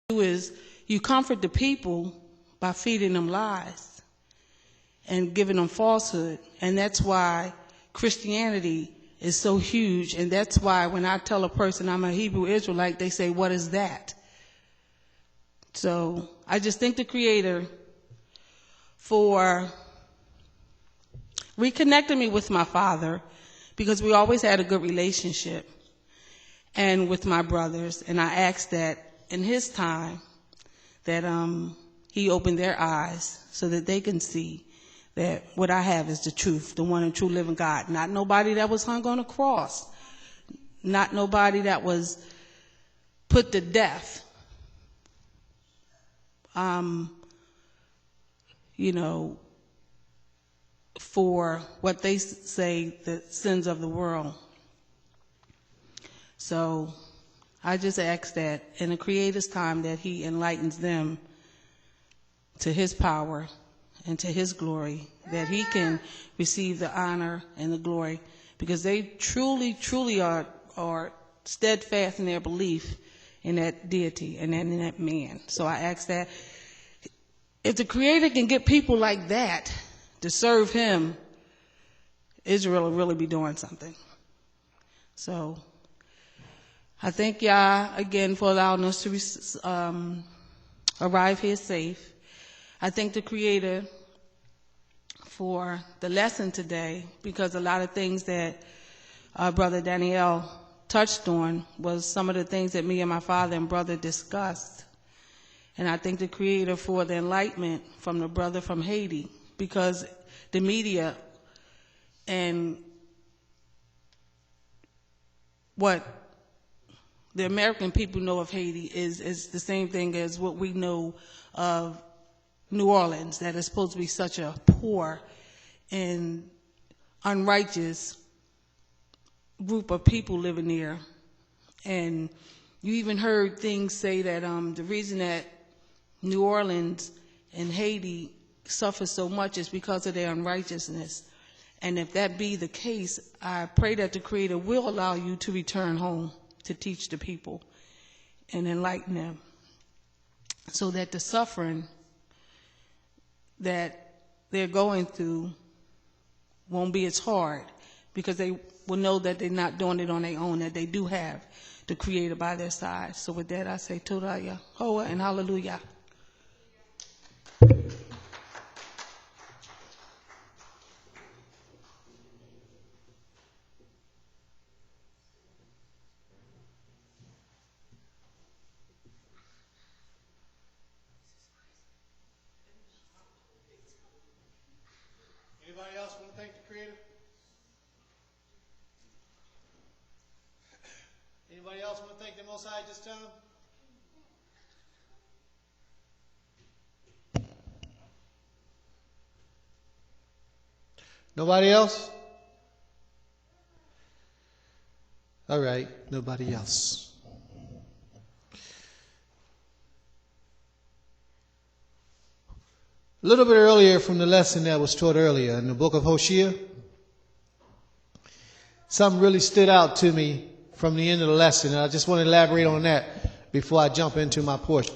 do is you comfort the people by feeding them lies and giving them falsehood. And that's why Christianity is so huge. And that's why when I tell a person I'm a Hebrew Israelite, they say, what is that? So I just thank the Creator for reconnecting me with my father, because we always had a good relationship, and with my brothers. And I ask that in his time that he opened their eyes so that they can see that what I have is the truth, the one and true living God. Not nobody that was hung on a cross. Not nobody that was put to death. For what they say, the sins of the world. So I just ask that in the Creator's time that he enlightens them to his power and to his glory, that he can receive the honor and the glory, because they truly, truly are steadfast in their belief in that deity and in that man. So I ask that if the Creator can get people like that to serve him, Israel will really be doing something. So I thank y'all again for allowing us to arrive here safe. I thank the Creator for the lesson today, because a lot of things that Brother Daniel touched on was some of the things that me and my father and brother discussed. And I thank the Creator for the enlightenment from the brother from Haiti, because the media and what the American people know of Haiti is the same thing as what we know of New Orleans, that is supposed to be such a poor and unrighteous group of people living there. And you even heard things say that the reason that New Orleans and Haiti suffer so much is because of their unrighteousness. And if that be the case, I pray that the Creator will allow you to return home to teach the people and enlighten them, so that the suffering that they're going through won't be as hard, because they will know that they're not doing it on their own, that they do have the Creator by their side. So with that, I say Toda Yahoah and Hallelujah. Anybody else want to thank the Creator? Anybody else want to thank the Most High this time? Nobody else? All right, nobody else. A little bit earlier from the lesson that was taught earlier in the book of Hosea, something really stood out to me from the end of the lesson, and I just want to elaborate on that before I jump into my portion.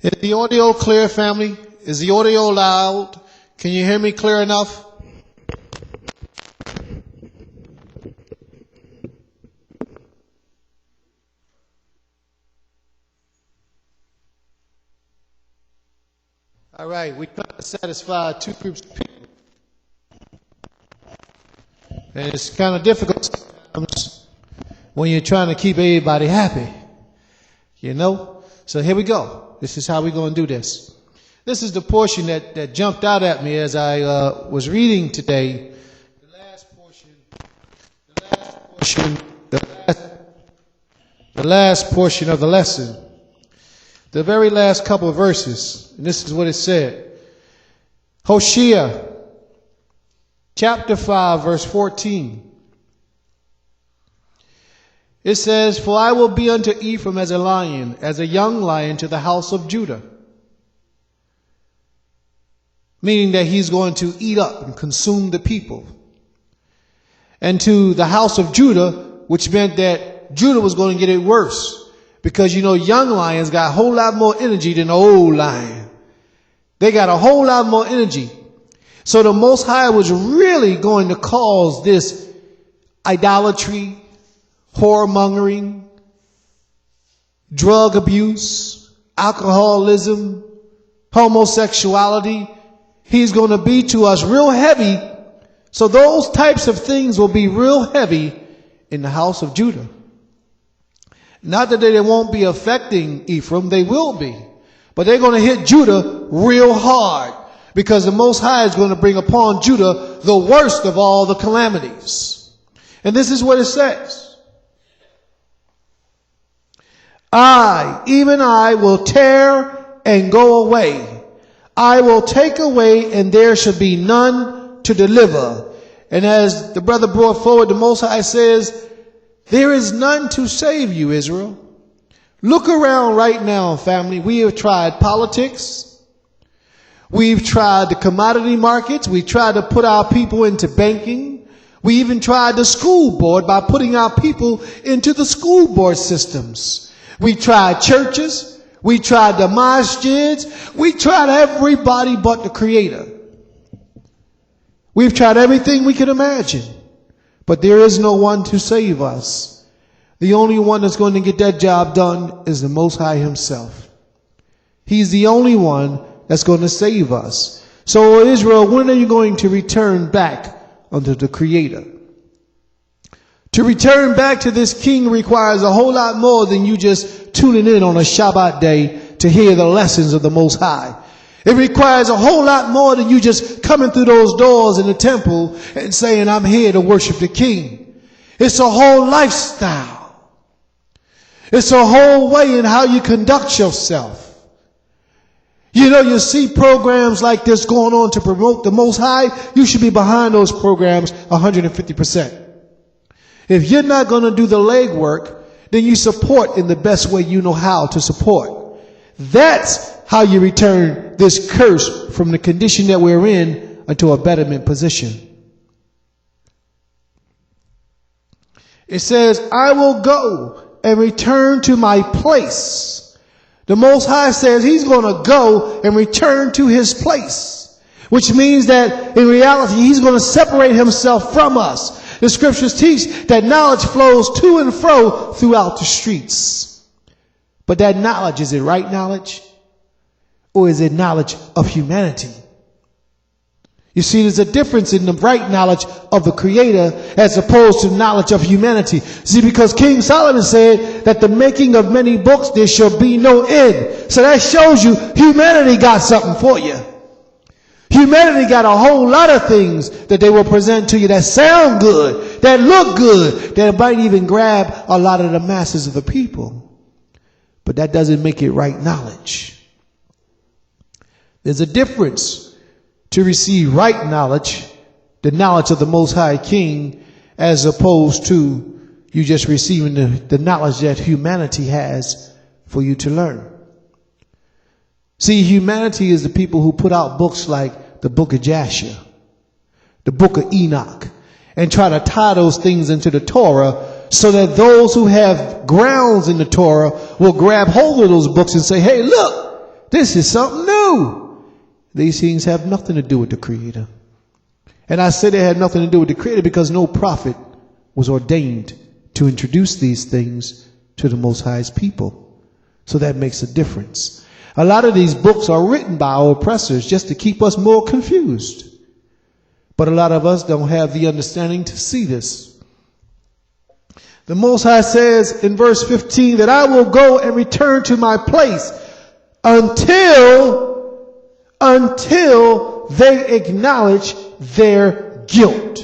Is the audio clear, family? Is the audio loud? Can you hear me clear enough? All right, we're trying to satisfy two groups of people. And it's kind of difficult sometimes when you're trying to keep everybody happy, you know? So here we go. This is how we're going to do this. This is the portion that jumped out at me as I was reading today. The last portion of the lesson. The very last couple of verses. And this is what it said. Hosea, chapter 5, verse 14. It says, "For I will be unto Ephraim as a lion, as a young lion to the house of Judah." Meaning that he's going to eat up and consume the people. And to the house of Judah, which meant that Judah was going to get it worse. Because, young lions got a whole lot more energy than the old lion. They got a whole lot more energy. So the Most High was really going to cause this idolatry, whoremongering, drug abuse, alcoholism, homosexuality. He's going to be to us real heavy. So those types of things will be real heavy in the house of Judah. Not that they won't be affecting Ephraim, they will be. But they're going to hit Judah real hard because the Most High is going to bring upon Judah the worst of all the calamities. And this is what it says. Even I will tear and go away. I will take away, and there shall be none to deliver. And as the brother brought forward, the Most High says, there is none to save you, Israel. Look around right now, family. We have tried politics. We've tried the commodity markets. We've tried to put our people into banking. We even tried the school board by putting our people into the school board systems. We tried churches. We tried the masjids. We tried everybody but the Creator. We've tried everything we could imagine. But there is no one to save us. The only one that's going to get that job done is the Most High Himself. He's the only one that's going to save us. So Israel, when are you going to return back unto the Creator? To return back to this King requires a whole lot more than you just tuning in on a Shabbat day to hear the lessons of the Most High. It requires a whole lot more than you just coming through those doors in the temple and saying, I'm here to worship the King. It's a whole lifestyle. It's a whole way in how you conduct yourself. You see programs like this going on to promote the Most High. You should be behind those programs 150%. If you're not going to do the legwork, then you support in the best way you know how to support. That's how you return this curse from the condition that we're in into a betterment position. It says, I will go and return to my place. The Most High says he's going to go and return to his place, which means that in reality, he's going to separate himself from us. The scriptures teach that knowledge flows to and fro throughout the streets. But that knowledge, is it right knowledge? Or is it knowledge of humanity? You see, there's a difference in the right knowledge of the Creator as opposed to knowledge of humanity. See, because King Solomon said that the making of many books, there shall be no end. So that shows you humanity got something for you. Humanity got a whole lot of things that they will present to you that sound good, that look good, that might even grab a lot of the masses of the people. But that doesn't make it right knowledge. There's a difference to receive right knowledge, the knowledge of the Most High King, as opposed to you just receiving the knowledge that humanity has for you to learn. See, humanity is the people who put out books like the Book of Jasher, the Book of Enoch, and try to tie those things into the Torah so that those who have grounds in the Torah will grab hold of those books and say, hey, look, this is something new. These things have nothing to do with the Creator. And I say they had nothing to do with the Creator because no prophet was ordained to introduce these things to the Most High's people. So that makes a difference. A lot of these books are written by our oppressors just to keep us more confused. But a lot of us don't have the understanding to see this. The Most High says in verse 15 that I will go and return to my place until until they acknowledge their guilt.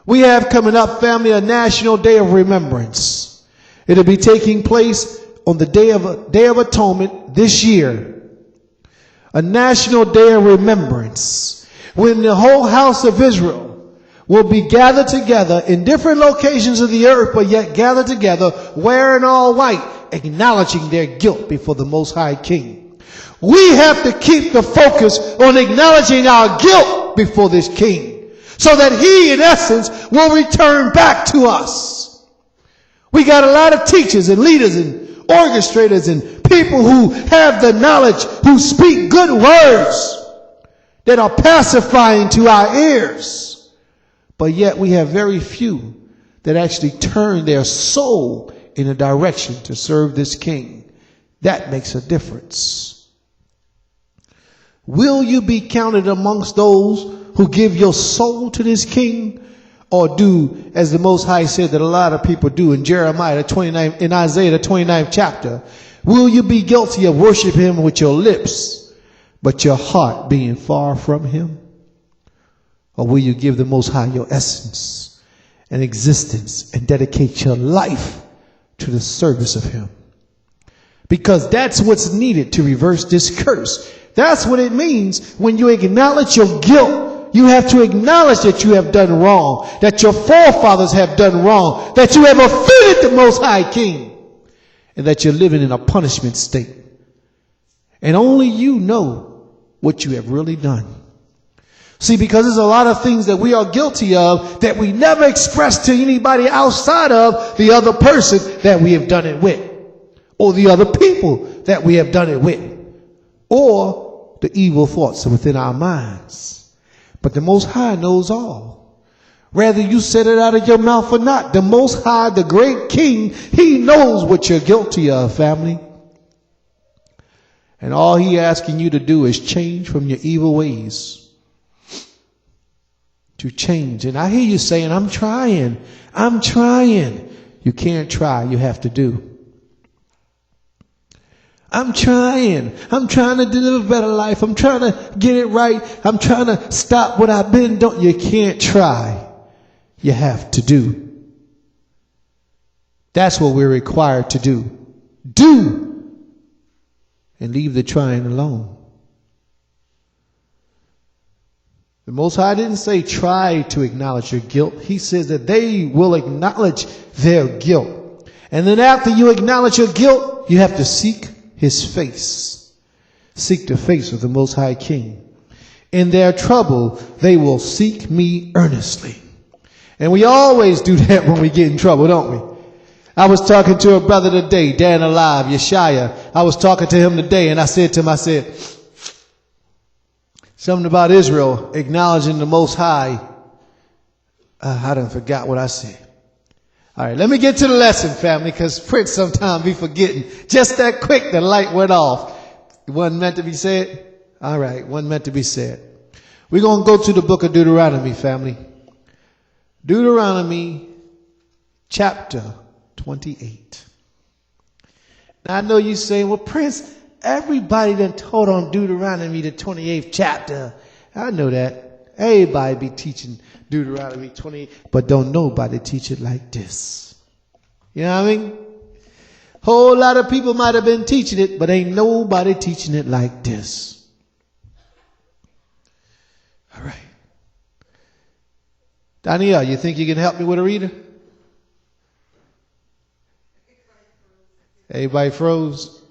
We have coming up, family, a National Day of Remembrance. It'll be taking place on the Day of Atonement this year. A National Day of Remembrance, when the whole house of Israel will be gathered together in different locations of the earth, but yet gathered together wearing all white, acknowledging their guilt before the Most High King. We have to keep the focus on acknowledging our guilt before this King, so that he, in essence, will return back to us. We got a lot of teachers and leaders and orchestrators and people who have the knowledge, who speak good words that are pacifying to our ears. But yet we have very few that actually turn their soul in a direction to serve this King. That makes a difference. Will you be counted amongst those who give your soul to this King, or do as the Most High said that a lot of people do in Jeremiah the 29th, in Isaiah the 29th chapter? Will you be guilty of worshiping him with your lips, but your heart being far from him? Or will you give the Most High your essence and existence and dedicate your life to the service of him? Because that's what's needed to reverse this curse. That's what it means when you acknowledge your guilt. You have to acknowledge that you have done wrong, that your forefathers have done wrong, that you have offended the Most High King, and that you're living in a punishment state. And only you know what you have really done. See, because there's a lot of things that we are guilty of that we never express to anybody outside of the other person that we have done it with, or the other people that we have done it with, or the evil thoughts within our minds. But the Most High knows all. Whether you said it out of your mouth or not, the Most High, the great King, he knows what you're guilty of, family. And all he asking you to do is change from your evil ways. To change. And I hear you saying, I'm trying. You can't try, you have to do. I'm trying to live a better life. I'm trying to get it right. I'm trying to stop what I've been doing. You can't try. You have to do. That's what we're required to do. Do. And leave the trying alone. The Most High didn't say try to acknowledge your guilt. He says that they will acknowledge their guilt. And then after you acknowledge your guilt, you have to seek his face. Seek the face of the Most High King. In their trouble, they will seek me earnestly. And we always do that when we get in trouble, don't we? I was talking to a brother today, Dan Alive, Yeshaya. I was talking to him today, and I said to him, something about Israel acknowledging the Most High. I done forgot what I said. All right, let me get to the lesson, family, because Prince sometimes be forgetting. Just that quick, the light went off. It wasn't meant to be said? All right, wasn't meant to be said. We're going to go to the book of Deuteronomy, family. Deuteronomy chapter 28. Now, I know you're saying, well, Prince, everybody done taught on Deuteronomy, the 28th chapter. I know that. Everybody be teaching Deuteronomy 28, but don't nobody teach it like this. You know what I mean? Whole lot of people might have been teaching it, but ain't nobody teaching it like this. All right. Danielle, you think you can help me with a reader? Everybody froze.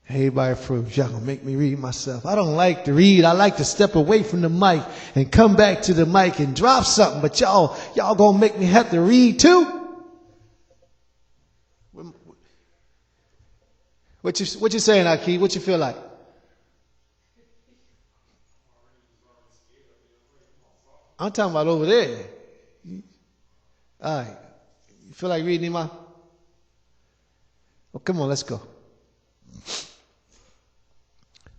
Everybody froze. Y'all gonna make me read myself. I don't like to read. I like to step away from the mic and come back to the mic and drop something. But y'all gonna make me have to read too? What you saying, Aki? What you feel like? I'm talking about over there. All right. You feel like reading, Ima? Well, come on, let's go.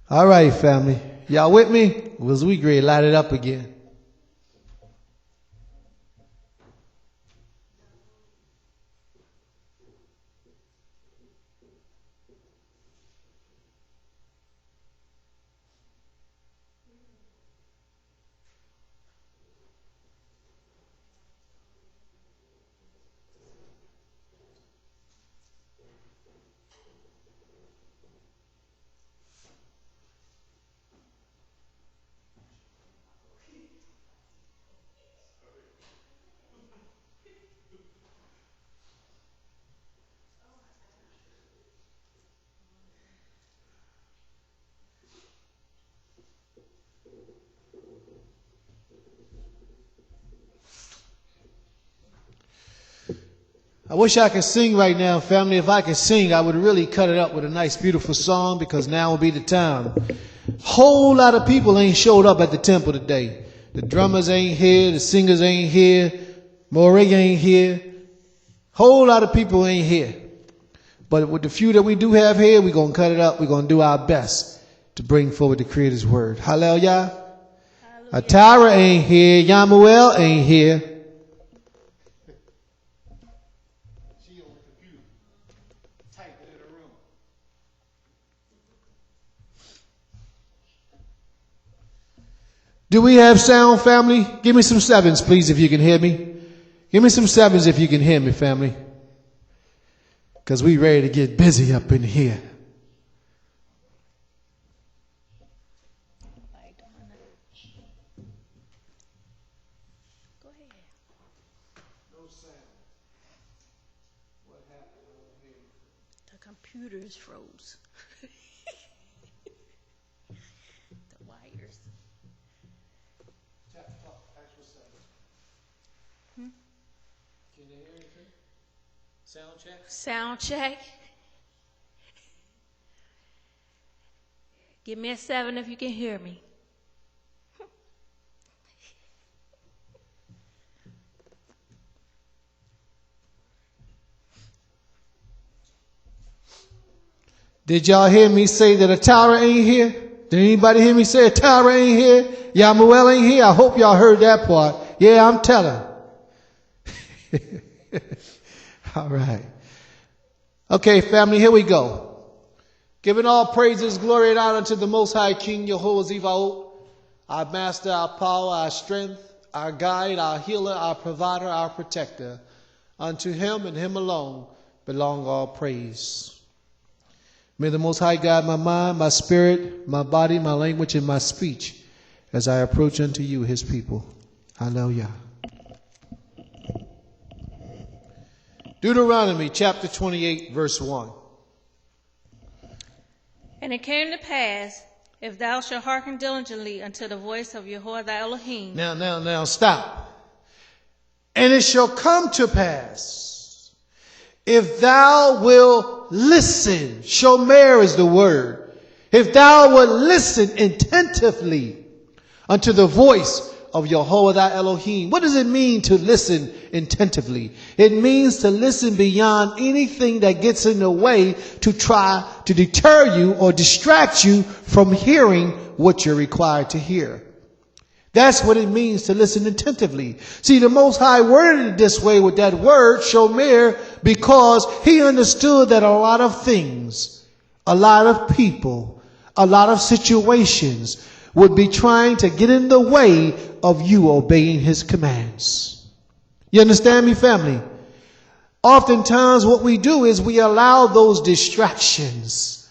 All right, family. Y'all with me? Was we great? Light it up again. I wish I could sing right now, family. If I could sing, I would really cut it up with a nice, beautiful song, because now will be the time. Whole lot of people ain't showed up at the temple today. The drummers ain't here. The singers ain't here. Morey ain't here. Whole lot of people ain't here. But with the few that we do have here, we're going to cut it up. We're going to do our best to bring forward the Creator's word. Hallelujah. Atara ain't here. Yamuel ain't here. She on the computer. Type it in her room. Do we have sound, family? Give me some sevens, please, if you can hear me. Give me some sevens if you can hear me, family. Because we ready to get busy up in here. Go ahead. No sound. What happened over here? The computer is froze. The wires. Actual sevens. Can you hear anything? Sound check? Sound check. Give me a 7 if you can hear me. Did y'all hear me say that Atara ain't here? Did anybody hear me say Atara ain't here? Yamuel ain't here? I hope y'all heard that part. Yeah, I'm telling. All right. Okay, family, here we go. Giving all praises, glory, and honor to the Most High King, Yehovah Zevaot, our master, our power, our strength, our guide, our healer, our provider, our protector. Unto him and him alone belong all praise. May the Most High guide my mind, my spirit, my body, my language, and my speech as I approach unto you, his people. Hallelujah. Deuteronomy chapter 28, verse 1. And it came to pass, if thou shalt hearken diligently unto the voice of Yehovah thy Elohim. Now, stop. And it shall come to pass, if thou wilt listen, shomer is the word, if thou wilt listen attentively unto the voice of Yehovah thy Elohim. What does it mean to listen attentively? It means to listen beyond anything that gets in the way to try to deter you or distract you from hearing what you're required to hear. That's what it means to listen attentively. See, the Most High worded it this way with that word, shomer, because he understood that a lot of things, a lot of people, a lot of situations would be trying to get in the way of you obeying his commands. You understand me, family? Oftentimes what we do is we allow those distractions,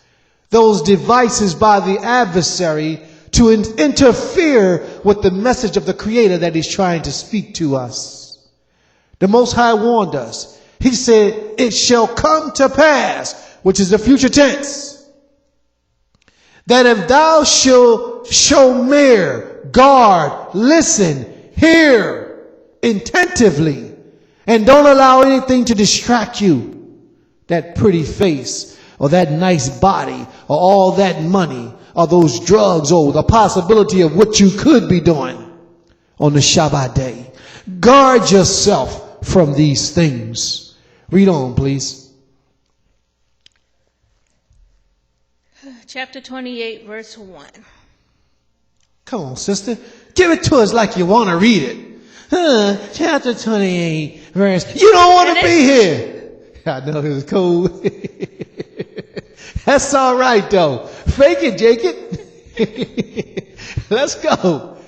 those devices by the adversary to interfere with the message of the Creator that he's trying to speak to us. The Most High warned us. He said, it shall come to pass, which is the future tense, that if thou shalt shomer, guard, listen, hear attentively, and don't allow anything to distract you, that pretty face or that nice body or all that money or those drugs or the possibility of what you could be doing on the Shabbat day. Guard yourself from these things. Read on, please. Chapter 28, verse 1. Come on, sister. Give it to us like you want to read it. Chapter 28, verse. You don't want to be here. I know it was cool. That's all right, though. Fake it, Jacob. Let's go.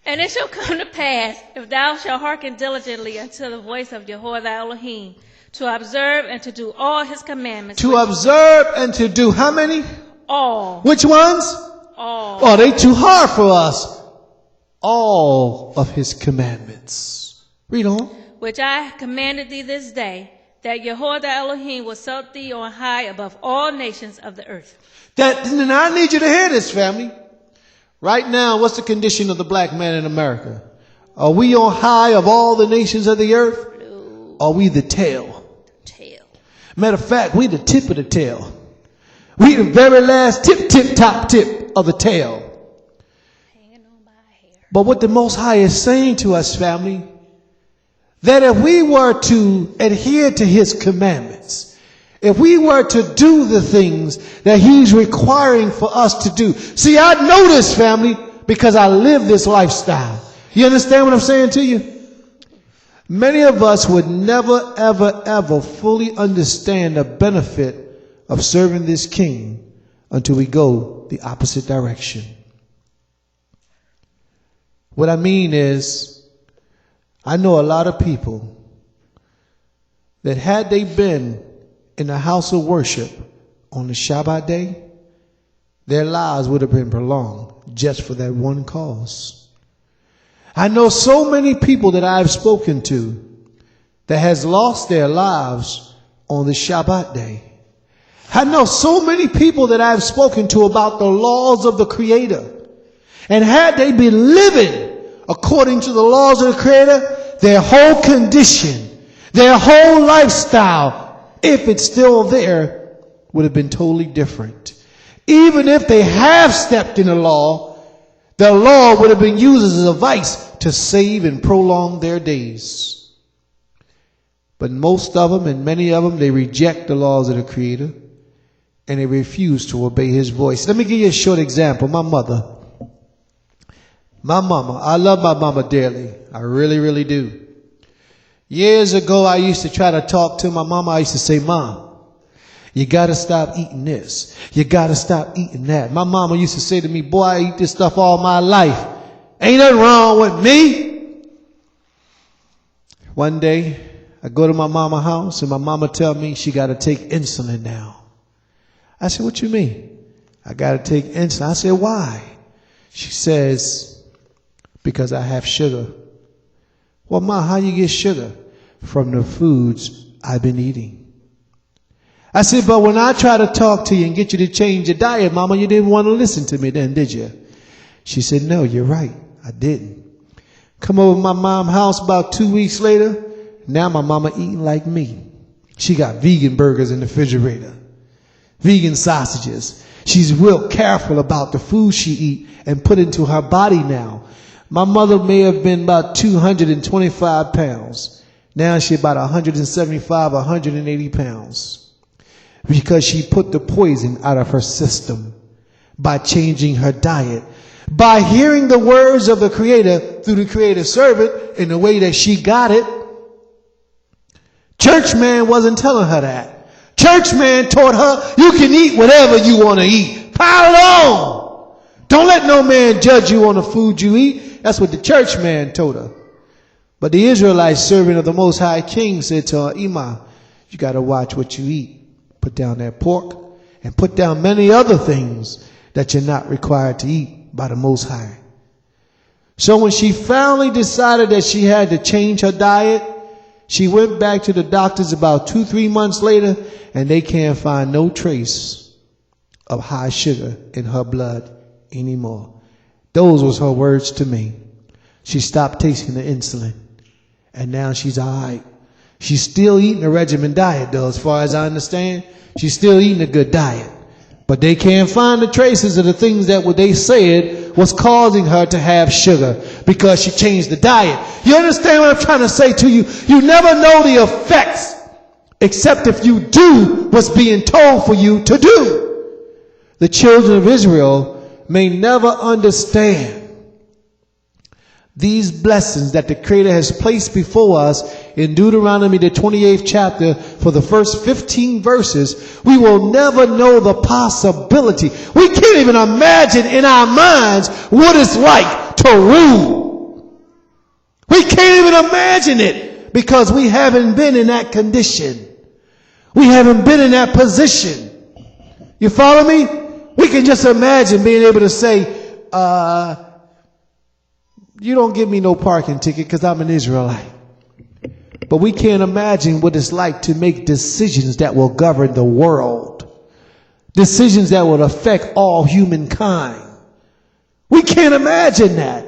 And it shall come to pass, if thou shalt hearken diligently unto the voice of Yehovah thy Elohim, to observe and to do all his commandments. To observe and to do how many? All. Which ones? All. Oh, they too hard for us. All of his commandments. Read on. Which I commanded thee this day, that Yehovah thy Elohim will set thee on high above all nations of the earth. And I need you to hear this, family. Right now, what's the condition of the black man in America? Are we on high of all the nations of the earth? No. Are we the tail? Matter of fact, we the tip of the tail. We the very last top tip of the tail. Hanging on by a hair. But what the Most High is saying to us, family, that if we were to adhere to his commandments, if we were to do the things that he's requiring for us to do. See, I know this, family, because I live this lifestyle. You understand what I'm saying to you? Many of us would never, ever, ever fully understand the benefit of serving this king until we go the opposite direction. What I mean is, I know a lot of people that had they been in the house of worship on the Shabbat day, their lives would have been prolonged just for that one cause. I know so many people that I've spoken to that has lost their lives on the Shabbat day. I know so many people that I've spoken to about the laws of the Creator. And had they been living according to the laws of the Creator, their whole condition, their whole lifestyle, if it's still there, would have been totally different. Even if they have stepped in the law would have been used as a vice to save and prolong their days. But most of them and many of them, they reject the laws of the Creator and they refuse to obey his voice. Let me give you a short example. My mama, I love my mama dearly. I really, really do. Years ago, I used to try to talk to my mama. I used to say, Mom, you got to stop eating this. You got to stop eating that. My mama used to say to me, boy, I eat this stuff all my life. Ain't nothing wrong with me. One day, I go to my mama's house and my mama tell me she got to take insulin now. I said, what you mean? I got to take insulin. I said, why? She says, because I have sugar. Well, Ma, how you get sugar? From the foods I've been eating. I said, but when I try to talk to you and get you to change your diet, Mama, you didn't want to listen to me then, did you? She said, no, you're right. I didn't. Come over to my mom's house about 2 weeks later. Now my mama eating like me. She got vegan burgers in the refrigerator. Vegan sausages. She's real careful about the food she eat and put into her body now. My mother may have been about 225 pounds. Now she's about 175, 180 pounds. Because she put the poison out of her system by changing her diet. By hearing the words of the Creator through the Creator's servant in the way that she got it. Church man wasn't telling her that. Church man taught her, you can eat whatever you want to eat. Pile it on. Don't let no man judge you on the food you eat. That's what the church man told her. But the Israelite servant of the Most High King said to her, Ima, you got to watch what you eat. Put down that pork and put down many other things that you're not required to eat by the Most High. So when she finally decided that she had to change her diet, she went back to the doctors about 2-3 months later, and they can't find no trace of high sugar in her blood anymore. Those was her words to me. She stopped taking the insulin, and now she's all right. She's still eating a regimen diet, though, as far as I understand. She's still eating a good diet. But they can't find the traces of the things that what they said was causing her to have sugar because she changed the diet. You understand what I'm trying to say to you? You never know the effects except if you do what's being told for you to do. The children of Israel may never understand these blessings that the Creator has placed before us in Deuteronomy, the 28th chapter, for the first 15 verses. We will never know the possibility. We can't even imagine in our minds what it's like to rule. We can't even imagine it because we haven't been in that condition. We haven't been in that position. You follow me? We can just imagine being able to say, you don't give me no parking ticket because I'm an Israelite. But we can't imagine what it's like to make decisions that will govern the world. Decisions that will affect all humankind. We can't imagine that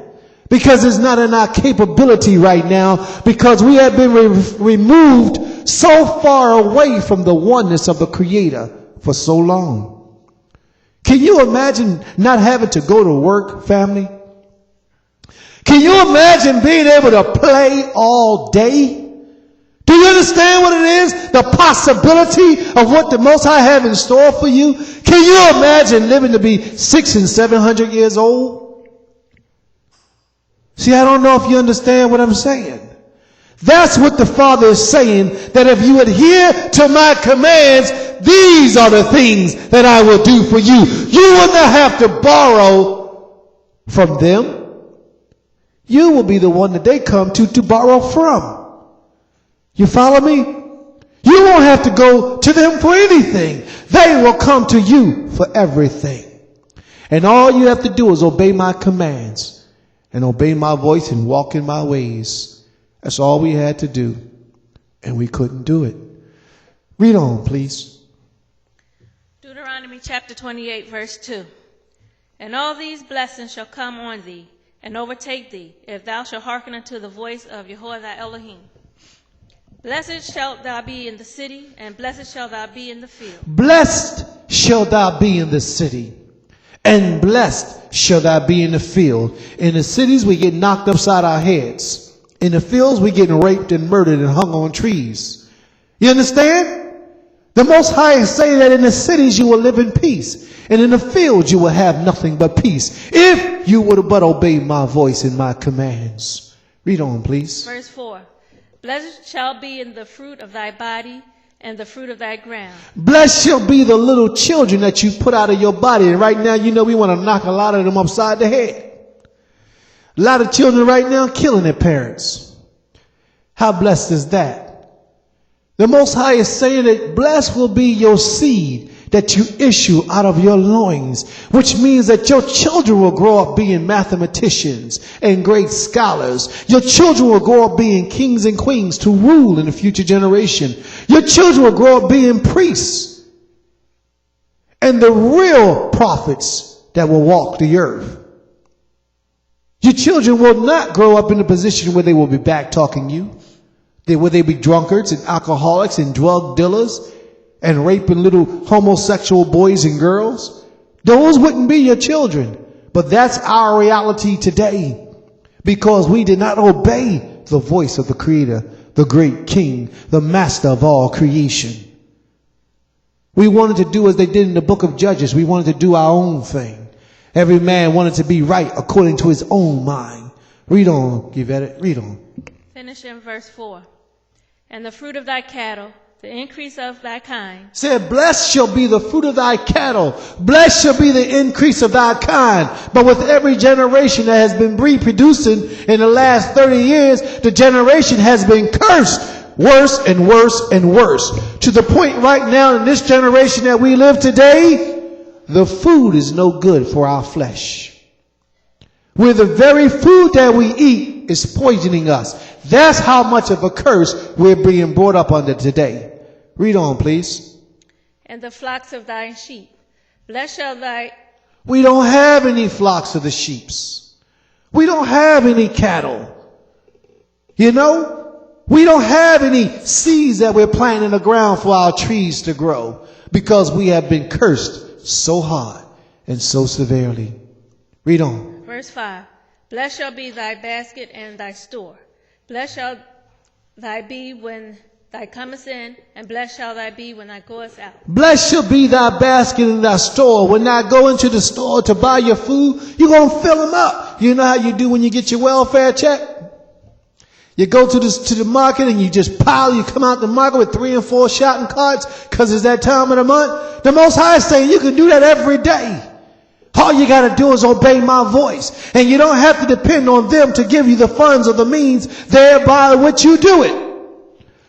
because it's not in our capability right now because we have been removed moved so far away from the oneness of the Creator for so long. Can you imagine not having to go to work, family? Can you imagine being able to play all day? Do you understand what it is? The possibility of what the Most High have in store for you? Can you imagine living to be 600 and 700 years old? See, I don't know if you understand what I'm saying. That's what the Father is saying, that if you adhere to my commands, these are the things that I will do for you. You will not have to borrow from them. You will be the one that they come to borrow from. You follow me? You won't have to go to them for anything. They will come to you for everything. And all you have to do is obey my commands and obey my voice and walk in my ways. That's all we had to do. And we couldn't do it. Read on, please. Deuteronomy chapter 28, verse 2. And all these blessings shall come on thee and overtake thee, if thou shalt hearken unto the voice of Jehovah thy Elohim. Blessed shalt thou be in the city, and blessed shalt thou be in the field. Blessed shall thou be in the city, and blessed shall thou be in the field. In the cities, we get knocked upside our heads. In the fields, we get raped and murdered and hung on trees. You understand? The Most High is saying that in the cities you will live in peace, and in the fields you will have nothing but peace, if you would but obey my voice and my commands. Read on, please. Verse 4. Blessed shall be in the fruit of thy body and the fruit of thy ground. Blessed shall be the little children that you put out of your body. And right now, you know, we want to knock a lot of them upside the head. A lot of children right now killing their parents. How blessed is that? The Most High is saying that blessed will be your seed that you issue out of your loins, which means that your children will grow up being mathematicians and great scholars. Your children will grow up being kings and queens to rule in the future generation. Your children will grow up being priests and the real prophets that will walk the earth. Your children will not grow up in a position where they will be back talking you. Where they be drunkards and alcoholics and drug dealers and raping little homosexual boys and girls. Those wouldn't be your children. But that's our reality today, because we did not obey the voice of the Creator, the great King, the master of all creation. We wanted to do as they did in the book of Judges. We wanted to do our own thing. Every man wanted to be right according to his own mind. Read on, Yvette. Read on. Finish in verse 4. And the fruit of thy cattle, the increase of thy kind. Said, blessed shall be the fruit of thy cattle. Blessed shall be the increase of thy kind. But with every generation that has been reproducing in the last 30 years, the generation has been cursed worse and worse and worse. To the point right now in this generation that we live today, the food is no good for our flesh. Where the very food that we eat is poisoning us. That's how much of a curse we're being brought up under today. Read on, please. And the flocks of thy sheep. Blessed shall thy... We don't have any flocks of the sheeps. We don't have any cattle. You know, we don't have any seeds that we're planting in the ground for our trees to grow, because we have been cursed so hard and so severely. Read on. Verse 5. Blessed shall be thy basket and thy store. Blessed shall thy be when thou comest in, and blessed shall thy be when thou goest out. Blessed shall be thy basket and thy store. When thou go into the store to buy your food, you're going to fill them up. You know how you do when you get your welfare check? You go to the market and you just pile, you come out the market with 3 and 4 shopping carts because it's that time of the month. The Most High is saying you can do that every day. All you got to do is obey my voice. And you don't have to depend on them to give you the funds or the means thereby which you do it.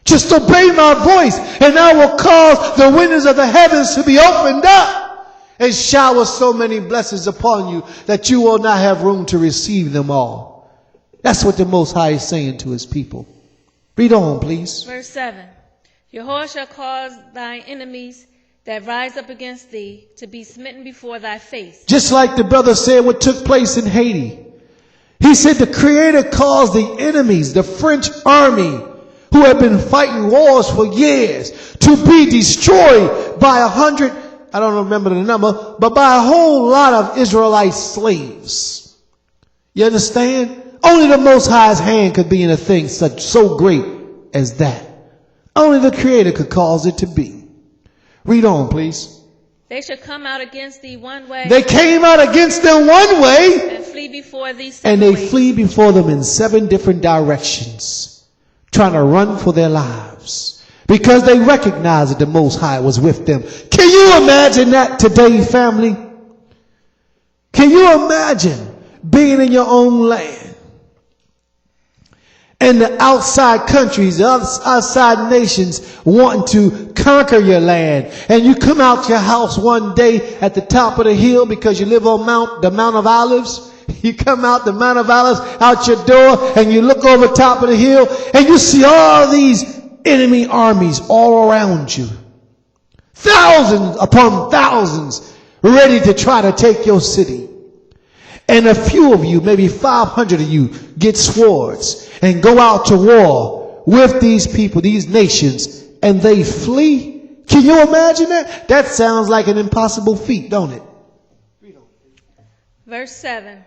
Just obey my voice, and I will cause the windows of the heavens to be opened up and shower so many blessings upon you that you will not have room to receive them all. That's what the Most High is saying to his people. Read on, please. Verse 7. Jehovah shall cause thine enemies that rise up against thee to be smitten before thy face. Just like the brother said what took place in Haiti. He said the Creator caused the enemies, the French army, who had been fighting wars for years to be destroyed by 100, I don't remember the number, but by a whole lot of Israelite slaves. You understand? Only the Most High's hand could be in a thing so great as that. Only the Creator could cause it to be. Read on, please. They shall come out against thee one way. They came out against them one way. And flee before thee 7 And they ways. flee before them in 7 different directions, trying to run for their lives, because they recognized that the Most High was with them. Can you imagine that today, family? Can you imagine being in your own land? And the outside countries, the outside nations wanting to conquer your land. And you come out your house one day at the top of the hill because you live on the Mount of Olives. You come out the Mount of Olives, out your door, and you look over top of the hill, and you see all these enemy armies all around you. Thousands upon thousands ready to try to take your city. And a few of you, maybe 500 of you, get swords and go out to war with these people, these nations, and they flee. Can you imagine that? That sounds like an impossible feat, don't it? Verse 7.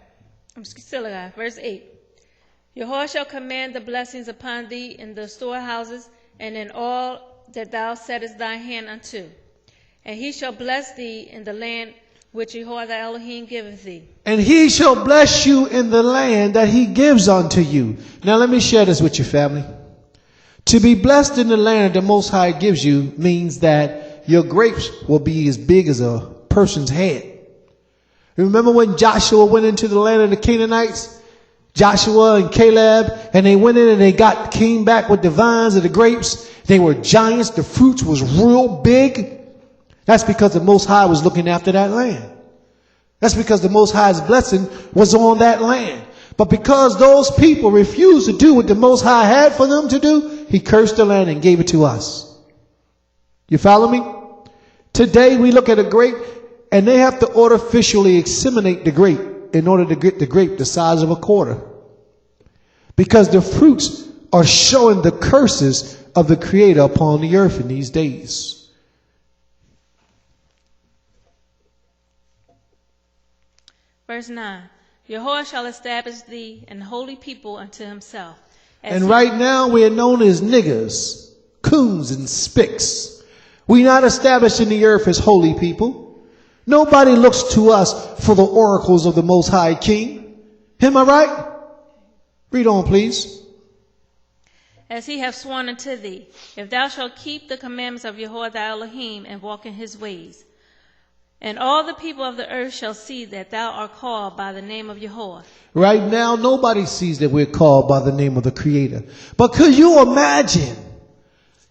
Verse 8. Jehovah shall command the blessings upon thee in the storehouses and in all that thou settest thy hand unto. And he shall bless thee in the land which Jehovah thy Elohim giveth thee. And he shall bless you in the land that he gives unto you. Now let me share this with your family. To be blessed in the land that the Most High gives you means that your grapes will be as big as a person's head. Remember when Joshua went into the land of the Canaanites? Joshua and Caleb, and they went in and they came back with the vines of the grapes. They were giants. The fruits was real big. That's because the Most High was looking after that land. That's because the Most High's blessing was on that land. But because those people refused to do what the Most High had for them to do, he cursed the land and gave it to us. You follow me? Today we look at a grape and they have to artificially inseminate the grape in order to get the grape the size of a quarter. Because the fruits are showing the curses of the Creator upon the earth in these days. Verse 9. Jehovah shall establish thee an holy people unto himself. And right now we are known as niggers, coons, and spicks. We not established in the earth as holy people. Nobody looks to us for the oracles of the Most High King. Am I right? Read on, please. As he hath sworn unto thee, if thou shalt keep the commandments of Jehovah thy Elohim and walk in his ways. And all the people of the earth shall see that thou art called by the name of Jehovah. Right now, nobody sees that we're called by the name of the Creator. But could you imagine?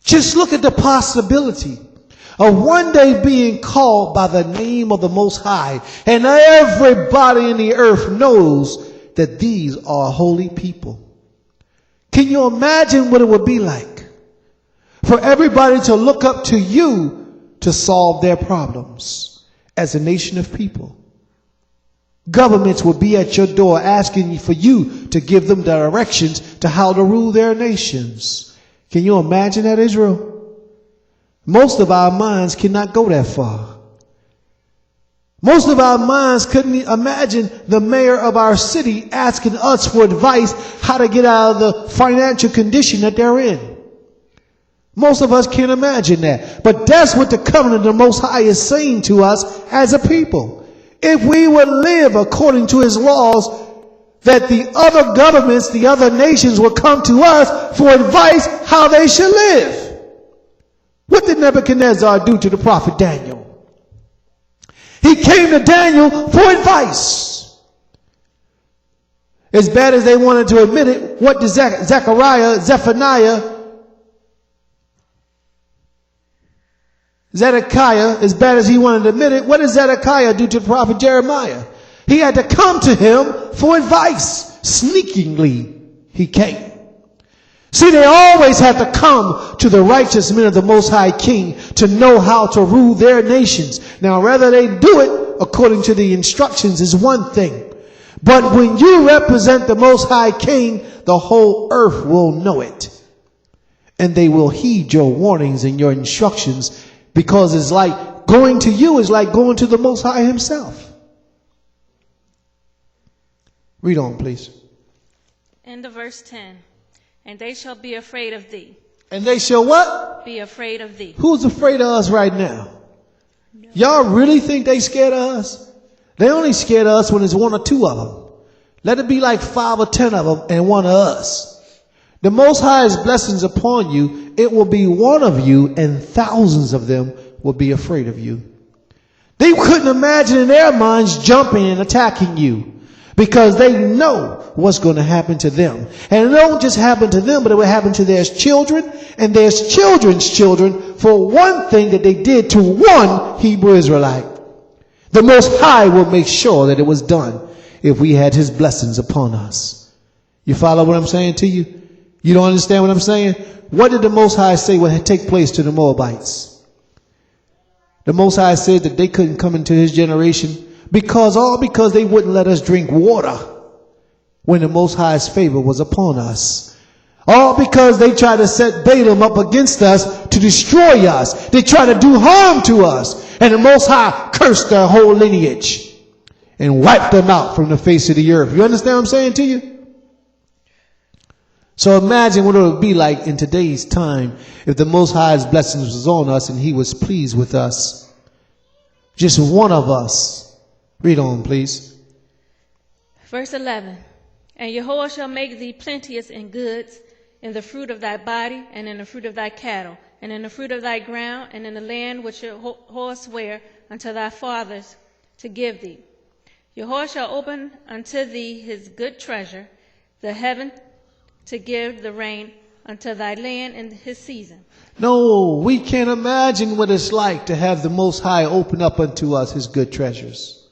Just look at the possibility of one day being called by the name of the Most High. And everybody in the earth knows that these are holy people. Can you imagine what it would be like for everybody to look up to you to solve their problems? As a nation of people, governments will be at your door asking for you to give them directions to how to rule their nations. Can you imagine that, Israel? Most of our minds cannot go that far. Most of our minds couldn't imagine the mayor of our city asking us for advice how to get out of the financial condition that they're in. Most of us can't imagine that. But that's what the covenant of the Most High is saying to us as a people. If we would live according to his laws, that the other governments, the other nations will come to us for advice how they should live. What did Nebuchadnezzar do to the prophet Daniel? He came to Daniel for advice. As bad as they wanted to admit it, what did Zedekiah, as bad as he wanted to admit it, what did Zedekiah do to the prophet Jeremiah? He had to come to him for advice. Sneakingly, he came. See, they always had to come to the righteous men of the Most High King to know how to rule their nations. Now, whether they do it according to the instructions is one thing. But when you represent the Most High King, the whole earth will know it. and they will heed your warnings and your instructions, because it's like going to you is like going to the Most High himself. Read on, please. End of verse 10. And they shall be afraid of thee. And they shall what? Be afraid of thee. Who's afraid of us right now? Y'all really think they scared of us? They only scared of us when it's one or two of them. Let it be like 5 or 10 of them and one of us. The Most High's blessings upon you, it will be one of you, and thousands of them will be afraid of you. They couldn't imagine in their minds jumping and attacking you, because they know what's going to happen to them. And it won't just happen to them, but it will happen to their children and their children's children for one thing that they did to one Hebrew Israelite. The Most High will make sure that it was done if we had his blessings upon us. You follow what I'm saying to you? You don't understand what I'm saying? What did the Most High say would take place to the Moabites? The Most High said that they couldn't come into his generation because they wouldn't let us drink water when the Most High's favor was upon us. All because they tried to set Balaam up against us to destroy us. They tried to do harm to us. And the Most High cursed their whole lineage and wiped them out from the face of the earth. You understand what I'm saying to you? So imagine what it would be like in today's time if the Most High's blessings was on us and he was pleased with us. Just one of us. Read on, please. Verse 11. And Jehovah shall make thee plenteous in goods, in the fruit of thy body, and in the fruit of thy cattle, and in the fruit of thy ground, and in the land which Jehovah sware unto thy fathers to give thee. Jehovah shall open unto thee his good treasure, the heaven, to give the rain unto thy land in his season. No, we can't imagine what it's like to have the Most High open up unto us his good treasures.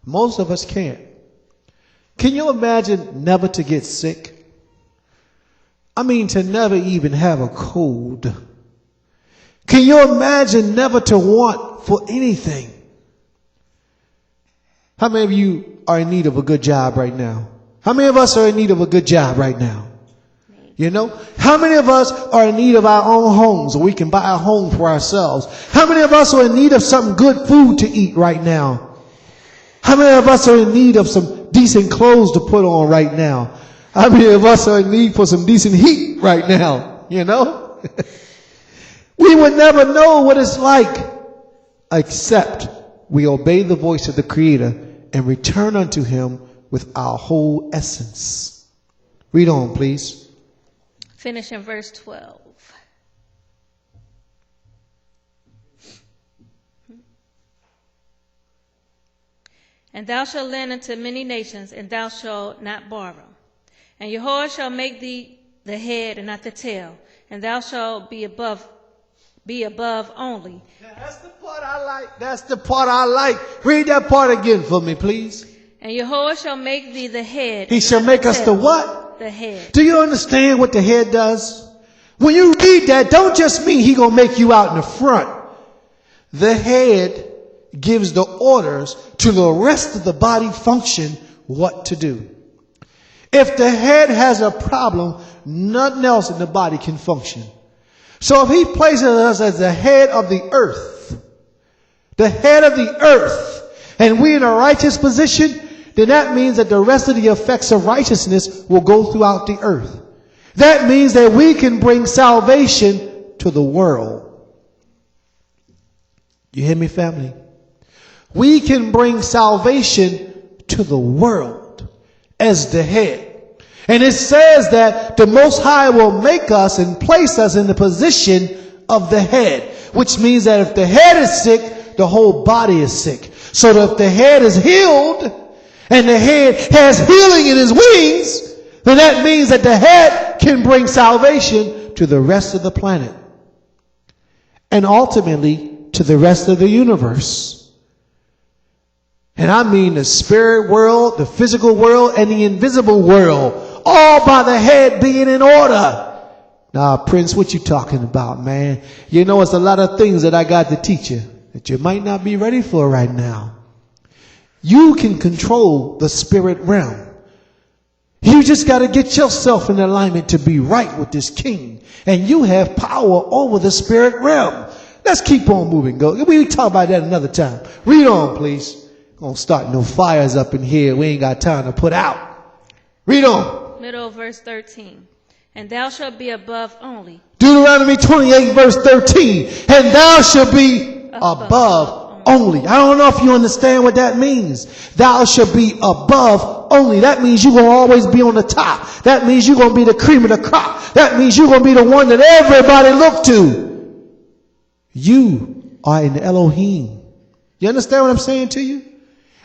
Most of us can't. Can you imagine never to get sick? I mean, to never even have a cold. Can you imagine never to want for anything? How many of you are in need of a good job right now? How many of us are in need of a good job right now? You know, how many of us are in need of our own homes so we can buy a home for ourselves? How many of us are in need of some good food to eat right now? How many of us are in need of some decent clothes to put on right now? How many of us are in need for some decent heat right now? You know, we would never know what it's like except we obey the voice of the Creator and return unto him with our whole essence. Read on, please. Finish in verse 12. And thou shalt lend unto many nations, and thou shalt not borrow. And Jehovah shall make thee the head and not the tail, and thou shalt be above only. Now, that's the part I like. That's the part I like. Read that part again for me, please. And Jehovah shall make thee the head. He shall make us the what? The head. Do you understand what the head does? When you read that, don't just mean he gonna make you out in the front. The head gives the orders to the rest of the body function what to do. If the head has a problem, nothing else in the body can function. So if he places us as the head of the earth, and we in a righteous position, then that means that the rest of the effects of righteousness will go throughout the earth. That means that we can bring salvation to the world. You hear me, family? We can bring salvation to the world as the head. And it says that the Most High will make us and place us in the position of the head, which means that if the head is sick, the whole body is sick. So that if the head is healed, and the head has healing in his wings, then that means that the head can bring salvation to the rest of the planet. And ultimately to the rest of the universe. And I mean the spirit world, the physical world, and the invisible world. All by the head being in order. Now, Prince, what you talking about, man? You know, it's a lot of things that I got to teach you that you might not be ready for right now. You can control the spirit realm. You just got to get yourself in alignment to be right with this king. And you have power over the spirit realm. Let's keep on moving. We talk about that another time. Read on, please. Gonna start no fires up in here. We ain't got time to put out. Read on. Middle of verse 13. And thou shalt be above only. Deuteronomy 28 verse 13. And thou shalt be above only. I don't know if you understand what that means. Thou shalt be above only. That means you're going to always be on the top. That means you're going to be the cream of the crop. That means you're going to be the one that everybody look to. You are an Elohim. You understand what I'm saying to you?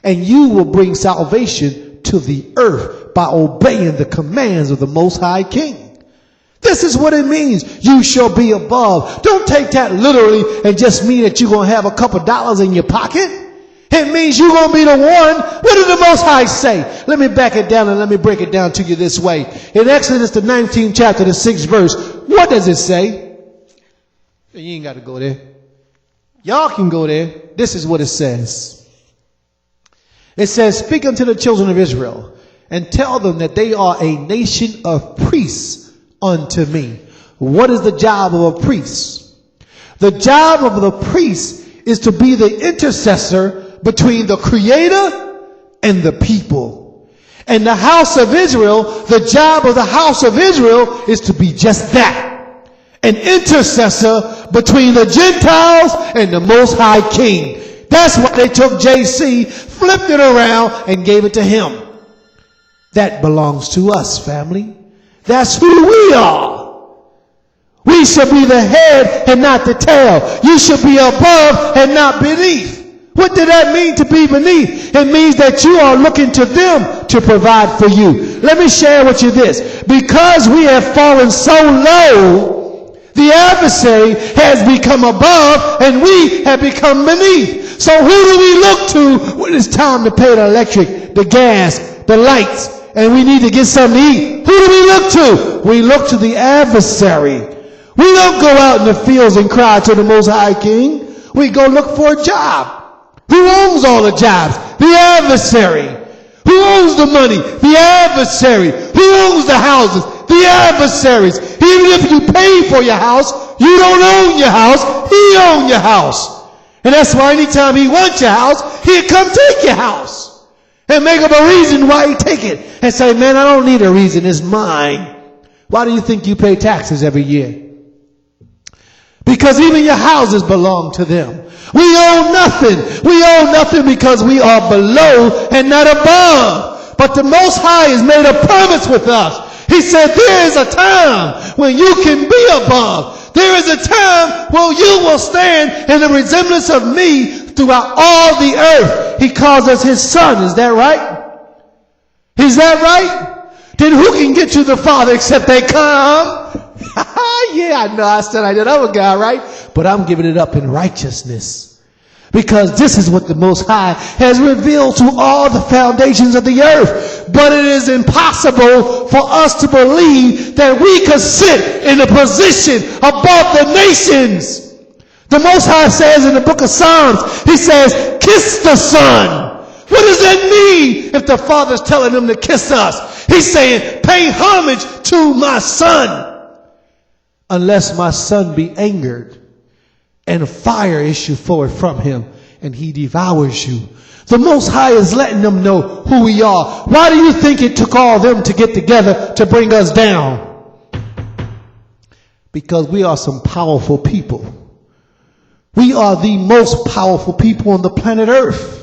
And you will bring salvation to the earth by obeying the commands of the Most High King. This is what it means. You shall be above. Don't take that literally and just mean that you're going to have a couple dollars in your pocket. It means you're going to be the one. What did the Most High say? Let me back it down and let me break it down to you this way. In Exodus, the 19th chapter, the 6th verse, what does it say? You ain't got to go there. Y'all can go there. This is what it says. It says, speak unto the children of Israel and tell them that they are a nation of priests unto me. What is the job of a priest? The job of the priest is to be the intercessor between the Creator and the people. And the house of Israel, the job of the house of Israel is to be just that. An intercessor between the Gentiles and the Most High King. That's why they took JC, flipped it around, and gave it to him. That belongs to us, family. That's who we are. We should be the head and not the tail. You should be above and not beneath. What did that mean to be beneath? It means that you are looking to them to provide for you. Let me share with you this. Because we have fallen so low, the adversary has become above and we have become beneath. So who do we look to when it's time to pay the electric, the gas, the lights, and we need to get something to eat? Who do we look to? We look to the adversary. We don't go out in the fields and cry to the Most High King. We go look for a job. Who owns all the jobs? The adversary. Who owns the money? The adversary. Who owns the houses? The adversaries. Even if you pay for your house, you don't own your house. He owns your house. And that's why anytime he wants your house, he'll come take your house. And make up a reason why he take it. And say, man, I don't need a reason. It's mine. Why do you think you pay taxes every year? Because even your houses belong to them. We own nothing. We own nothing because we are below and not above. But the Most High has made a promise with us. He said there is a time when you can be above. There is a time when you will stand in the resemblance of me throughout all the earth. He calls us his son. Is that right? Is that right? Then who can get to the Father except they come? Yeah, I know I said I did other guy, right? But I'm giving it up in righteousness. Because this is what the Most High has revealed to all the foundations of the earth. But it is impossible for us to believe that we could sit in a position above the nations. The Most High says in the book of Psalms, he says, kiss the Son. What does that mean if the Father's telling him to kiss us? He's saying, pay homage to my Son. Unless my Son be angered and fire issue forward from him and he devours you. The Most High is letting them know who we are. Why do you think it took all them to get together to bring us down? Because we are some powerful people. We are the most powerful people on the planet Earth.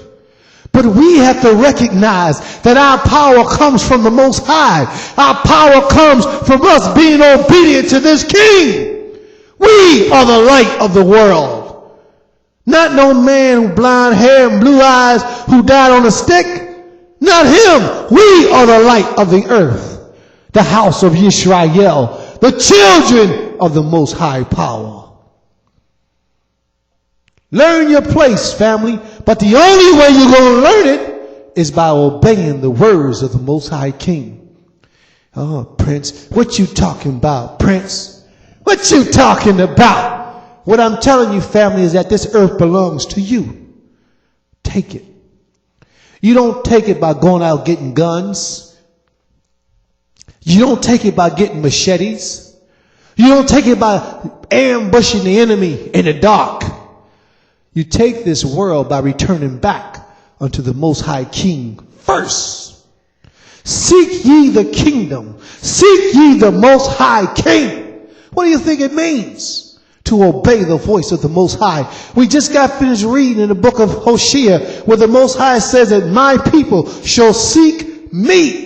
But we have to recognize that our power comes from the Most High. Our power comes from us being obedient to this King. We are the light of the world. Not no man with blonde hair and blue eyes who died on a stick. Not him. We are the light of the earth. The house of Yisrael. The children of the Most High power. Learn your place, family. But the only way you're going to learn it is by obeying the words of the Most High King. Oh, Prince, what you talking about, Prince? What you talking about? What I'm telling you, family, is that this earth belongs to you. Take it. You don't take it by going out getting guns. You don't take it by getting machetes. You don't take it by ambushing the enemy in the dark. You take this world by returning back unto the Most High King first. Seek ye the kingdom. Seek ye the Most High King. What do you think it means to obey the voice of the Most High? We just got finished reading in the book of Hosea where the Most High says that my people shall seek me.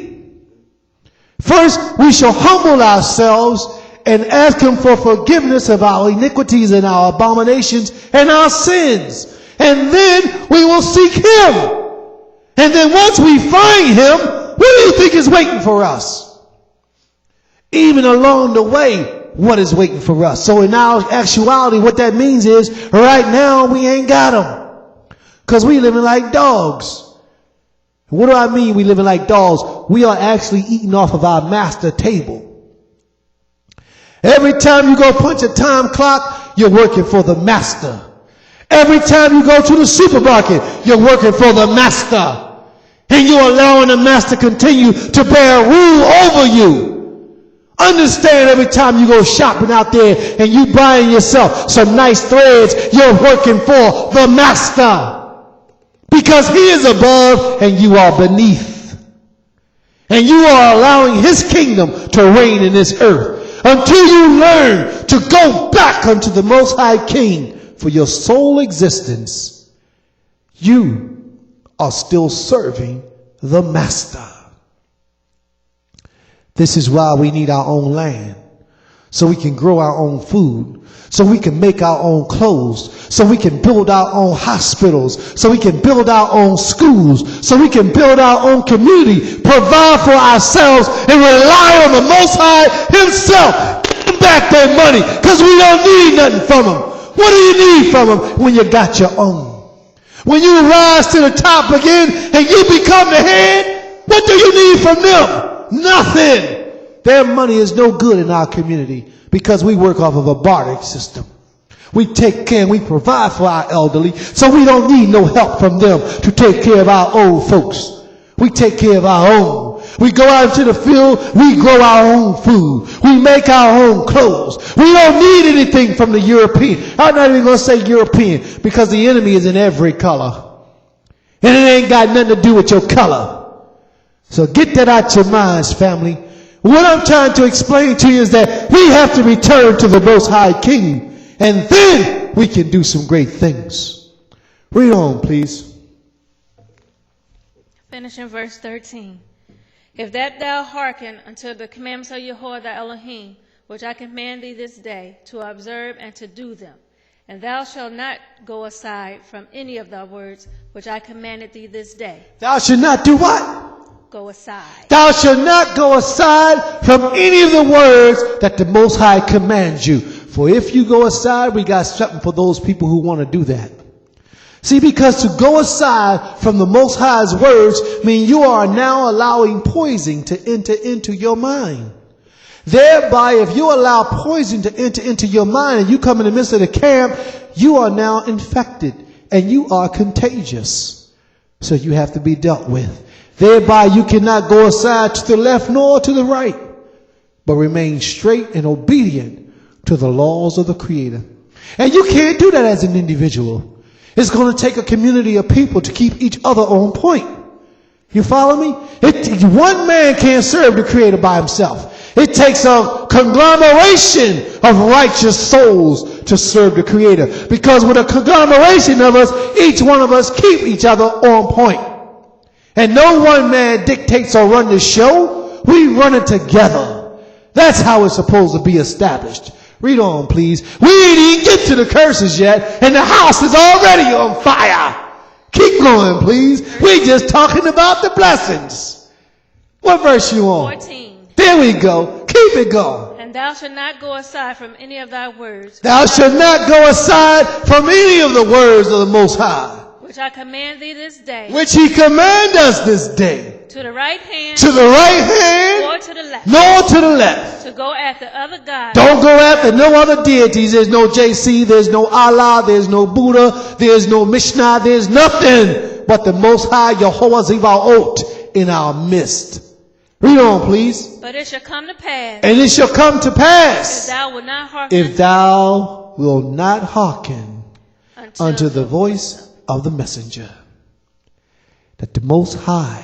First, we shall humble ourselves and ask him for forgiveness of our iniquities and our abominations and our sins. And then we will seek him. And then once we find him, what do you think is waiting for us? Even along the way, what is waiting for us? So in our actuality, what that means is right now we ain't got him. Because we living like dogs. What do I mean we living like dogs? We are actually eating off of our master table. Every time you go punch a time clock, you're working for the master. Every time you go to the supermarket, you're working for the master. And you're allowing the master continue to bear rule over you. Understand every time you go shopping out there and you buying yourself some nice threads, you're working for the master. Because he is above and you are beneath. And you are allowing his kingdom to reign in this earth. Until you learn to go back unto the Most High King for your sole existence, you are still serving the master. This is why we need our own land, so we can grow our own food, so we can make our own clothes, so we can build our own hospitals, so we can build our own schools, so we can build our own community, provide for ourselves, and rely on the Most High himself. Give them back their money, because we don't need nothing from them. What do you need from them when you got your own? When you rise to the top again and you become the head, what do you need from them? Nothing. Their money is no good in our community because we work off of a barter system. We take care and we provide for our elderly, so we don't need no help from them to take care of our old folks. We take care of our own. We go out into the field, we grow our own food. We make our own clothes. We don't need anything from the European. I'm not even going to say European because the enemy is in every color. And it ain't got nothing to do with your color. So get that out your minds, family. What I'm trying to explain to you is that we have to return to the Most High King. And then we can do some great things. Read on, please. Finish in verse 13. If that thou hearken unto the commandments of Yahuwah thy Elohim, which I command thee this day, to observe and to do them, and thou shalt not go aside from any of thy words which I commanded thee this day. Thou shalt not do what? Go aside. Thou shalt not go aside from any of the words that the Most High commands you. For if you go aside, we got something for those people who want to do that. See, because to go aside from the Most High's words mean you are now allowing poison to enter into your mind. Thereby, if you allow poison to enter into your mind and you come in the midst of the camp, you are now infected and you are contagious. So you have to be dealt with. Thereby, you cannot go aside to the left nor to the right, but remain straight and obedient to the laws of the Creator. And you can't do that as an individual. It's going to take a community of people to keep each other on point. You follow me? One man can't serve the Creator by himself. It takes a conglomeration of righteous souls to serve the Creator. Because with a conglomeration of us, each one of us keep each other on point. And no one man dictates or run the show. We run it together. That's how it's supposed to be established. Read on, please. We ain't even get to the curses yet, and the house is already on fire. Keep going, please. We just talking about the blessings. What verse you on? 14. There we go. Keep it going. And thou shalt not go aside from any of thy words. Thou shalt not go aside from any of the words of the Most High, which I command thee this day. which he command us this day. To the right hand. To the right hand, Or to the left. nor to the left. To go after other gods. Don't go after no other deities. There's no JC, there's no Allah, there's no Buddha, there's no Mishnah, there's nothing but the Most High Yehovah Zebaot in our midst. Read on, please. But it shall come to pass, And it shall come to if pass, thou wilt not hearken if thou wilt not hearken unto the voice of the messenger, that the Most High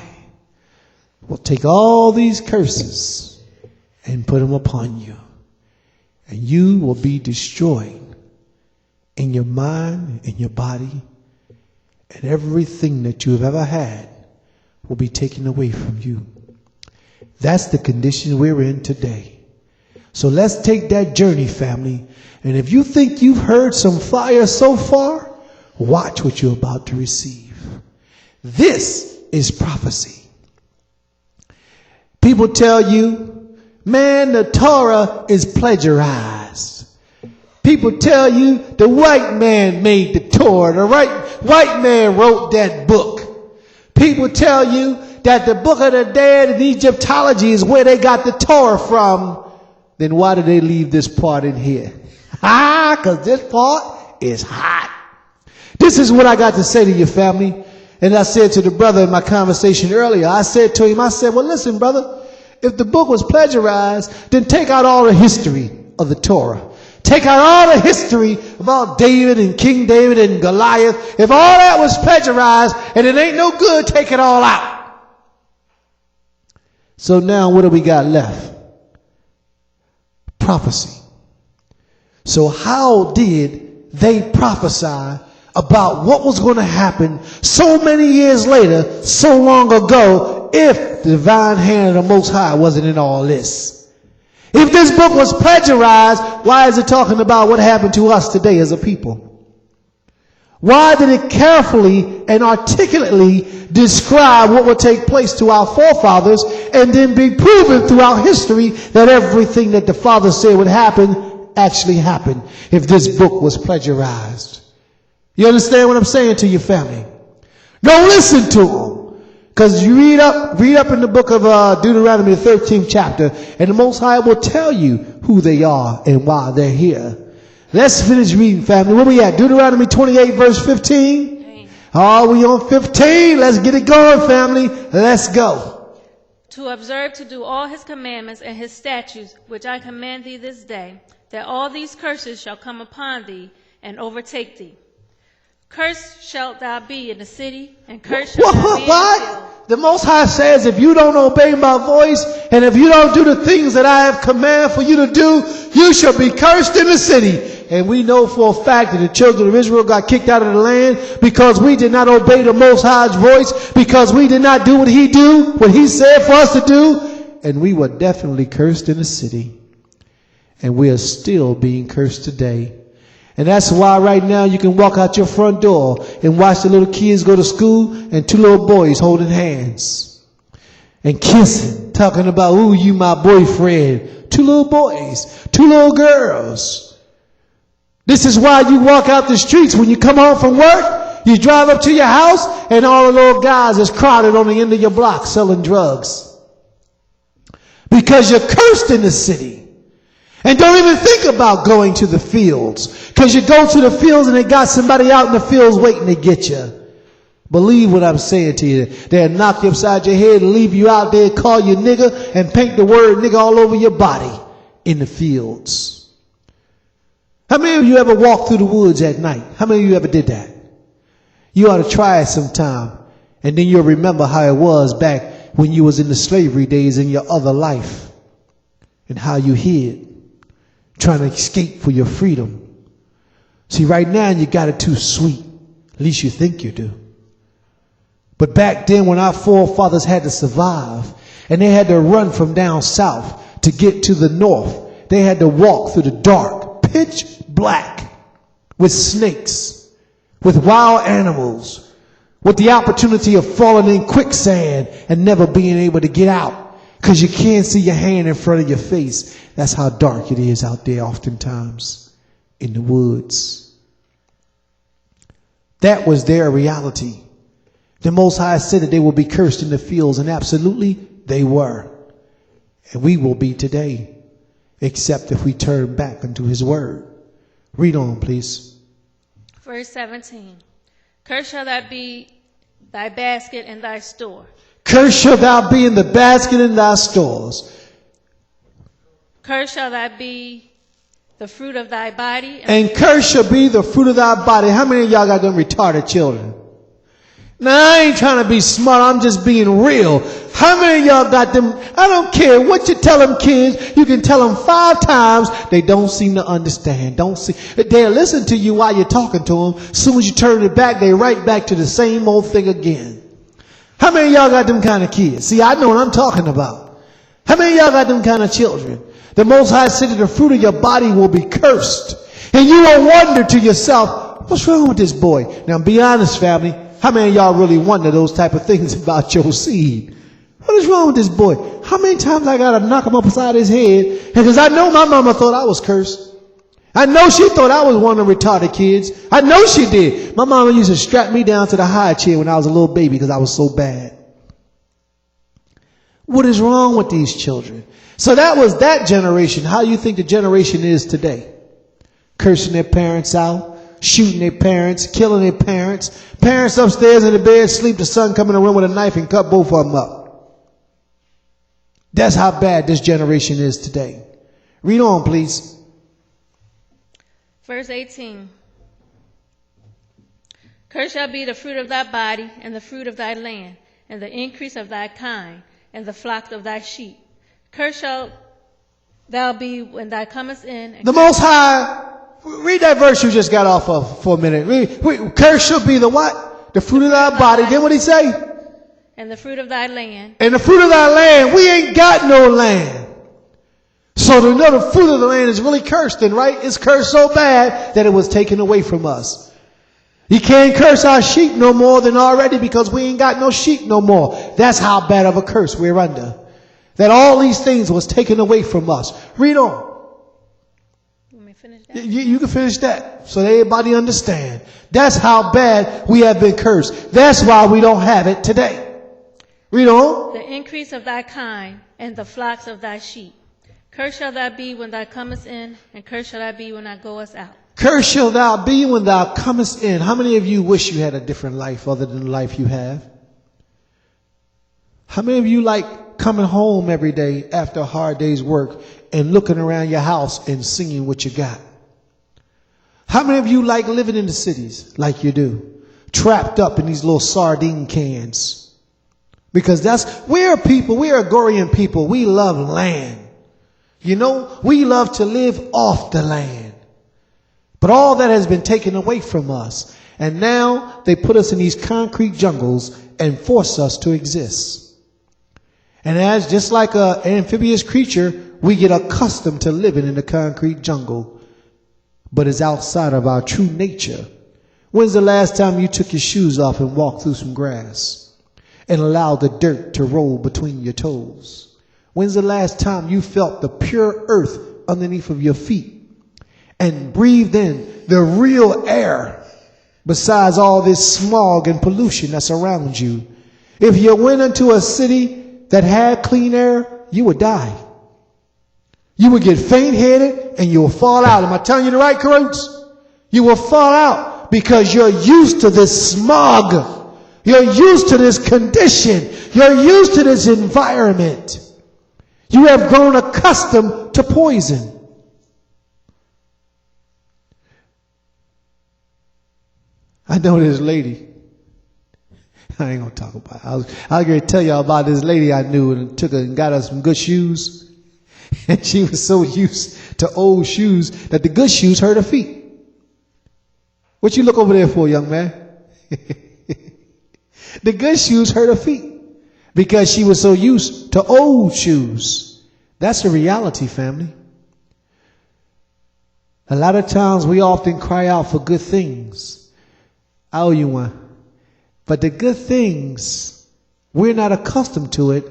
will take all these curses and put them upon you. And you will be destroyed in your mind, in your body, and everything that you have ever had will be taken away from you. That's the condition we're in today. So let's take that journey, family. And if you think you've heard some fire so far, watch what you're about to receive. This is prophecy. People tell you, man, the Torah is plagiarized. People tell you the white man made the Torah. The white man wrote that book. People tell you that the book of the dead and Egyptology is where they got the Torah from. Then why did they leave this part in here? Because this part is hot. This is what I got to say to your family. And I said to the brother in my conversation earlier, I said to him, I said, well, listen, brother, if the book was plagiarized, then take out all the history of the Torah. Take out all the history about David and King David and Goliath. If all that was plagiarized and it ain't no good, take it all out. So now what do we got left? Prophecy. So how did they prophesy about what was going to happen so many years later, so long ago, if the divine hand of the Most High wasn't in all this? If this book was plagiarized, why is it talking about what happened to us today as a people? Why did it carefully and articulately describe what would take place to our forefathers and then be proven throughout history that everything that the Father said would happen actually happened if this book was plagiarized? You understand what I'm saying to your family? Don't listen to them. Because you read up in the book of Deuteronomy, the 13th chapter, and the Most High will tell you who they are and why they're here. Let's finish reading, family. Where we at? Deuteronomy 28, verse 15. Oh, we on 15. Let's get it going, family. Let's go. To observe to do all his commandments and his statutes, which I command thee this day, that all these curses shall come upon thee and overtake thee. Cursed shalt thou be in the city, and cursed shalt thou be in the field. The Most High says, if you don't obey my voice, and if you don't do the things that I have commanded for you to do, you shall be cursed in the city. And we know for a fact that the children of Israel got kicked out of the land because we did not obey the Most High's voice, because we did not do what he said for us to do. And we were definitely cursed in the city. And we are still being cursed today. And that's why right now you can walk out your front door and watch the little kids go to school and two little boys holding hands and kissing, talking about, ooh, you my boyfriend. Two little boys, two little girls. This is why you walk out the streets when you come home from work. You drive up to your house and all the little guys is crowded on the end of your block selling drugs. Because you're cursed in the city. And don't even think about going to the fields. Because you go to the fields and they got somebody out in the fields waiting to get you. Believe what I'm saying to you. They'll knock you upside your head and leave you out there, call you nigger, and paint the word nigger all over your body in the fields. How many of you ever walked through the woods at night? How many of you ever did that? You ought to try it sometime. And then you'll remember how it was back when you was in the slavery days in your other life. And how you hid, trying to escape for your freedom. See, right now you got it too sweet. At least you think you do. But back then when our forefathers had to survive and they had to run from down south to get to the north, they had to walk through the dark, pitch black, with snakes, with wild animals, with the opportunity of falling in quicksand and never being able to get out because you can't see your hand in front of your face. That's how dark it is out there oftentimes in the woods. That was their reality. The Most High said that they will be cursed in the fields, and absolutely they were. And we will be today, except if we turn back unto his word. Read on, please. Verse 17. Cursed shall that be thy basket and thy store. Cursed shall thou be in the basket in thy stores. Cursed shall thy be the fruit of thy body. And cursed shall be the fruit of thy body. How many of y'all got them retarded children? Now, I ain't trying to be smart. I'm just being real. How many of y'all got them? I don't care what you tell them kids. You can tell them 5 times. They don't seem to understand. They'll listen to you while you're talking to them. As soon as you turn it back, they right back to the same old thing again. How many of y'all got them kind of kids? See, I know what I'm talking about. How many of y'all got them kind of children? The Most High said that the fruit of your body will be cursed. And you will wonder to yourself, what's wrong with this boy? Now, be honest, family. How many of y'all really wonder those type of things about your seed? What is wrong with this boy? How many times I got to knock him upside his head? Because I know my mama thought I was cursed. I know she thought I was one of the retarded kids. I know she did. My mama used to strap me down to the high chair when I was a little baby because I was so bad. What is wrong with these children? So that was that generation. How do you think the generation is today? Cursing their parents out, shooting their parents, killing their parents. Parents upstairs in the bed sleep, the son come in the room with a knife and cut both of them up. That's how bad this generation is today. Read on, please. Verse 18. Cursed shall be the fruit of thy body, and the fruit of thy land, and the increase of thy kind, and the flock of thy sheep. Cursed shall thou be when thou comest in. And the Most High, read that verse you just got off of for a minute. Read, cursed shall be the what? The fruit of thy body. Then what did he say? And the fruit of thy land. And the fruit of thy land. We ain't got no land. So to know the fruit of the land is really cursed, then, right? It's cursed so bad that it was taken away from us. You can't curse our sheep no more than already because we ain't got no sheep no more. That's how bad of a curse we're under. That all these things was taken away from us. Read on. You may finish that. You can finish that so that everybody understand. That's how bad we have been cursed. That's why we don't have it today. Read on. The increase of thy kind and the flocks of thy sheep. Cursed shall thou be when thou comest in, and cursed shall thou be when thou goest out. Cursed shall thou be when thou comest in. How many of you wish you had a different life other than the life you have? How many of you like coming home every day after a hard day's work and looking around your house and singing what you got? How many of you like living in the cities like you do? Trapped up in these little sardine cans. Because we're people, we're Agorian people. We love land. You know, we love to live off the land. But all that has been taken away from us. And now they put us in these concrete jungles and force us to exist. And as just like an amphibious creature, we get accustomed to living in the concrete jungle. But it's outside of our true nature. When's the last time you took your shoes off and walked through some grass and allowed the dirt to roll between your toes? When's the last time you felt the pure earth underneath of your feet and breathed in the real air besides all this smog and pollution that's around you? If you went into a city that had clean air, you would die. You would get faint-headed and you will fall out. Am I telling you the right, Caroots? You will fall out because you're used to this smog. You're used to this condition. You're used to this environment. You have grown accustomed to poison. I know this lady. I ain't going to talk about it. I was going to tell y'all about this lady I knew and took her and got her some good shoes. And she was so used to old shoes that the good shoes hurt her feet. What you look over there for, young man? The good shoes hurt her feet. Because she was so used to old shoes. That's the reality, family. A lot of times we often cry out for good things. I owe you one. But the good things, we're not accustomed to it,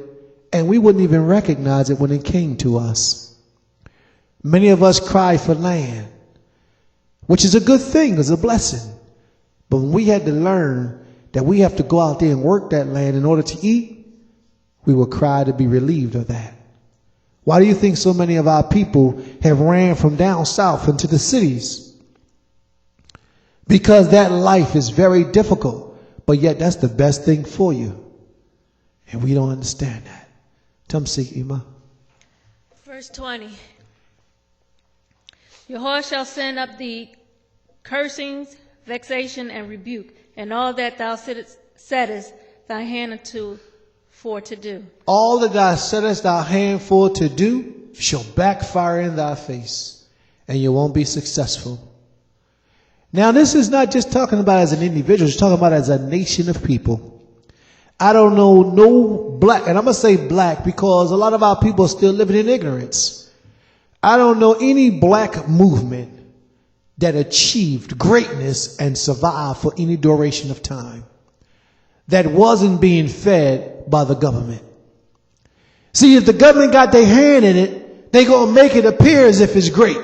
and we wouldn't even recognize it when it came to us. Many of us cry for land, which is a good thing, it's a blessing. But when we had to learn that we have to go out there and work that land in order to eat, we will cry to be relieved of that. Why do you think so many of our people have ran from down south into the cities? Because that life is very difficult, but yet that's the best thing for you. And we don't understand that. Tumsik Ima. Verse 20. Jehovah shall send up the cursings, vexation, and rebuke, and all that thou settest thy hand unto for to do. All that thou settest thy hand for to do shall backfire in thy face, and you won't be successful. Now, this is not just talking about as an individual, it's talking about as a nation of people. I don't know no black, and I'm going to say black because a lot of our people are still living in ignorance. I don't know any black movement that achieved greatness and survived for any duration of time that wasn't being fed by the government. See, if the government got their hand in it, they're going to make it appear as if it's great.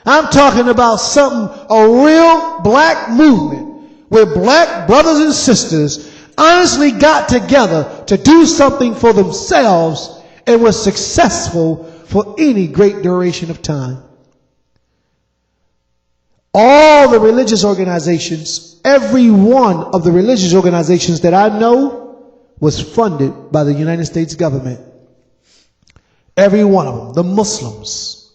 I'm talking about something, a real black movement where black brothers and sisters honestly got together to do something for themselves and was successful for any great duration of time. All the religious organizations, every one of the religious organizations that I know was funded by the United States government. Every one of them. The Muslims,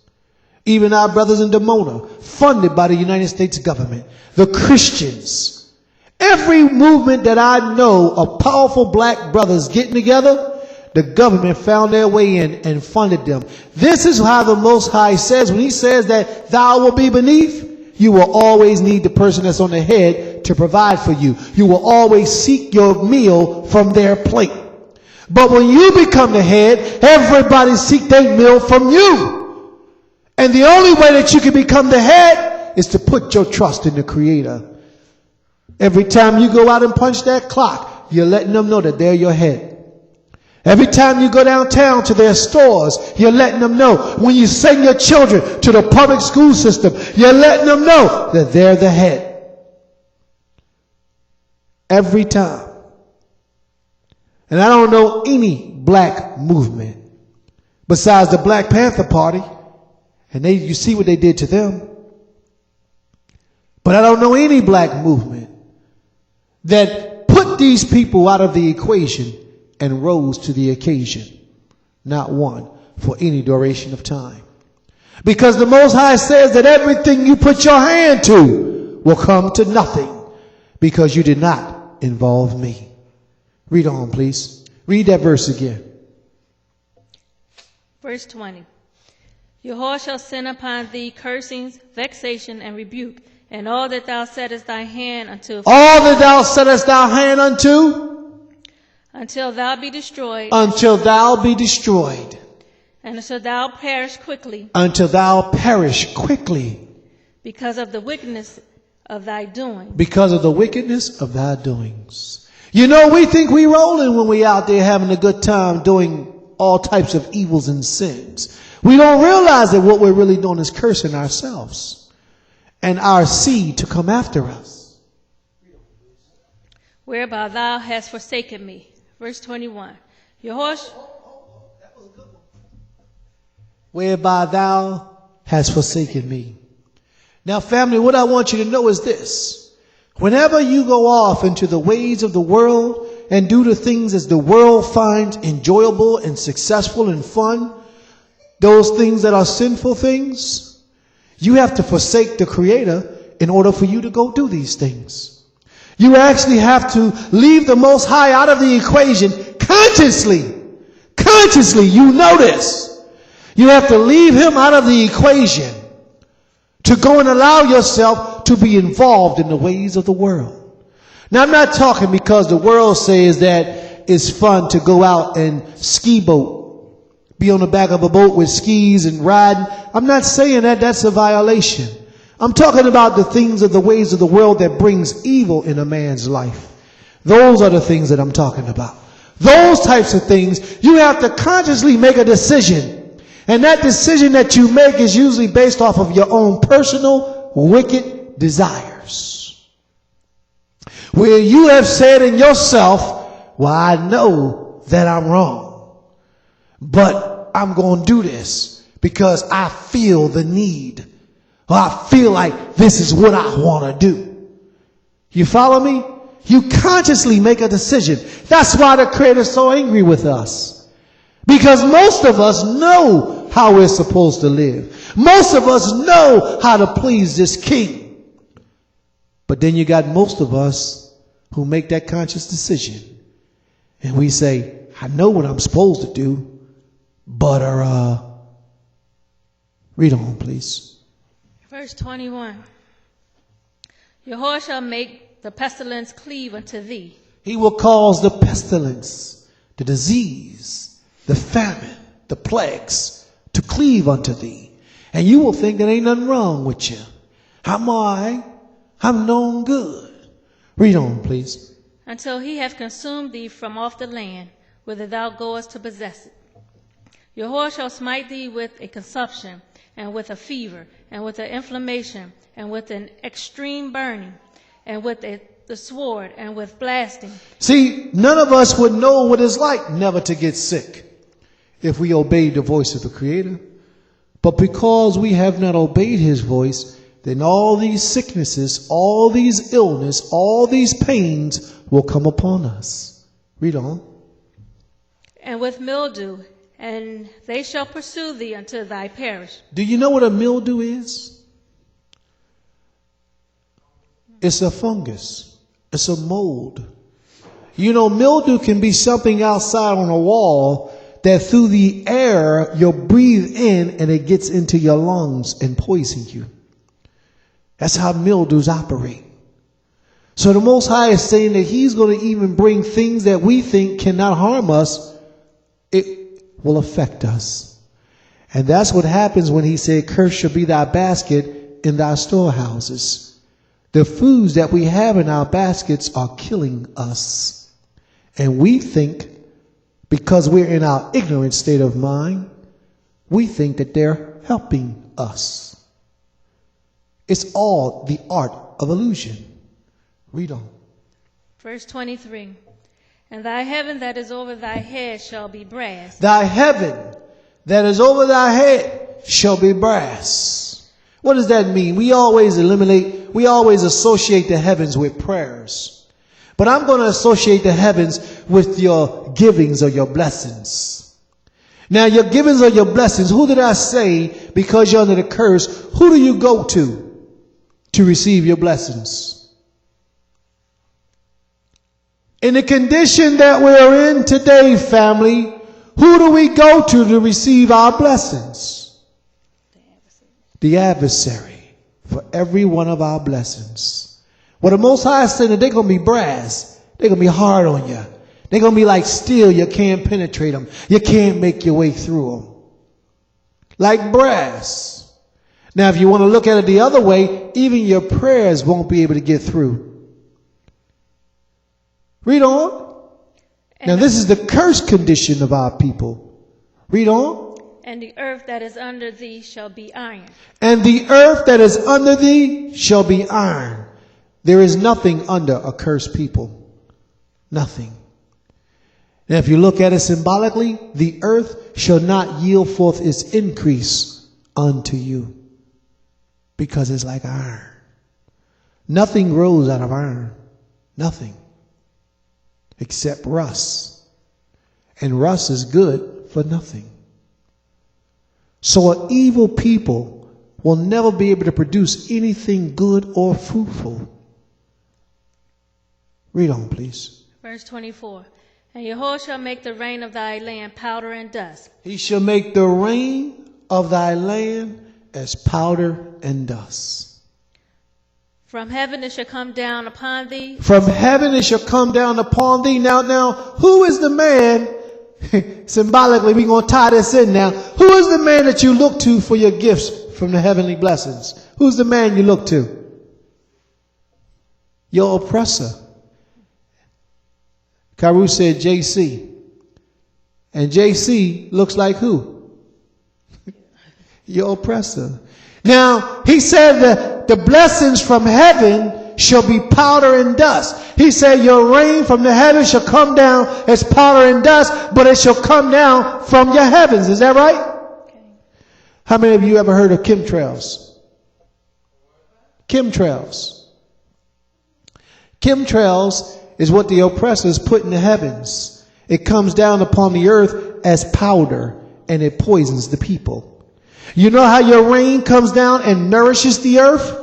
even our brothers in Demona, funded by the United States government. The Christians. Every movement that I know of powerful black brothers getting together, the government found their way in and funded them. This is how the Most High says, when he says that thou will be beneath, you will always need the person that's on the head to provide for you. You will always seek your meal from their plate. But when you become the head, everybody seek their meal from you. And the only way that you can become the head is to put your trust in the Creator. Every time you go out and punch that clock, you're letting them know that they're your head. Every time you go downtown to their stores, you're letting them know. When you send your children to the public school system, you're letting them know that they're the head. Every time. And I don't know any black movement besides the Black Panther Party. And you see what they did to them. But I don't know any black movement that put these people out of the equation and rose to the occasion. Not one for any duration of time. Because the Most High says that everything you put your hand to will come to nothing because you did not involve me. Read on, please. Read that verse again. Verse 20. Jehovah shall send upon thee cursings, vexation, and rebuke, and all that thou settest thy hand unto. All that thou settest thy hand unto. Until thou be destroyed. Until thou be destroyed. And until thou perish quickly. Until thou perish quickly. Because of the wickedness of thy doing. Because of the wickedness of thy doings. You know, we think we rolling when we out there having a good time doing all types of evils and sins. We don't realize that what we're really doing is cursing ourselves and our seed to come after us. Whereby thou hast forsaken me. Verse 21. Whereby thou hast forsaken me. Now, family, what I want you to know is this. Whenever you go off into the ways of the world and do the things as the world finds enjoyable and successful and fun, those things that are sinful things, you have to forsake the Creator in order for you to go do these things. You actually have to leave the Most High out of the equation consciously. Consciously, you know this. You have to leave him out of the equation to go and allow yourself to be involved in the ways of the world. Now, I'm not talking because the world says that it's fun to go out and ski boat, be on the back of a boat with skis and riding. I'm not saying that that's a violation. I'm talking about the things of the ways of the world that brings evil in a man's life. Those are the things that I'm talking about. Those types of things, you have to consciously make a decision. And that decision that you make is usually based off of your own personal wicked desires. Where you have said in yourself, well, I know that I'm wrong, but I'm going to do this because I feel the need. Or I feel like this is what I want to do. You follow me? You consciously make a decision. That's why the Creator is so angry with us. Because most of us know how we're supposed to live. Most of us know how to please this King. But then you got most of us who make that conscious decision. And we say, I know what I'm supposed to do, but read on, please. Verse 21. Yahweh shall make the pestilence cleave unto thee. He will cause the pestilence, the disease, the famine, the plagues to cleave unto thee. And you will think that ain't nothing wrong with you. I'm known good. Read on, please. Until he have consumed thee from off the land, whither thou goest to possess it. Yahweh shall smite thee with a consumption, and with a fever, and with an inflammation, and with an extreme burning, and with the sword, and with blasting. See, none of us would know what it's like never to get sick if we obeyed the voice of the Creator. But because we have not obeyed his voice, then all these sicknesses, all these illness, all these pains will come upon us. Read on. And with mildew, and they shall pursue thee until thy perish. Do you know what a mildew is? It's a fungus. It's a mold. You know, mildew can be something outside on a wall that through the air you'll breathe in and it gets into your lungs and poison you. That's how mildews operate. So the Most High is saying that he's going to even bring things that we think cannot harm us. It will affect us. And that's what happens when he said, cursed shall be thy basket in thy storehouses. The foods that we have in our baskets are killing us. And we think, because we're in our ignorant state of mind, we think that they're helping us. It's all the art of illusion. Read on. Verse 23. And thy heaven that is over thy head shall be brass. Thy heaven that is over thy head shall be brass. What does that mean? We always associate the heavens with prayers. But I'm going to associate the heavens with your givings or your blessings. Now, your givings or your blessings, who did I say, because you're under the curse, who do you go to receive your blessings? In the condition that we're in today, family, who do we go to receive our blessings? The adversary for every one of our blessings. Well, the Most High is saying that they're going to be brass. They're going to be hard on you. They're going to be like steel. You can't penetrate them. You can't make your way through them. Like brass. Now, if you want to look at it the other way, even your prayers won't be able to get through. Read on. Now, this is the cursed condition of our people. Read on. And the earth that is under thee shall be iron. And the earth that is under thee shall be iron. There is nothing under a cursed people. Nothing. And if you look at it symbolically, the earth shall not yield forth its increase unto you, because it's like iron. Nothing grows out of iron. Nothing. Except rust. And rust is good for nothing. So an evil people will never be able to produce anything good or fruitful. Read on, please. Verse 24. And Yahweh shall make the rain of thy land powder and dust. He shall make the rain of thy land as powder and dust. From heaven it shall come down upon thee. From heaven it shall come down upon thee. Now, who is the man? Symbolically, we're going to tie this in now. Who is the man that you look to for your gifts from the heavenly blessings? Who's the man you look to? Your oppressor. Karu said JC. And JC looks like who? Your oppressor. Now, he said that the blessings from heaven shall be powder and dust. He said your rain from the heavens shall come down as powder and dust, but it shall come down from your heavens. Is that right? Okay. How many of you ever heard of chemtrails? Chemtrails. Chemtrails is what the oppressors put in the heavens. It comes down upon the earth as powder, and it poisons the people. You know how your rain comes down and nourishes the earth?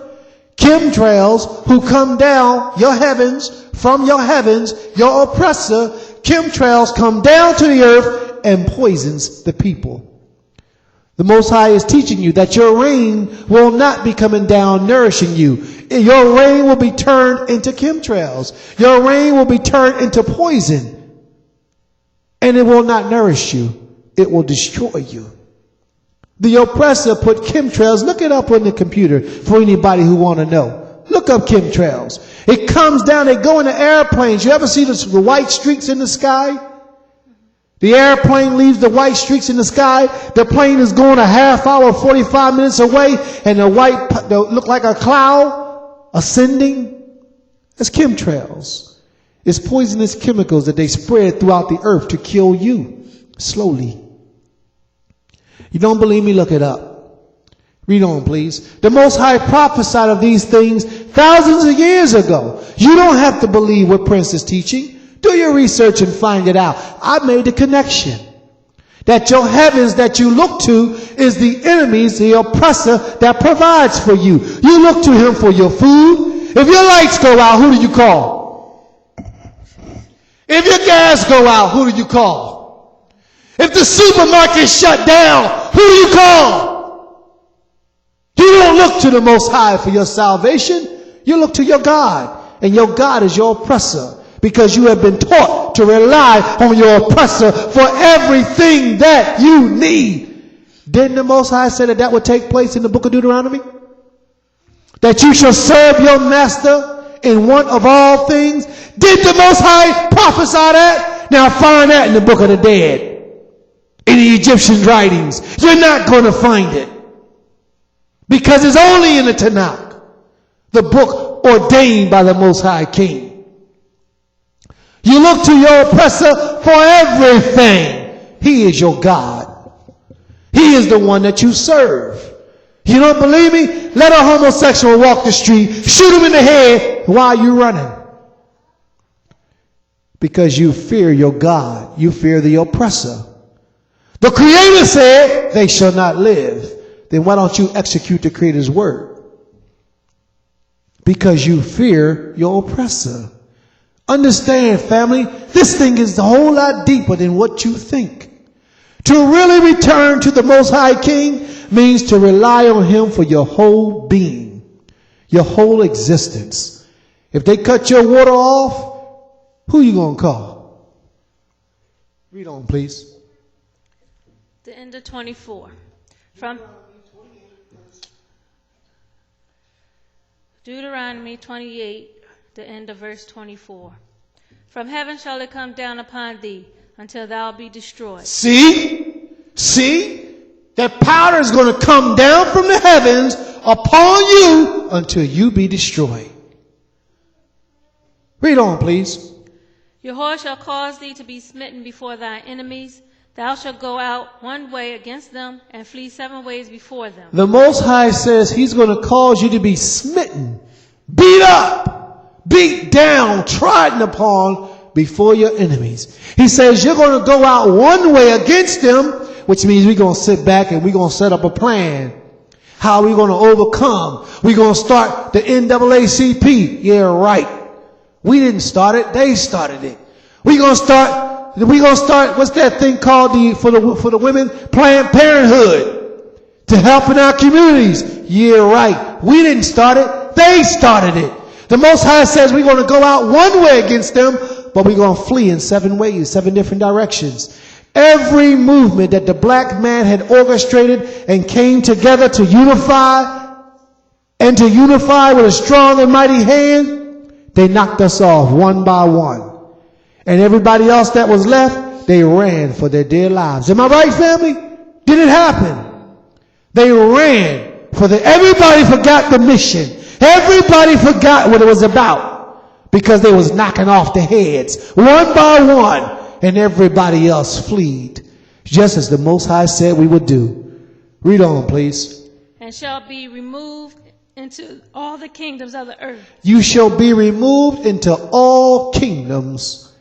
Chemtrails who come down your heavens, from your heavens, your oppressor, chemtrails come down to the earth and poisons the people. The Most High is teaching you that your rain will not be coming down nourishing you. Your rain will be turned into chemtrails. Your rain will be turned into poison. And it will not nourish you. It will destroy you. The oppressor put chemtrails. Look it up on the computer for anybody who want to know. Look up chemtrails. It comes down. They go into airplanes. You ever see the white streaks in the sky? The airplane leaves the white streaks in the sky. The plane is going a half hour, 45 minutes away, and the white look like a cloud ascending. That's chemtrails. It's poisonous chemicals that they spread throughout the earth to kill you slowly. You don't believe me? Look it up. Read on, please. The Most High prophesied of these things thousands of years ago. You don't have to believe what Prince is teaching. Do your research and find it out. I made the connection that your heavens that you look to is the enemies, the oppressor that provides for you. You look to him for your food. If your lights go out, who do you call? If your gas go out, who do you call? If the supermarket shut down, who do you call? You don't look to the Most High for your salvation. You look to your God, and your God is your oppressor. Because you have been taught to rely on your oppressor for everything that you need. Didn't the Most High say that that would take place in the book of Deuteronomy? That you shall serve your master in want of all things? Did the Most High prophesy that? Now find that in the book of the dead. In the Egyptian writings. You're not going to find it. Because it's only in the Tanakh. The book ordained by the Most High King. You look to your oppressor for everything. He is your God. He is the one that you serve. You don't believe me? Let a homosexual walk the street, shoot him in the head while you're running. Because you fear your God. You fear the oppressor. The Creator said, they shall not live. Then why don't you execute the Creator's word? Because you fear your oppressor. Understand, family, this thing is a whole lot deeper than what you think. To really return to the Most High King means to rely on him for your whole being, your whole existence. If they cut your water off, who you going to call? Read on, please. The end of 24. From Deuteronomy 28. The end of verse 24. From heaven shall it come down upon thee until thou be destroyed. See? That powder is going to come down from the heavens upon you until you be destroyed. Read on, please. Yahweh shall cause thee to be smitten before thy enemies. Thou shalt go out one way against them and flee 7 ways before them. The Most High says he's going to cause you to be smitten, beat up, beat down, trodden upon before your enemies. He says you're going to go out one way against them, which means we're going to sit back and we're going to set up a plan. How are we going to overcome? We're going to start the NAACP. Yeah, right. We didn't start it. They started it. We're going to start, what's that thing called for the women? Planned Parenthood. To help in our communities. Yeah, right. We didn't start it. They started it. The Most High says we're going to go out one way against them, but we're going to flee in 7 ways, 7 different directions. Every movement that the black man had orchestrated and came together to unify with a strong and mighty hand, they knocked us off one by one. And everybody else that was left, they ran for their dear lives. Am I right, family? Did it happen? They ran everybody forgot the mission. Everybody forgot what it was about because they was knocking off the heads one by one, and everybody else fled, just as the Most High said we would do. Read on, please. And shall be removed into all the kingdoms of the earth. You shall be removed into all kingdoms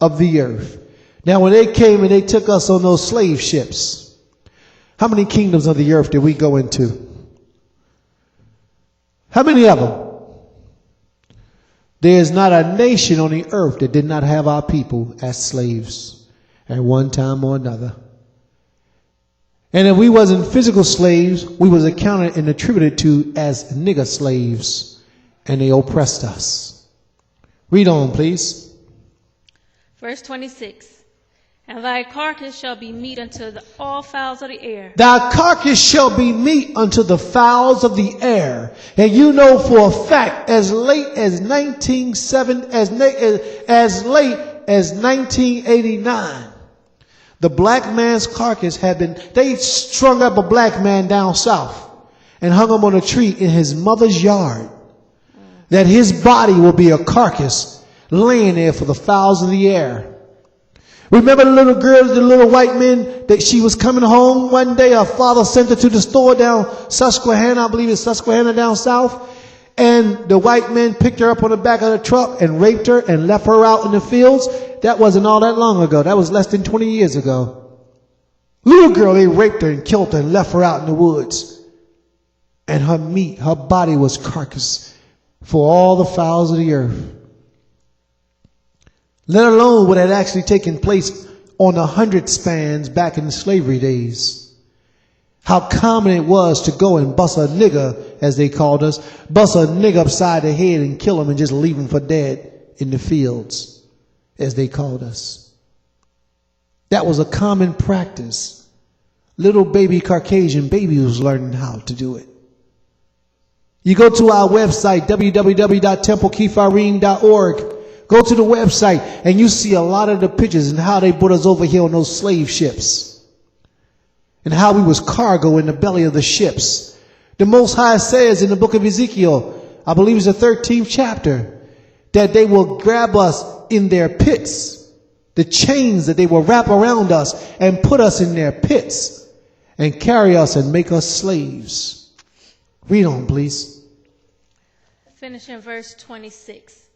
of the earth. Now, when they came and they took us on those slave ships, how many kingdoms of the earth did we go into? How many of them? There is not a nation on the earth that did not have our people as slaves at one time or another. And if we wasn't physical slaves, we was accounted and attributed to as nigger slaves, and they oppressed us. Read on, please. Verse 26. And thy carcass shall be meat unto all fowls of the air. Thy carcass shall be meat unto the fowls of the air. And you know for a fact, as late as 1989, the black man's carcass had been, they strung up a black man down south and hung him on a tree in his mother's yard. That his body will be a carcass laying there for the fowls of the air. Remember the little girl, the little white man, that she was coming home one day. Her father sent her to the store down Susquehanna, I believe it's Susquehanna down south. And the white man picked her up on the back of the truck and raped her and left her out in the fields. That wasn't all that long ago. That was less than 20 years ago. Little girl, they raped her and killed her and left her out in the woods. And her meat, her body was carcass for all the fowls of the earth. Let alone what had actually taken place on the 100 spans back in the slavery days. How common it was to go and bust a nigger, as they called us, bust a nigger upside the head and kill him and just leave him for dead in the fields, as they called us. That was a common practice. Little baby Caucasian babies was learning how to do it. You go to our website, www.templekeepharine.org. Go to the website and you see a lot of the pictures and how they put us over here on those slave ships. And how we was cargo in the belly of the ships. The Most High says in the book of Ezekiel, I believe it's the 13th chapter, that they will grab us in their pits. The chains that they will wrap around us and put us in their pits and carry us and make us slaves. Read on, please. Finish in verse 26.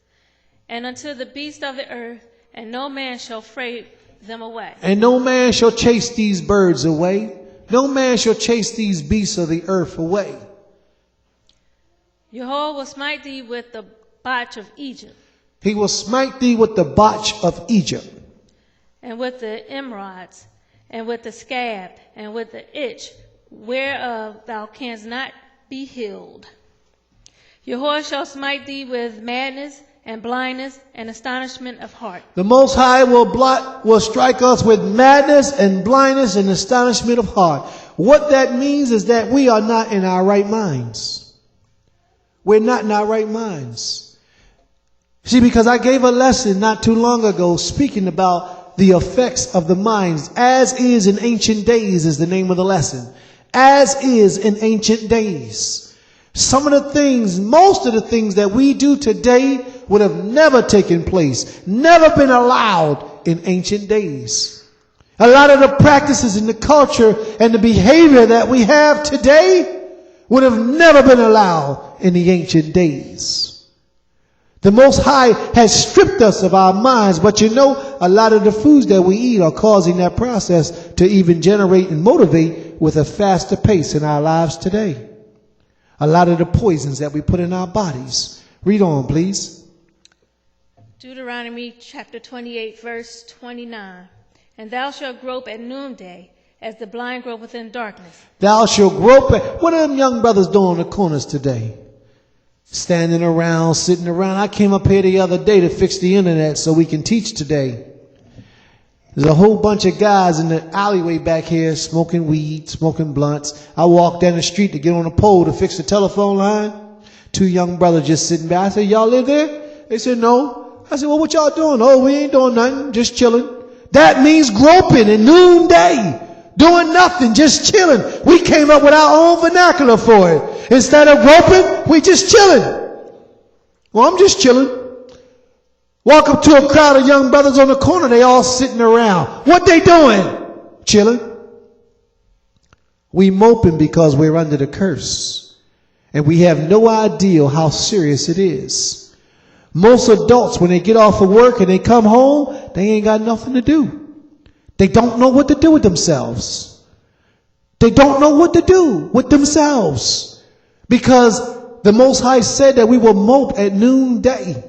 And unto the beasts of the earth, and no man shall fray them away. And no man shall chase these birds away. No man shall chase these beasts of the earth away. Jehovah will smite thee with the botch of Egypt. He will smite thee with the botch of Egypt. And with the emerods, and with the scab, and with the itch, whereof thou canst not be healed. Jehovah shall smite thee with madness, and blindness, and astonishment of heart. The Most High will strike us with madness and blindness and astonishment of heart. What that means is that we are not in our right minds. We're not in our right minds. See, because I gave a lesson not too long ago speaking about the effects of the minds. As is in ancient days is the name of the lesson. As is in ancient days. Some of the things, most of the things that we do today would have never taken place, never been allowed in ancient days. A lot of the practices and the culture and the behavior that we have today would have never been allowed in the ancient days. The Most High has stripped us of our minds, but you know, a lot of the foods that we eat are causing that process to even generate and motivate with a faster pace in our lives today. A lot of the poisons that we put in our bodies. Read on, please. Deuteronomy chapter 28, verse 29. And thou shalt grope at noonday, as the blind gropeth in darkness. Thou shalt grope at... What are them young brothers doing on the corners today? Standing around, sitting around. I came up here the other day to fix the internet so we can teach today. There's a whole bunch of guys in the alleyway back here smoking weed, smoking blunts. I walked down the street to get on a pole to fix the telephone line. Two young brothers just sitting back. I said, y'all live there? They said, no. I said, well, what y'all doing? Oh, we ain't doing nothing, just chilling. That means groping at noonday, doing nothing, just chilling. We came up with our own vernacular for it. Instead of groping, we just chilling. Well, I'm just chilling. Walk up to a crowd of young brothers on the corner, they all sitting around. What they doing? Chilling. We moping because we're under the curse. And we have no idea how serious it is. Most adults, when they get off of work and they come home, they ain't got nothing to do. They don't know what to do with themselves. They don't know what to do with themselves. Because the Most High said that we will mope at noonday.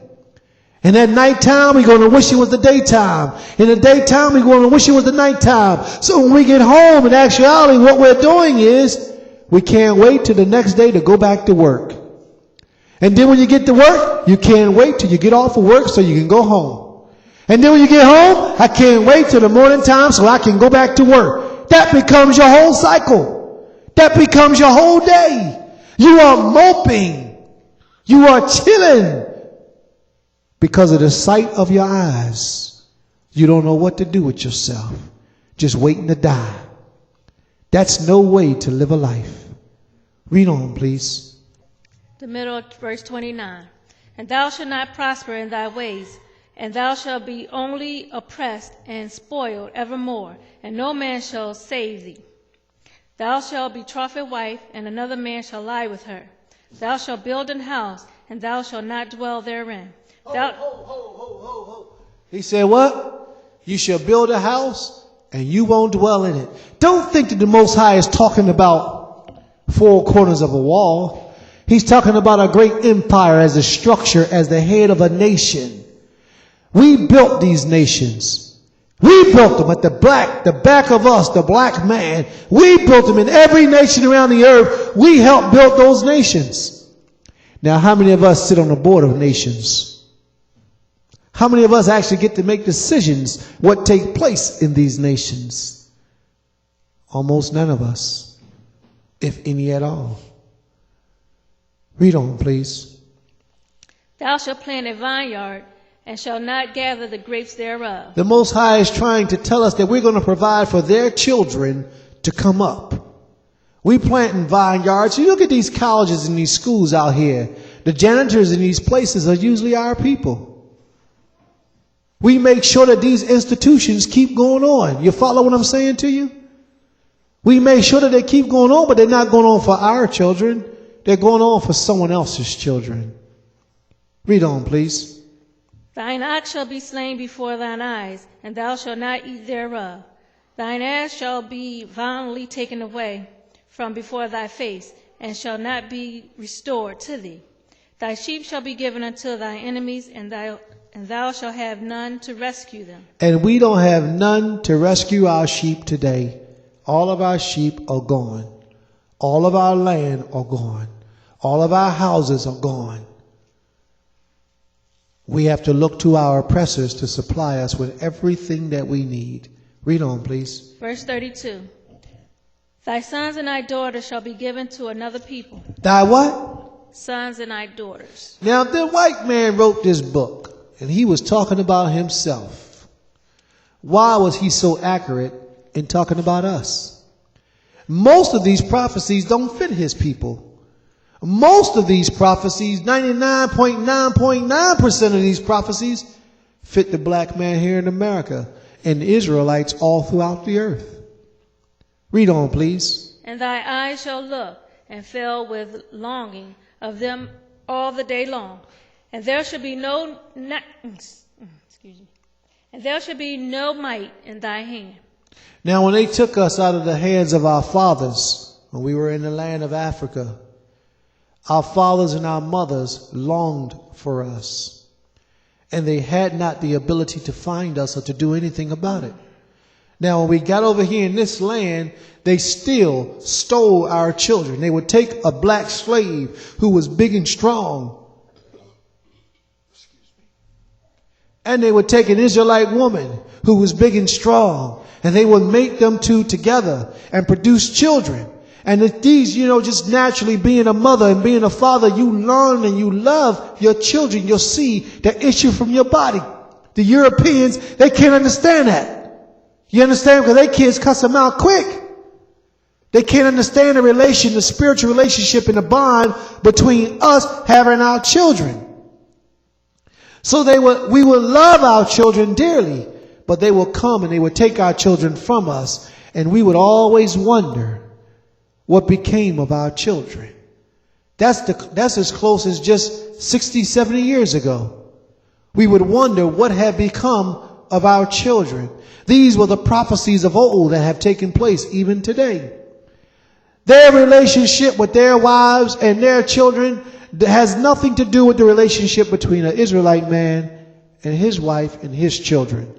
And at nighttime, we're going to wish it was the daytime. In the daytime, we're going to wish it was the nighttime. So when we get home, in actuality, what we're doing is we can't wait till the next day to go back to work. And then when you get to work, you can't wait till you get off of work so you can go home. And then when you get home, I can't wait till the morning time so I can go back to work. That becomes your whole cycle. That becomes your whole day. You are moping. You are chilling. Because of the sight of your eyes, you don't know what to do with yourself. Just waiting to die. That's no way to live a life. Read on, please. The middle of verse 29. And thou shalt not prosper in thy ways, and thou shalt be only oppressed and spoiled evermore, and no man shall save thee. Thou shalt betroth a wife, and another man shall lie with her. Thou shalt build an house, and thou shalt not dwell therein. He said what? You shall build a house and you won't dwell in it. Don't think that the Most High is talking about four corners of a wall. He's talking about a great empire as a structure, as the head of a nation. We built these nations. We built them at the back of us, the black man. We built them in every nation around the earth. We helped build those nations. Now, how many of us sit on the board of nations? How many of us actually get to make decisions what take place in these nations? Almost none of us, if any at all. Read on, please. Thou shalt plant a vineyard and shalt not gather the grapes thereof. The Most High is trying to tell us that we're going to provide for their children to come up. We planting vineyards. You look at these colleges and these schools out here. The janitors in these places are usually our people. We make sure that these institutions keep going on. You follow what I'm saying to you? We make sure that they keep going on, but they're not going on for our children. They're going on for someone else's children. Read on, please. Thine ox shall be slain before thine eyes, and thou shalt not eat thereof. Thine ass shall be violently taken away from before thy face, and shall not be restored to thee. Thy sheep shall be given unto thy enemies, and thou shalt have none to rescue them. And we don't have none to rescue our sheep today. All of our sheep are gone. All of our land are gone. All of our houses are gone. We have to look to our oppressors to supply us with everything that we need. Read on, please. Verse 32. Thy sons and thy daughters shall be given to another people. Thy what? Sons and thy daughters. Now, the white man wrote this book. And he was talking about himself. Why was he so accurate in talking about us? Most of these prophecies don't fit his people. Most of these prophecies, 99.9% of these prophecies, fit the black man here in America and the Israelites all throughout the earth. Read on, please. And thy eyes shall look and fill with longing of them all the day long. And there should be no might in thy hand. Now, when they took us out of the hands of our fathers, when we were in the land of Africa, our fathers and our mothers longed for us. And they had not the ability to find us or to do anything about it. Now, when we got over here in this land, they still stole our children. They would take a black slave who was big and strong, and they would take an Israelite woman who was big and strong, and they would mate them two together and produce children. And these, just naturally being a mother and being a father, you learn and you love your children, your seed that issue from your body. The Europeans, they can't understand that. You understand? Because they kids cuss them out quick. They can't understand the spiritual relationship and the bond between us having our children. So we will love our children dearly, but they will come and they would take our children from us, and we would always wonder what became of our children. That's as close as just 60, 70 years ago. We would wonder what had become of our children. These were the prophecies of old that have taken place even today. Their relationship with their wives and their children has nothing to do with the relationship between an Israelite man and his wife and his children.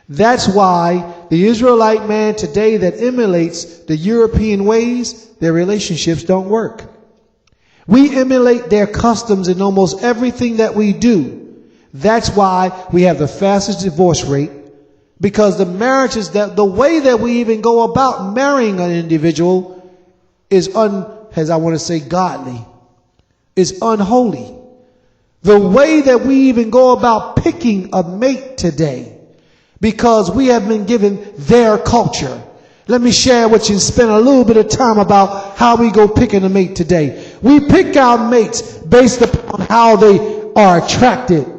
That's why the Israelite man today that emulates the European ways, their relationships don't work. We emulate their customs in almost everything that we do. That's why we have the fastest divorce rate, because the marriages, the way that we even go about marrying an individual is godly, is unholy. The way that we even go about picking a mate today, because we have been given their culture. Let me share with you and spend a little bit of time about how we go picking a mate today. We pick our mates based upon how they are attracted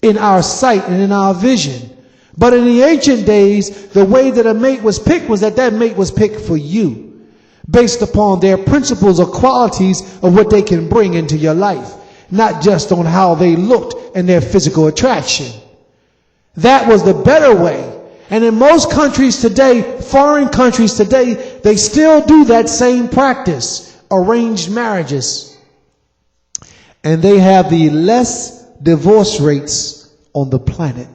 in our sight and in our vision. But in the ancient days, the way that a mate was picked was that mate was picked for you, based upon their principles or qualities of what they can bring into your life, not just on how they looked and their physical attraction. That was the better way. And in most countries today, foreign countries today, they still do that same practice, arranged marriages. And they have the less divorce rates on the planet.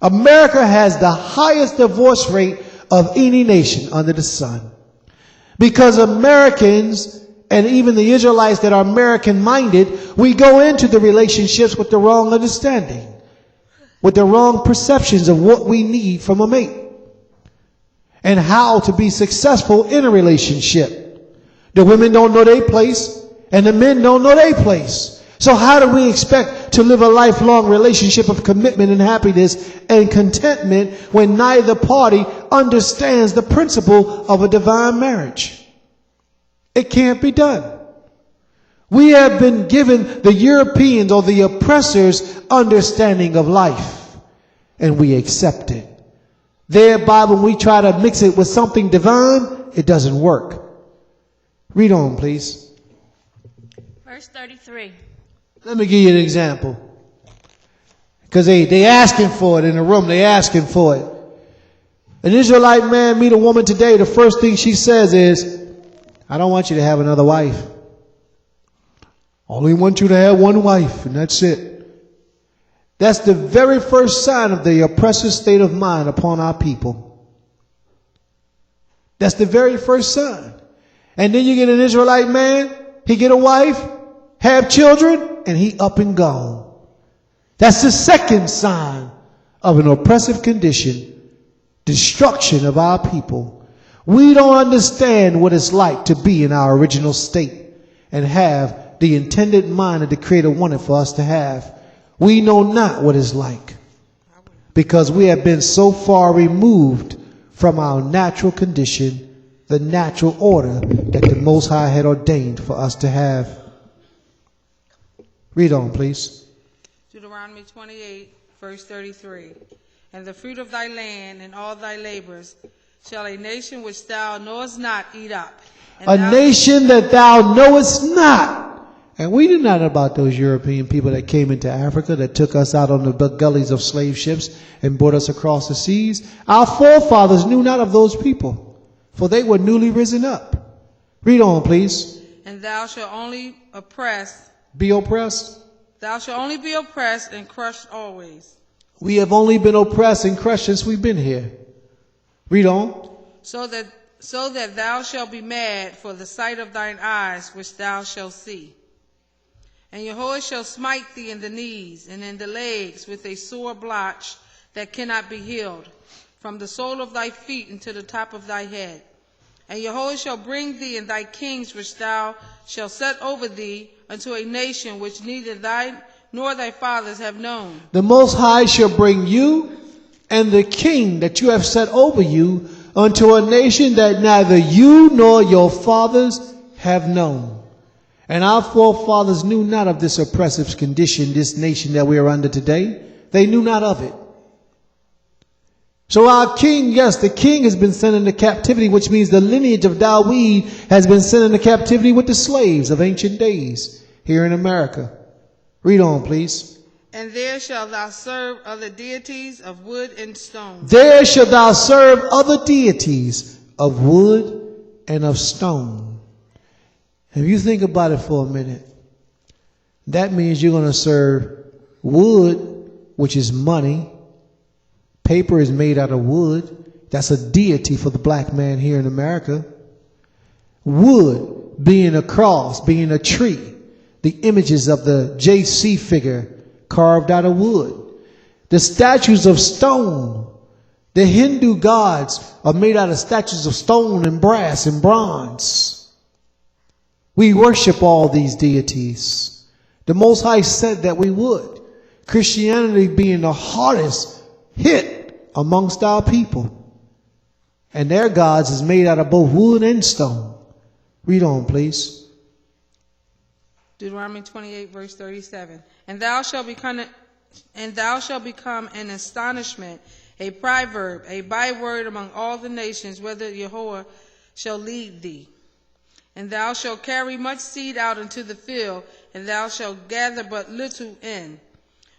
America has the highest divorce rate of any nation under the sun. Because Americans, and even the Israelites that are American-minded, we go into the relationships with the wrong understanding, with the wrong perceptions of what we need from a mate and how to be successful in a relationship. The women don't know their place and the men don't know their place. So how do we expect to live a lifelong relationship of commitment and happiness and contentment when neither party understands the principle of a divine marriage? It can't be done. We have been given the Europeans or the oppressors' understanding of life, and we accept it. Thereby, when we try to mix it with something divine, it doesn't work. Read on, please. Verse 33. Let me give you an example. Because they asking for it in the room. They asking for it. An Israelite man meet a woman today. The first thing she says is, I don't want you to have another wife. Only want you to have one wife, and that's it. That's the very first sign of the oppressive state of mind upon our people. That's the very first sign. And then you get an Israelite man, he get a wife, have children, and he up and gone. That's the second sign of an oppressive condition, destruction of our people. We don't understand what it's like to be in our original state and have the intended mind that the Creator wanted for us to have. We know not what it's like because we have been so far removed from our natural condition, the natural order that the Most High had ordained for us to have. Read on, please. Deuteronomy 28, verse 33. And the fruit of thy land and all thy labors shall a nation which thou knowest not eat up. A nation that thou knowest not. And we do not know about those European people that came into Africa, that took us out on the gullies of slave ships and brought us across the seas. Our forefathers knew not of those people, for they were newly risen up. Read on, please. And thou shalt only oppress. Be oppressed. Thou shalt only be oppressed and crushed always. We have only been oppressed and crushed since we've been here. Read on. So that thou shalt be mad for the sight of thine eyes, which thou shalt see. And Jehovah shall smite thee in the knees and in the legs with a sore blotch that cannot be healed, from the sole of thy feet unto the top of thy head. And Jehovah shall bring thee and thy kings which thou shalt set over thee unto a nation which neither thine nor thy fathers have known. The Most High shall bring you and the king that you have set over you unto a nation that neither you nor your fathers have known. And our forefathers knew not of this oppressive condition, this nation that we are under today. They knew not of it. So our king, yes, the king has been sent into captivity, which means the lineage of David has been sent into captivity with the slaves of ancient days here in America. Read on, please. And there shalt thou serve other deities of wood and stone. There shalt thou serve other deities of wood and of stone. If you think about it for a minute, that means you're going to serve wood, which is money. Paper is made out of wood. That's a deity for the black man here in America. Wood being a cross, being a tree. The images of the JC figure carved out of wood. The statues of stone. The Hindu gods are made out of statues of stone and brass and bronze. We worship all these deities. The Most High said that we would. Christianity being the hardest hit amongst our people. And their gods is made out of both wood and stone. Read on, please. Deuteronomy 28, verse 37. And thou shalt become an astonishment, a proverb, a byword among all the nations, whether Jehovah shall lead thee. And thou shalt carry much seed out into the field, and thou shalt gather but little in,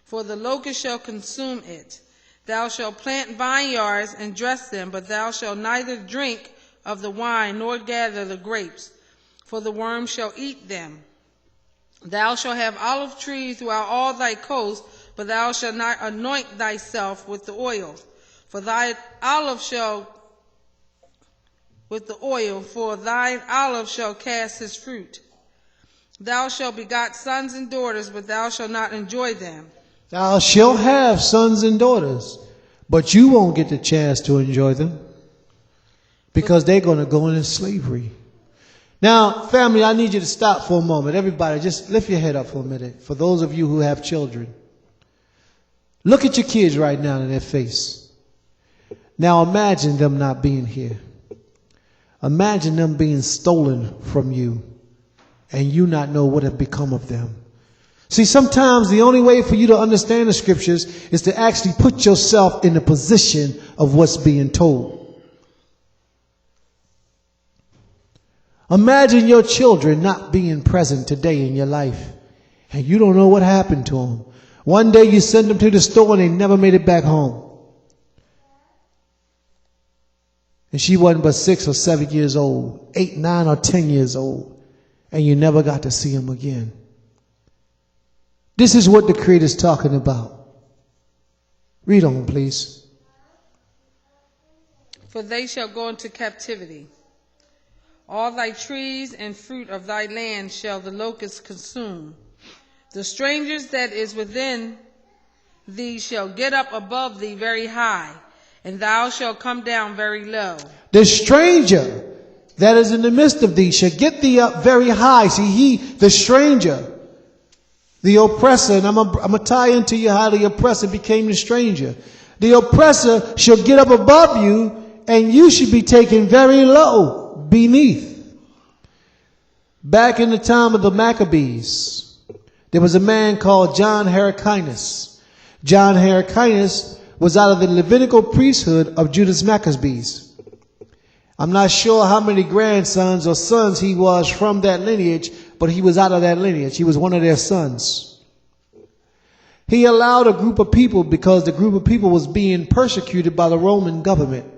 for the locust shall consume it. Thou shalt plant vineyards and dress them, but thou shalt neither drink of the wine nor gather the grapes, for the worm shall eat them. Thou shalt have olive trees throughout all thy coast, but thou shalt not anoint thyself with the oil, for thine olive shall cast his fruit. Thou shalt begot sons and daughters, but thou shalt not enjoy them. Thou shalt have sons and daughters, but you won't get the chance to enjoy them because they're going to go into slavery. Now, family, I need you to stop for a moment. Everybody, just lift your head up for a minute. For those of you who have children, look at your kids right now in their face. Now imagine them not being here. Imagine them being stolen from you and you not know what had become of them. See, sometimes the only way for you to understand the scriptures is to actually put yourself in the position of what's being told. Imagine your children not being present today in your life, and you don't know what happened to them. One day you send them to the store and they never made it back home. And she wasn't but 6 or 7 years old, 8, 9, or 10 years old, and you never got to see them again. This is what the Creator's talking about. Read on, please. For they shall go into captivity. All thy trees and fruit of thy land shall the locusts consume. The strangers that is within thee shall get up above thee very high, and thou shalt come down very low. The stranger that is in the midst of thee shall get thee up very high. See, the stranger, the oppressor, and I'm going to tie into you how the oppressor became the stranger. The oppressor shall get up above you, and you should be taken very low beneath. Back in the time of the Maccabees, there was a man called John Hyrcanus. John Hyrcanus was out of the Levitical priesthood of Judas Maccabees. I'm not sure how many grandsons or sons he was from that lineage, but he was out of that lineage. He was one of their sons. He allowed a group of people, because the group of people was being persecuted by the Roman government.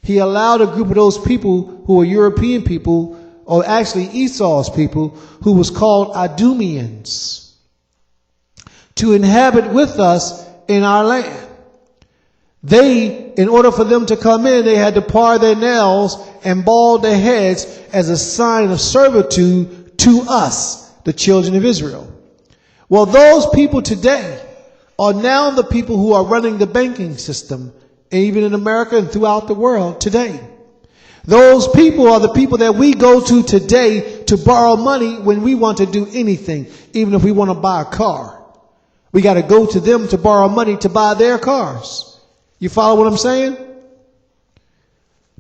He allowed a group of those people who were European people, or actually Esau's people, who was called Idumeans, to inhabit with us in our land. They, in order for them to come in, they had to par their nails and bald their heads as a sign of servitude to us, the children of Israel. Well, those people today are now the people who are running the banking system, even in America and throughout the world today. Those people are the people that we go to today to borrow money when we want to do anything, even if we want to buy a car. We got to go to them to borrow money to buy their cars. You follow what I'm saying?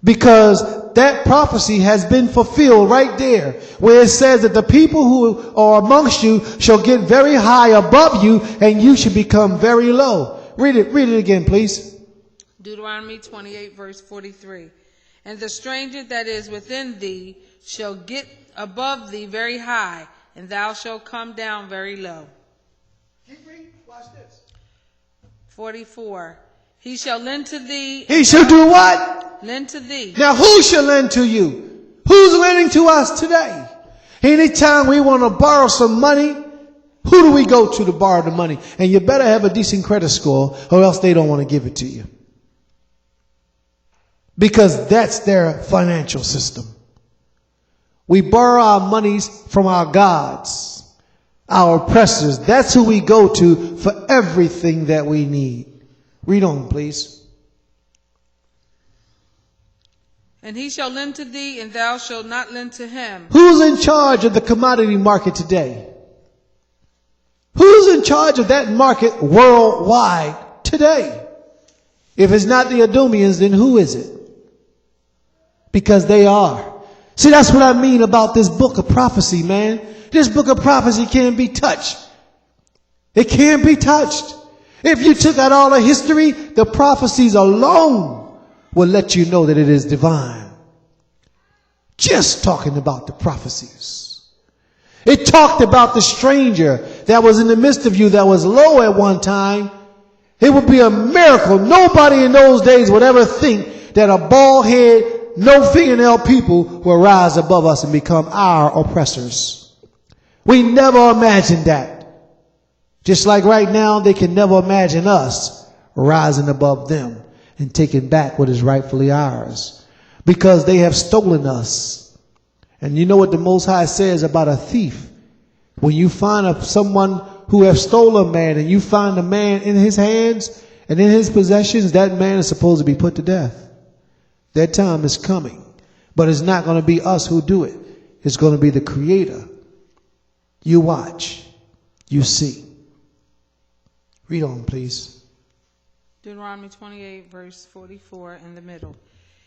Because that prophecy has been fulfilled right there, where it says that the people who are amongst you shall get very high above you, and you should become very low. Read it again, please. Deuteronomy 28, verse 43. And the stranger that is within thee shall get above thee very high, and thou shalt come down very low. Keep reading. Watch this. 44. He shall lend to thee. He shall do what? Lend to thee. Now who shall lend to you? Who's lending to us today? Anytime we want to borrow some money, who do we go to borrow the money? And you better have a decent credit score or else they don't want to give it to you. Because that's their financial system. We borrow our monies from our gods, our oppressors. That's who we go to for everything that we need. Read on, please. And he shall lend to thee, and thou shalt not lend to him. Who's in charge of the commodity market today? Who's in charge of that market worldwide today? If it's not the Edomians, then who is it? Because they are. See, that's what I mean about this book of prophecy, man. This book of prophecy can't be touched. It can't be touched. If you took out all the history, the prophecies alone will let you know that it is divine. Just talking about the prophecies. It talked about the stranger that was in the midst of you that was low at one time. It would be a miracle. Nobody in those days would ever think that a bald head, no fingernail people will rise above us and become our oppressors. We never imagined that. Just like right now, they can never imagine us rising above them and taking back what is rightfully ours, because they have stolen us. And you know what the Most High says about a thief? When you find someone who has stolen a man and you find a man in his hands and in his possessions, that man is supposed to be put to death. That time is coming. But it's not going to be us who do it. It's going to be the Creator. You watch. You see. Read on, please. Deuteronomy 28, verse 44 in the middle.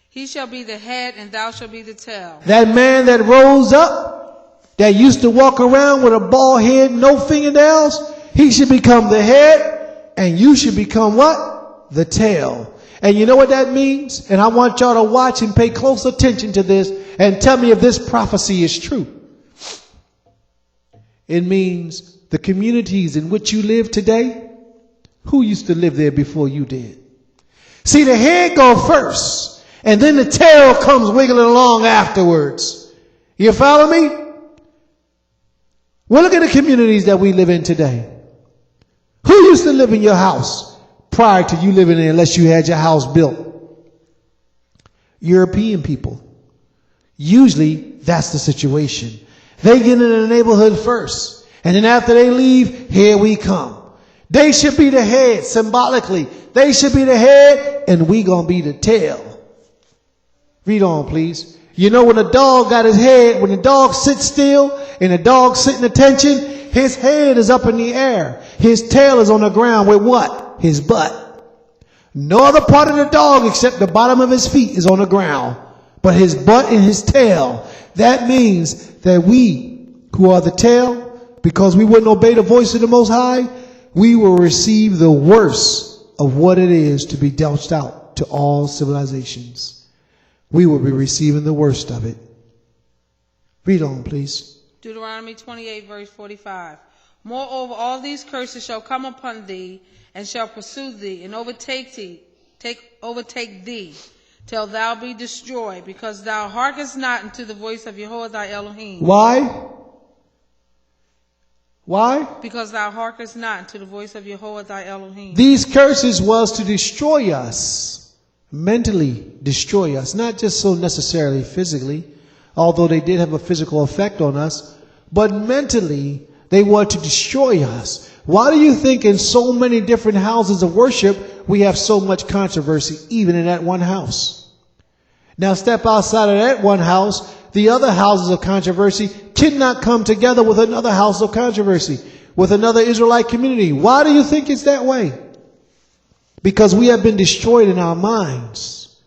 He shall be the head, and thou shalt be the tail. That man that rose up, that used to walk around with a bald head, no fingernails, he should become the head, and you should become what? The tail. And you know what that means? And I want y'all to watch and pay close attention to this and tell me if this prophecy is true. It means the communities in which you live today, who used to live there before you did? See, the head go first, and then the tail comes wiggling along afterwards. You follow me? Well, look at the communities that we live in today. Who used to live in your house prior to you living in, unless you had your house built? European people. Usually, that's the situation. They get into the neighborhood first, and then after they leave, here we come. They should be the head, symbolically. They should be the head, and we gonna be the tail. Read on, please. You know, when a dog got his head, when the dog sits still and the dog sitting attention, his head is up in the air. His tail is on the ground with what? His butt. No other part of the dog except the bottom of his feet is on the ground. But his butt and his tail. That means that we, who are the tail, because we wouldn't obey the voice of the Most High, we will receive the worst of what it is to be dealt out to all civilizations. We will be receiving the worst of it. Read on, please. Deuteronomy 28, verse 45. Moreover, all these curses shall come upon thee, and shall pursue thee, and overtake thee, till thou be destroyed, because thou hearkenest not unto the voice of Jehovah thy Elohim. Why? Why? Because thou hearkenest not unto the voice of Jehovah thy Elohim. These curses was to destroy us, mentally destroy us, not just so necessarily physically, although they did have a physical effect on us, but mentally they were to destroy us. Why do you think in so many different houses of worship we have so much controversy, even in that one house? Now step outside of that one house, the other houses of controversy cannot come together with another house of controversy, with another Israelite community. Why do you think it's that way? Because we have been destroyed in our minds.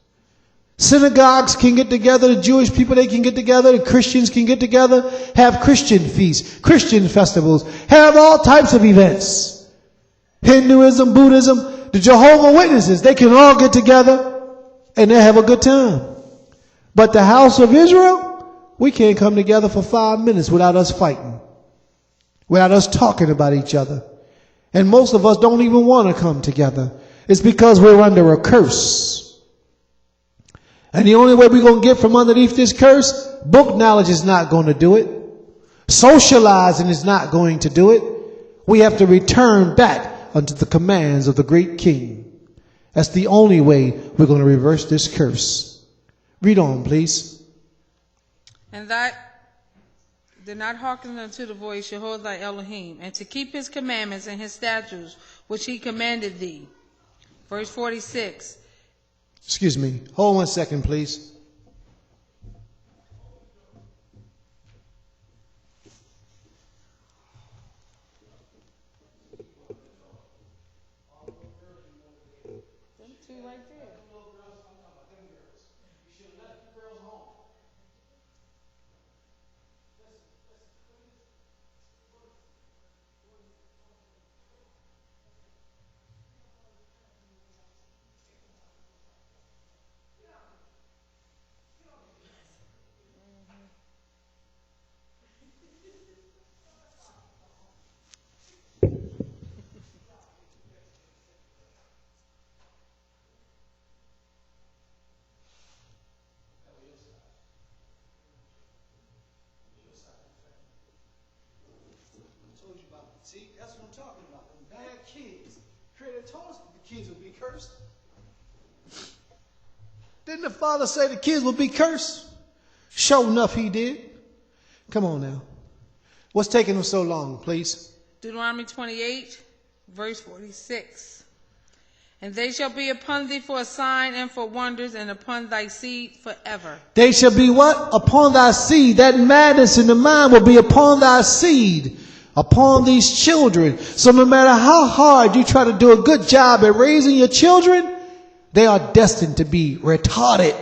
Synagogues can get together, the Jewish people, they can get together, the Christians can get together, have Christian feasts, Christian festivals, have all types of events. Hinduism, Buddhism, the Jehovah Witnesses, they can all get together and they have a good time. But the house of Israel, we can't come together for 5 minutes without us fighting, without us talking about each other. And most of us don't even want to come together. It's because we're under a curse. And the only way we're going to get from underneath this curse, book knowledge is not going to do it. Socializing is not going to do it. We have to return back unto the commands of the great King. That's the only way we're going to reverse this curse. Read on, please. And that did not hearken unto the voice Jehovah thy Elohim, and to keep his commandments and his statutes, which he commanded thee. Verse 46. Excuse me. Hold 1 second, please. See, that's what I'm talking about. Them bad kids. Creator told us that the kids would be cursed. Didn't the Father say the kids would be cursed? Sure enough, he did. Come on now. What's taking them so long, please? Deuteronomy 28, verse 46. And they shall be upon thee for a sign and for wonders, and upon thy seed forever. They shall be what? Upon thy seed. That madness in the mind will be upon thy seed, upon these children. So no matter how hard you try to do a good job at raising your children, they are destined to be retarded.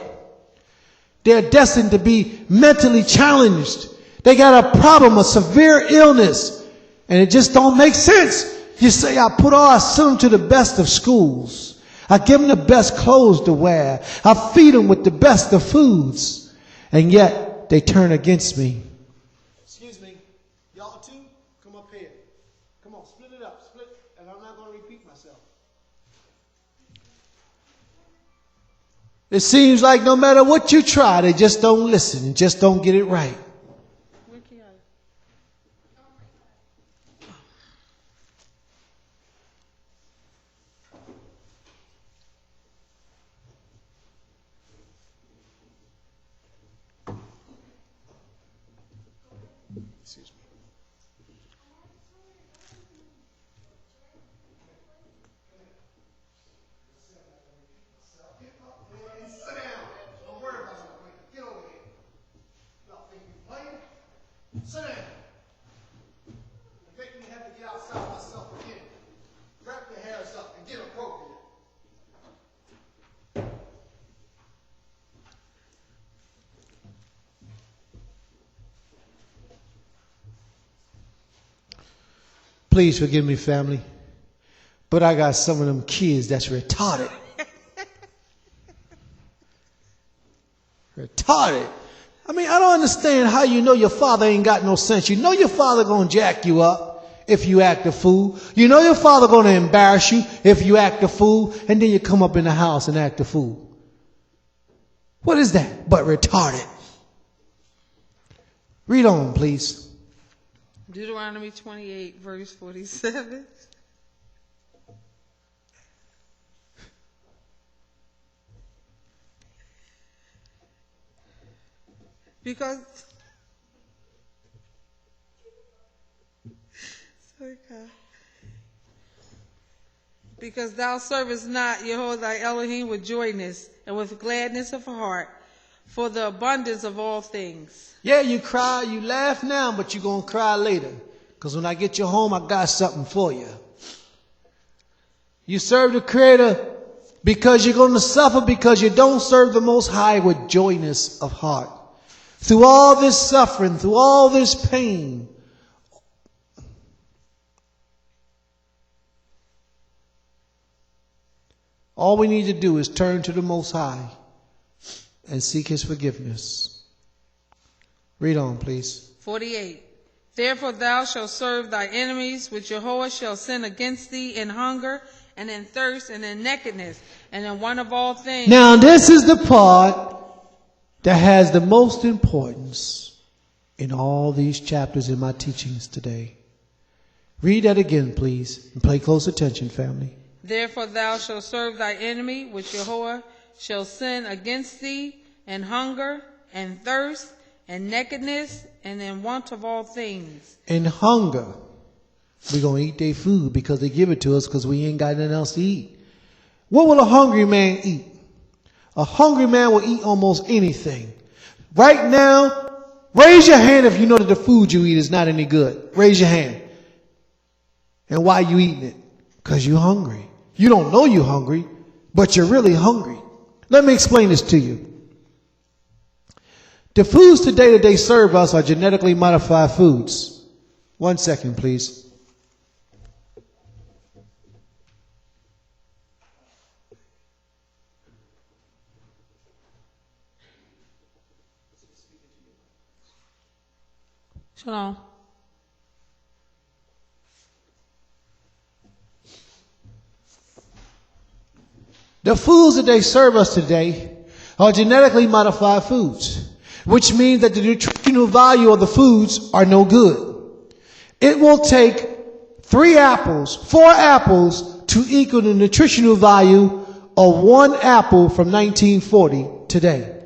They're destined to be mentally challenged. They got a problem, a severe illness, and it just don't make sense. You say, I send them to the best of schools. I give them the best clothes to wear. I feed them with the best of foods. And yet they turn against me. Excuse me. Y'all too? Come up here. Come on, split it up. Split. And I'm not going to repeat myself. It seems like no matter what you try, they just don't listen and just don't get it right. Excuse me. Get up there and sit down. Don't worry about it. Get over here. Y'all think you're playing? Sit down. It makes me have to get outside myself again. Wrap your hairs up and get appropriate. Please forgive me, family, but I got some of them kids that's retarded. Retarded. I mean, I don't understand how you know your father ain't got no sense. You know your father gonna jack you up if you act a fool. You know your father gonna embarrass you if you act a fool, and then you come up in the house and act a fool. What is that but retarded? Read on, please. Deuteronomy 28, verse 47. Because, sorry, God. Because thou servest not Jehovah thy Elohim with joyness and with gladness of heart, for the abundance of all things. Yeah, you cry, you laugh now, but you're going to cry later. Because when I get you home, I got something for you. You serve the Creator because you're going to suffer because you don't serve the Most High with joyness of heart. Through all this suffering, through all this pain, All we need to do is turn to the Most High and seek his forgiveness. Read on, please. 48. Therefore thou shalt serve thy enemies, which Jehovah shall send against thee in hunger, and in thirst, and in nakedness, and in want of all things. Now this is the part that has the most importance in all these chapters in my teachings today. Read that again, please, and pay close attention, family. Therefore thou shalt serve thy enemy, which Jehovah shall send against thee in hunger, and thirst, and nakedness, and in want of all things. In hunger, we're going to eat their food because they give it to us because we ain't got nothing else to eat. What will a hungry man eat? A hungry man will eat almost anything. Right now, raise your hand if you know that the food you eat is not any good. Raise your hand. And why are you eating it? Because you're hungry. You don't know you're hungry, but you're really hungry. Let me explain this to you. The foods today that they serve us are genetically modified foods. 1 second, please. Shalom. The foods that they serve us today are genetically modified foods, which means that the nutritional value of the foods are no good. It will take 4 apples to equal the nutritional value of 1 apple from 1940 today.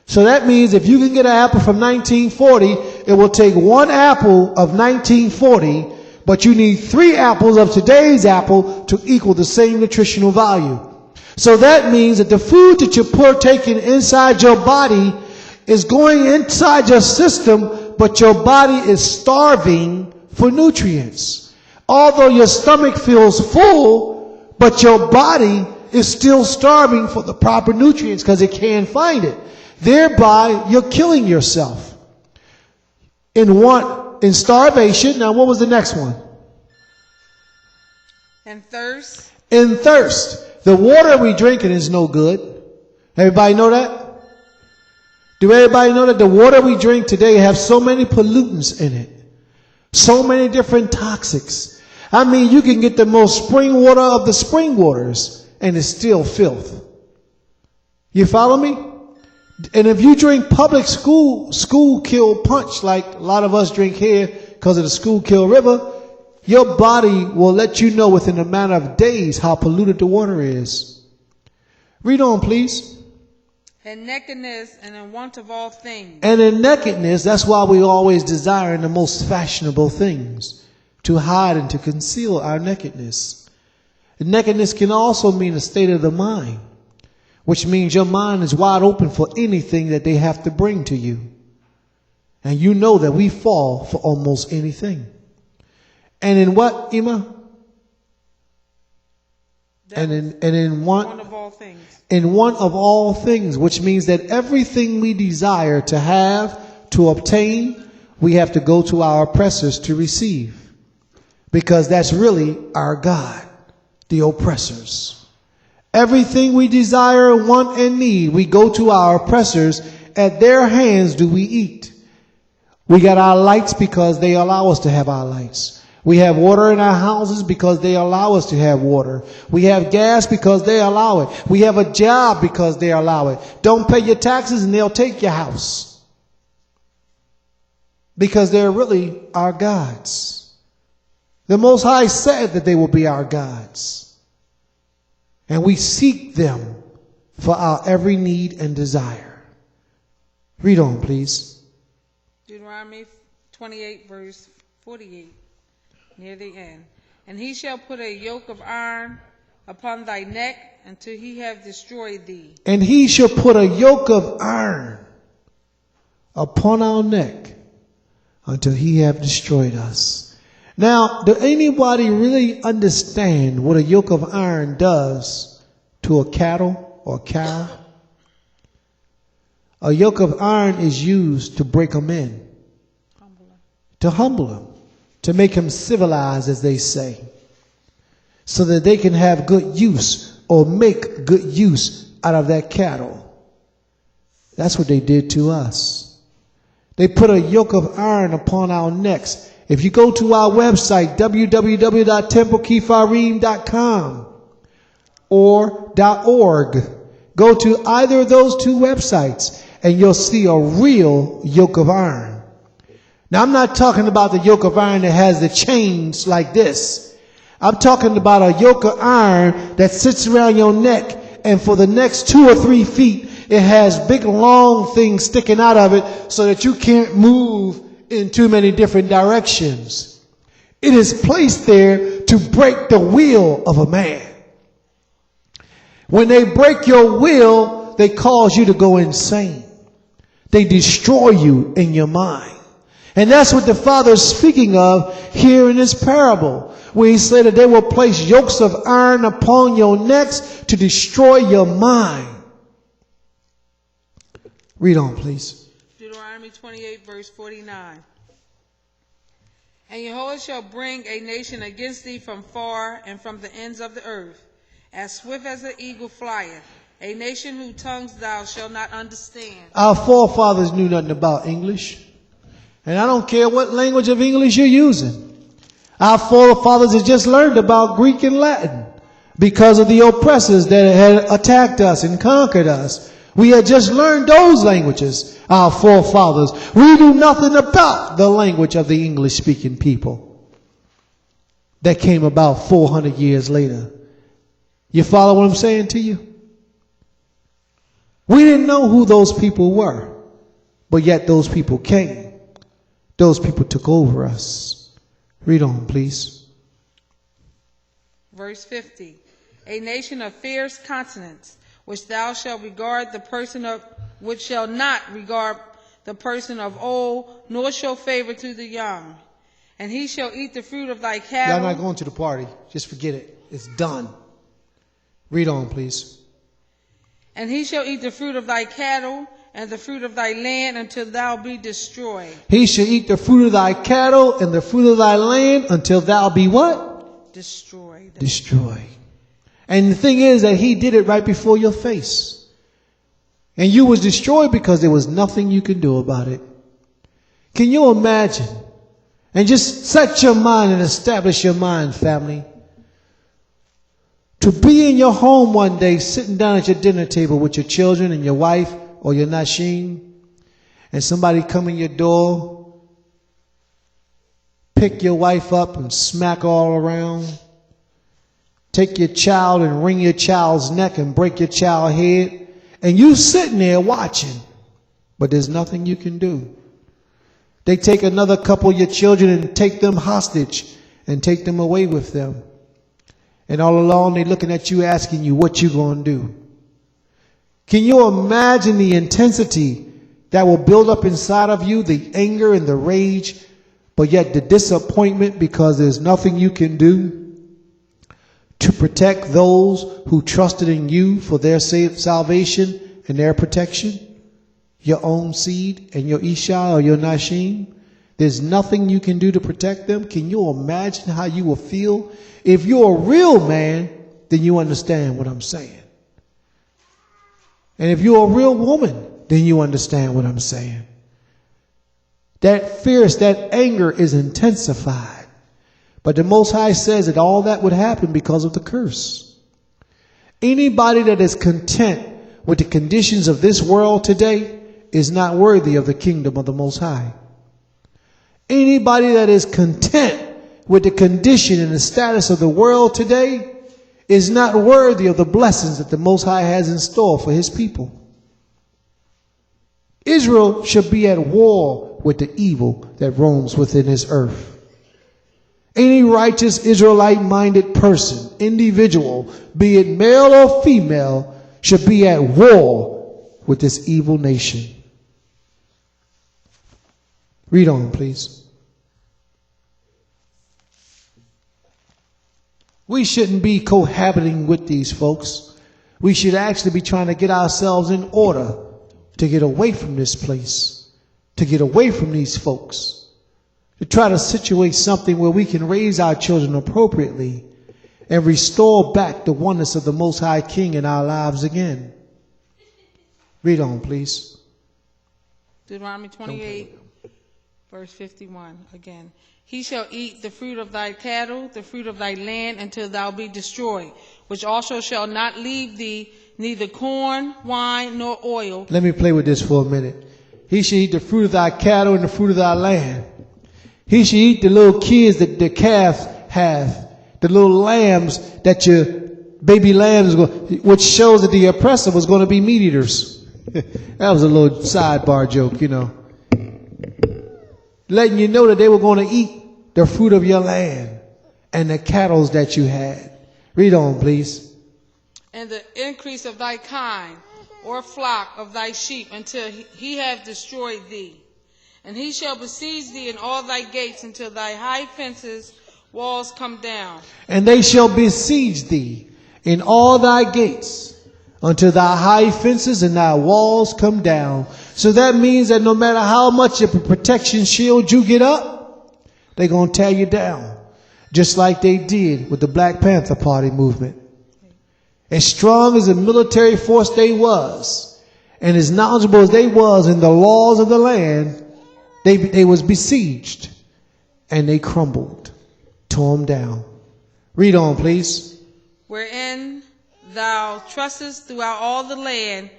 So that means if you can get an apple from 1940, it will take 1 apple of 1940, but you need 3 apples of today's apple to equal the same nutritional value. So that means that the food that you're partaking inside your body is going inside your system, but your body is starving for nutrients. Although your stomach feels full, but your body is still starving for the proper nutrients because it can't find it. Thereby, you're killing yourself. In starvation. Now, what was the next one? And thirst. In thirst. The water we drinking is no good. Everybody know that? Do everybody know that the water we drink today have so many pollutants in it? So many different toxics. I mean, you can get the most spring water of the spring waters and it's still filth. You follow me? And if you drink public school kill punch like a lot of us drink here because of the Schuylkill River, your body will let you know within a matter of days how polluted the water is. Read on, please. And nakedness, and in want of all things. And in nakedness, that's why we always desire the most fashionable things, to hide and to conceal our nakedness. And nakedness can also mean a state of the mind, which means your mind is wide open for anything that they have to bring to you. And you know that we fall for almost anything. And in what, Emma? And in one of all things. In one of all things, which means that everything we desire to have, to obtain, we have to go to our oppressors to receive. Because that's really our God, the oppressors. Everything we desire, want, and need, we go to our oppressors. At their hands do we eat. We got our lights because they allow us to have our lights. We have water in our houses because they allow us to have water. We have gas because they allow it. We have a job because they allow it. Don't pay your taxes and they'll take your house. Because they're really our gods. The Most High said that they will be our gods. And we seek them for our every need and desire. Read on, please. Deuteronomy 28, verse 48. Near the end. And he shall put a yoke of iron upon thy neck until he have destroyed thee. And he shall put a yoke of iron upon our neck until he have destroyed us. Now, do anybody really understand what a yoke of iron does to a cattle or cow? A yoke of iron is used to break them in, to humble them. To make him civilized, as they say, so that they can have good use or make good use out of that cattle. That's what they did to us. They put a yoke of iron upon our necks. If you go to our website, www.templekefarim.com or .org, go to either of those two websites and you'll see a real yoke of iron. Now, I'm not talking about the yoke of iron that has the chains like this. I'm talking about a yoke of iron that sits around your neck, and for the next 2 or 3 feet, it has big long things sticking out of it so that you can't move in too many different directions. It is placed there to break the will of a man. When they break your will, they cause you to go insane. They destroy you in your mind. And that's what the Father is speaking of here in this parable, where he said that they will place yokes of iron upon your necks to destroy your mind. Read on, please. Deuteronomy 28, verse 49. And Jehovah shall bring a nation against thee from far and from the ends of the earth, as swift as the eagle flieth, a nation whose tongues thou shalt not understand. Our forefathers knew nothing about English. And I don't care what language of English you're using. Our forefathers had just learned about Greek and Latin because of the oppressors that had attacked us and conquered us. We had just learned those languages, our forefathers. We knew nothing about the language of the English-speaking people that came about 400 years later. You follow what I'm saying to you? We didn't know who those people were, but yet those people came. Those people took over us. Read on, please. Verse 50. A nation of fierce countenance, which thou shalt regard the person of, which shall not regard the person of old, nor show favor to the young. And he shall eat the fruit of thy cattle. Y'all not going to the party. Just forget it. It's done. Read on, please. And he shall eat the fruit of thy cattle and the fruit of thy land until thou be destroyed. He shall eat the fruit of thy cattle and the fruit of thy land until thou be what? Destroyed. Destroyed. And the thing is that he did it right before your face. And you was destroyed because there was nothing you could do about it. Can you imagine? And just set your mind and establish your mind, family. To be in your home one day, sitting down at your dinner table with your children and your wife or your nasheen, and somebody come in your door, pick your wife up and smack all around, take your child and wring your child's neck and break your child's head, and you sitting there watching, but there's nothing you can do. They take another couple of your children and take them hostage and take them away with them. And all along they're looking at you asking you what you gonna do. Can you imagine the intensity that will build up inside of you, the anger and the rage, but yet the disappointment because there's nothing you can do to protect those who trusted in you for their salvation and their protection? Your own seed and your Isha or your Nashim? There's nothing you can do to protect them. Can you imagine how you will feel? If you're a real man, then you understand what I'm saying. And if you're a real woman, then you understand what I'm saying. That fierce, that anger is intensified. But the Most High says that all that would happen because of the curse. Anybody that is content with the conditions of this world today is not worthy of the kingdom of the Most High. Anybody that is content with the condition and the status of the world today is not worthy of the blessings that the Most High has in store for his people. Israel should be at war with the evil that roams within this earth. Any righteous Israelite-minded person, individual, be it male or female, should be at war with this evil nation. Read on, please. We shouldn't be cohabiting with these folks. We should actually be trying to get ourselves in order to get away from this place, to get away from these folks, to try to situate something where we can raise our children appropriately and restore back the oneness of the Most High King in our lives again. Read on, please. Deuteronomy 28, verse 51 again. He shall eat the fruit of thy cattle, the fruit of thy land, until thou be destroyed, which also shall not leave thee neither corn, wine, nor oil. Let me play with this for a minute. He shall eat the fruit of thy cattle and the fruit of thy land. He shall eat the little kids that the calves have, the little lambs that your baby lambs, which shows that the oppressor was going to be meat eaters. That was a little sidebar joke, you know. Letting you know that they were going to eat the fruit of your land and the cattle that you had. Read on, please. And the increase of thy kind, or flock of thy sheep, until he have destroyed thee. And he shall besiege thee in all thy gates, until thy high fences, walls come down. And they shall besiege thee in all thy gates, until thy high fences and thy walls come down. So that means that no matter how much of a protection shield you get up, they're going to tear you down. Just like they did with the Black Panther Party movement. As strong as a military force they was, and as knowledgeable as they was in the laws of the land, they was besieged, and they crumbled, tore them down. Read on, please. Wherein thou trustest throughout all the land,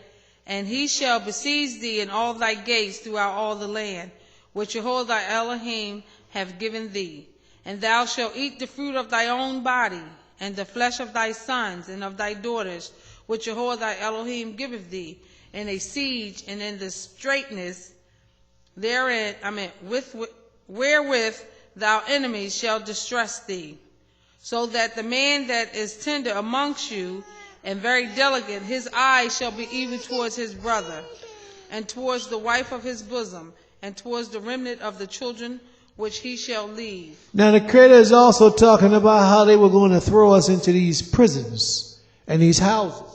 and he shall besiege thee in all thy gates throughout all the land, which Jehovah thy Elohim have given thee. And thou shalt eat the fruit of thy own body, and the flesh of thy sons and of thy daughters, which Jehovah thy Elohim giveth thee, in a siege and in the straitness therein, wherewith thou enemies shall distress thee. So that the man that is tender amongst you, and very delicate, his eye shall be even towards his brother, and towards the wife of his bosom, and towards the remnant of the children which he shall leave. Now the Creator is also talking about how they were going to throw us into these prisons and these houses.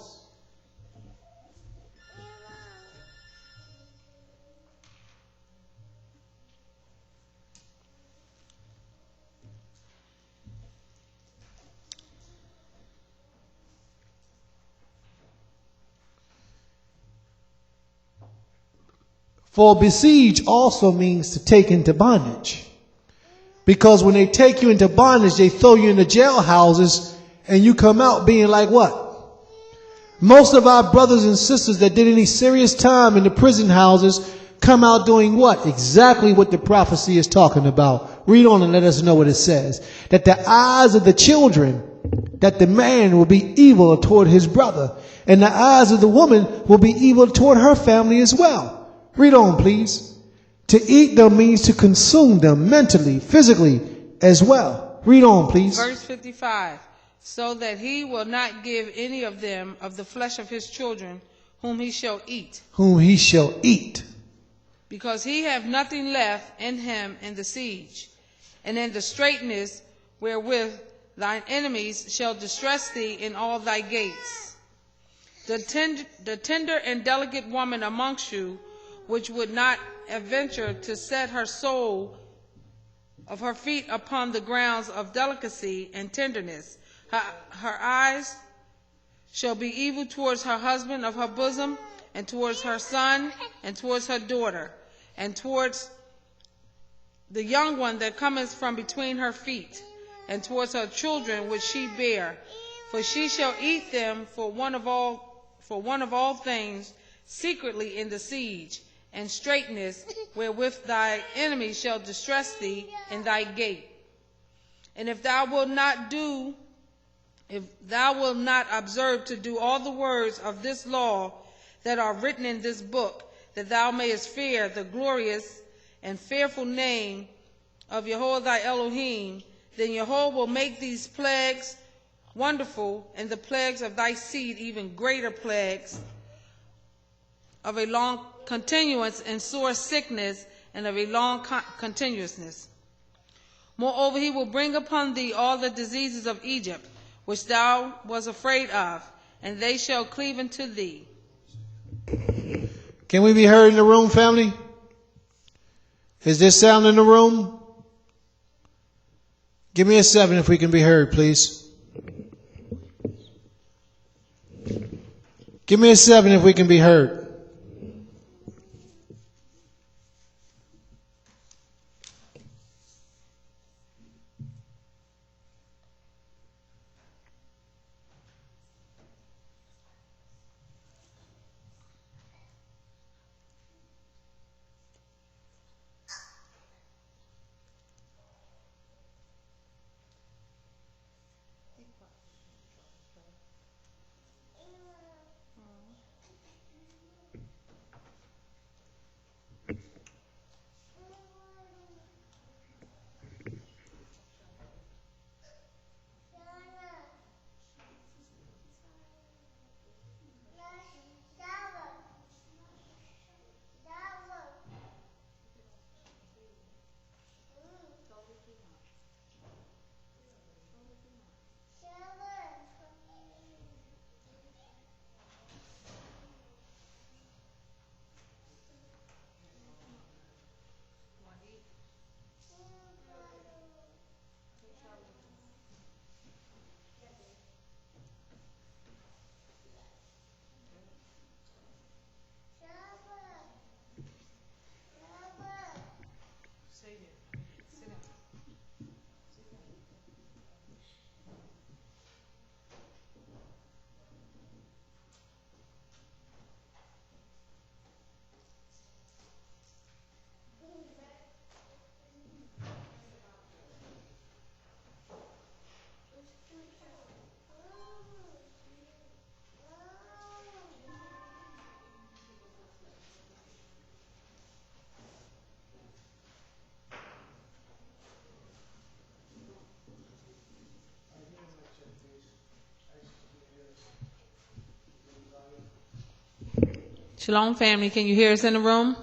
For besiege also means to take into bondage. Because when they take you into bondage, they throw you into jailhouses and you come out being like what? Most of our brothers and sisters that did any serious time in the prison houses come out doing what? Exactly what the prophecy is talking about. Read on and let us know what it says. That the eyes of the children, that the man will be evil toward his brother, and the eyes of the woman will be evil toward her family as well. Read on, please. To eat them means to consume them mentally, physically as well. Read on, please. Verse 55. So that he will not give any of them of the flesh of his children, whom he shall eat. Whom he shall eat. Because he have nothing left in him in the siege, and in the straitness wherewith thine enemies shall distress thee in all thy gates. The tender and delicate woman amongst you, which would not adventure to set her sole of her feet upon the grounds of delicacy and tenderness. Her eyes shall be evil towards her husband of her bosom, and towards her son, and towards her daughter, and towards the young one that cometh from between her feet, and towards her children which she bare. For she shall eat them for one of all things secretly in the siege, and straitness wherewith thy enemy shall distress thee in thy gate. And if thou wilt not observe to do all the words of this law that are written in this book, that thou mayest fear the glorious and fearful name of Jehovah thy Elohim, then Jehovah will make these plagues wonderful, and the plagues of thy seed even greater plagues, of a long continuance and sore sickness, and of a long continuousness. Moreover, he will bring upon thee all the diseases of Egypt, which thou was afraid of, and they shall cleave unto thee. Can we be heard in the room, family? Is there sound in the room? Give me a 7 if we can be heard, please. Give me a 7 if we can be heard. Shalom, family. Can you hear us in the room?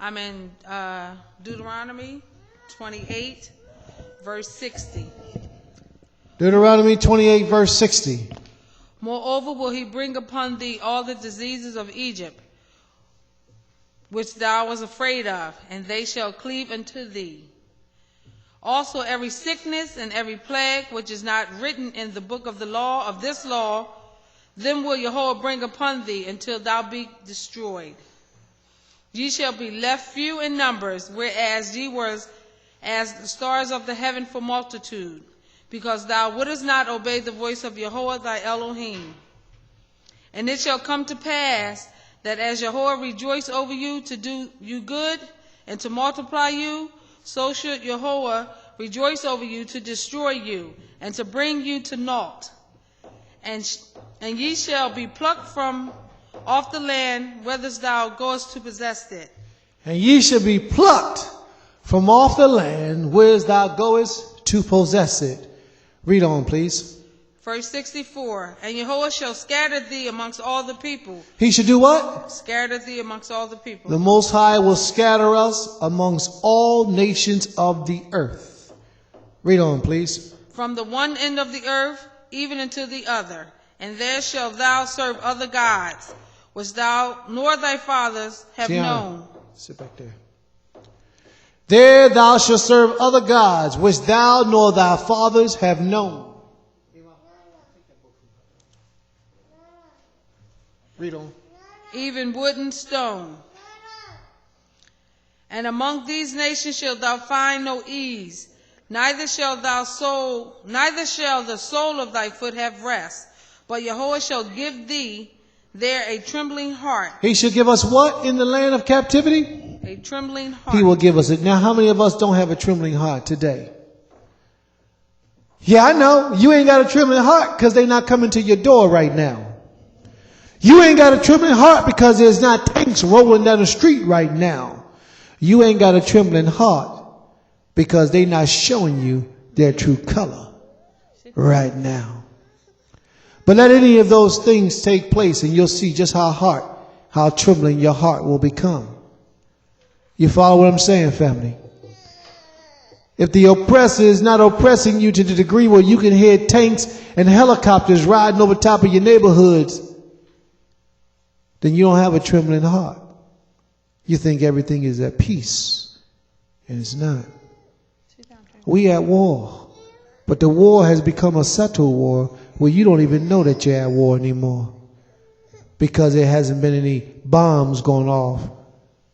I'm in Deuteronomy 28, verse 60. Deuteronomy 28, verse 60. Moreover will he bring upon thee all the diseases of Egypt, which thou was afraid of, and they shall cleave unto thee. Also every sickness and every plague which is not written in the book of the law of this law, them will Jehovah bring upon thee until thou be destroyed. Ye shall be left few in numbers, whereas ye were as the stars of the heaven for multitude, because thou wouldest not obey the voice of Jehovah thy Elohim. And it shall come to pass that as Jehovah rejoice over you to do you good and to multiply you, so should Jehovah rejoice over you to destroy you and to bring you to naught. And ye shall be plucked from off the land, whither thou goest to possess it. And ye shall be plucked from off the land, where thou goest to possess it. Read on, please. Verse 64, and Jehovah shall scatter thee amongst all the people. He should do what? Scatter thee amongst all the people. The Most High will scatter us amongst all nations of the earth. Read on, please. From the one end of the earth even unto the other. And there shalt thou serve other gods, which thou nor thy fathers have known. Sit back there. There thou shalt serve other gods, which thou nor thy fathers have known. Read on. Even wood and stone. And among these nations shalt thou find no ease, neither shall the sole of thy foot have rest. But Jehovah shall give thee there a trembling heart. He shall give us what in the land of captivity? A trembling heart. He will give us it. Now, how many of us don't have a trembling heart today? Yeah, I know. You ain't got a trembling heart because they're not coming to your door right now. You ain't got a trembling heart because there's not tanks rolling down the street right now. You ain't got a trembling heart because they're not showing you their true color right now. But let any of those things take place and you'll see just how trembling your heart will become. You follow what I'm saying, family? If the oppressor is not oppressing you to the degree where you can hear tanks and helicopters riding over top of your neighborhoods, then you don't have a trembling heart. You think everything is at peace, and it's not. We at war, but the war has become a subtle war where you don't even know that you're at war anymore, because there hasn't been any bombs going off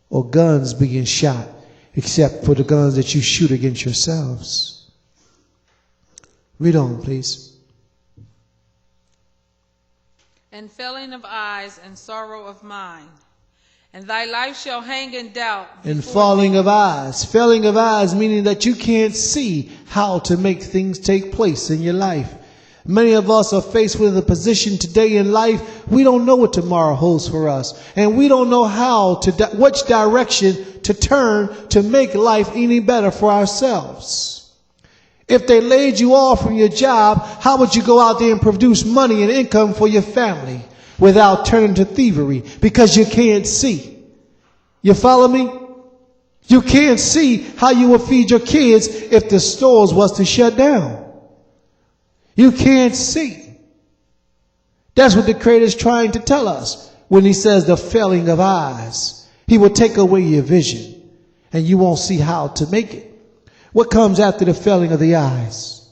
or guns being shot, except for the guns that you shoot against yourselves. Read on, please. And failing of eyes and sorrow of mind, and thy life shall hang in doubt. And falling of eyes. Failing of eyes meaning that you can't see how to make things take place in your life. Many of us are faced with a position today in life. We don't know what tomorrow holds for us. And we don't know which direction to turn to make life any better for ourselves. If they laid you off from your job, how would you go out there and produce money and income for your family without turning to thievery? Because you can't see. You follow me? You can't see how you will feed your kids if the stores was to shut down. You can't see. That's what the Creator is trying to tell us when he says the failing of eyes. He will take away your vision and you won't see how to make it. What comes after the failing of the eyes?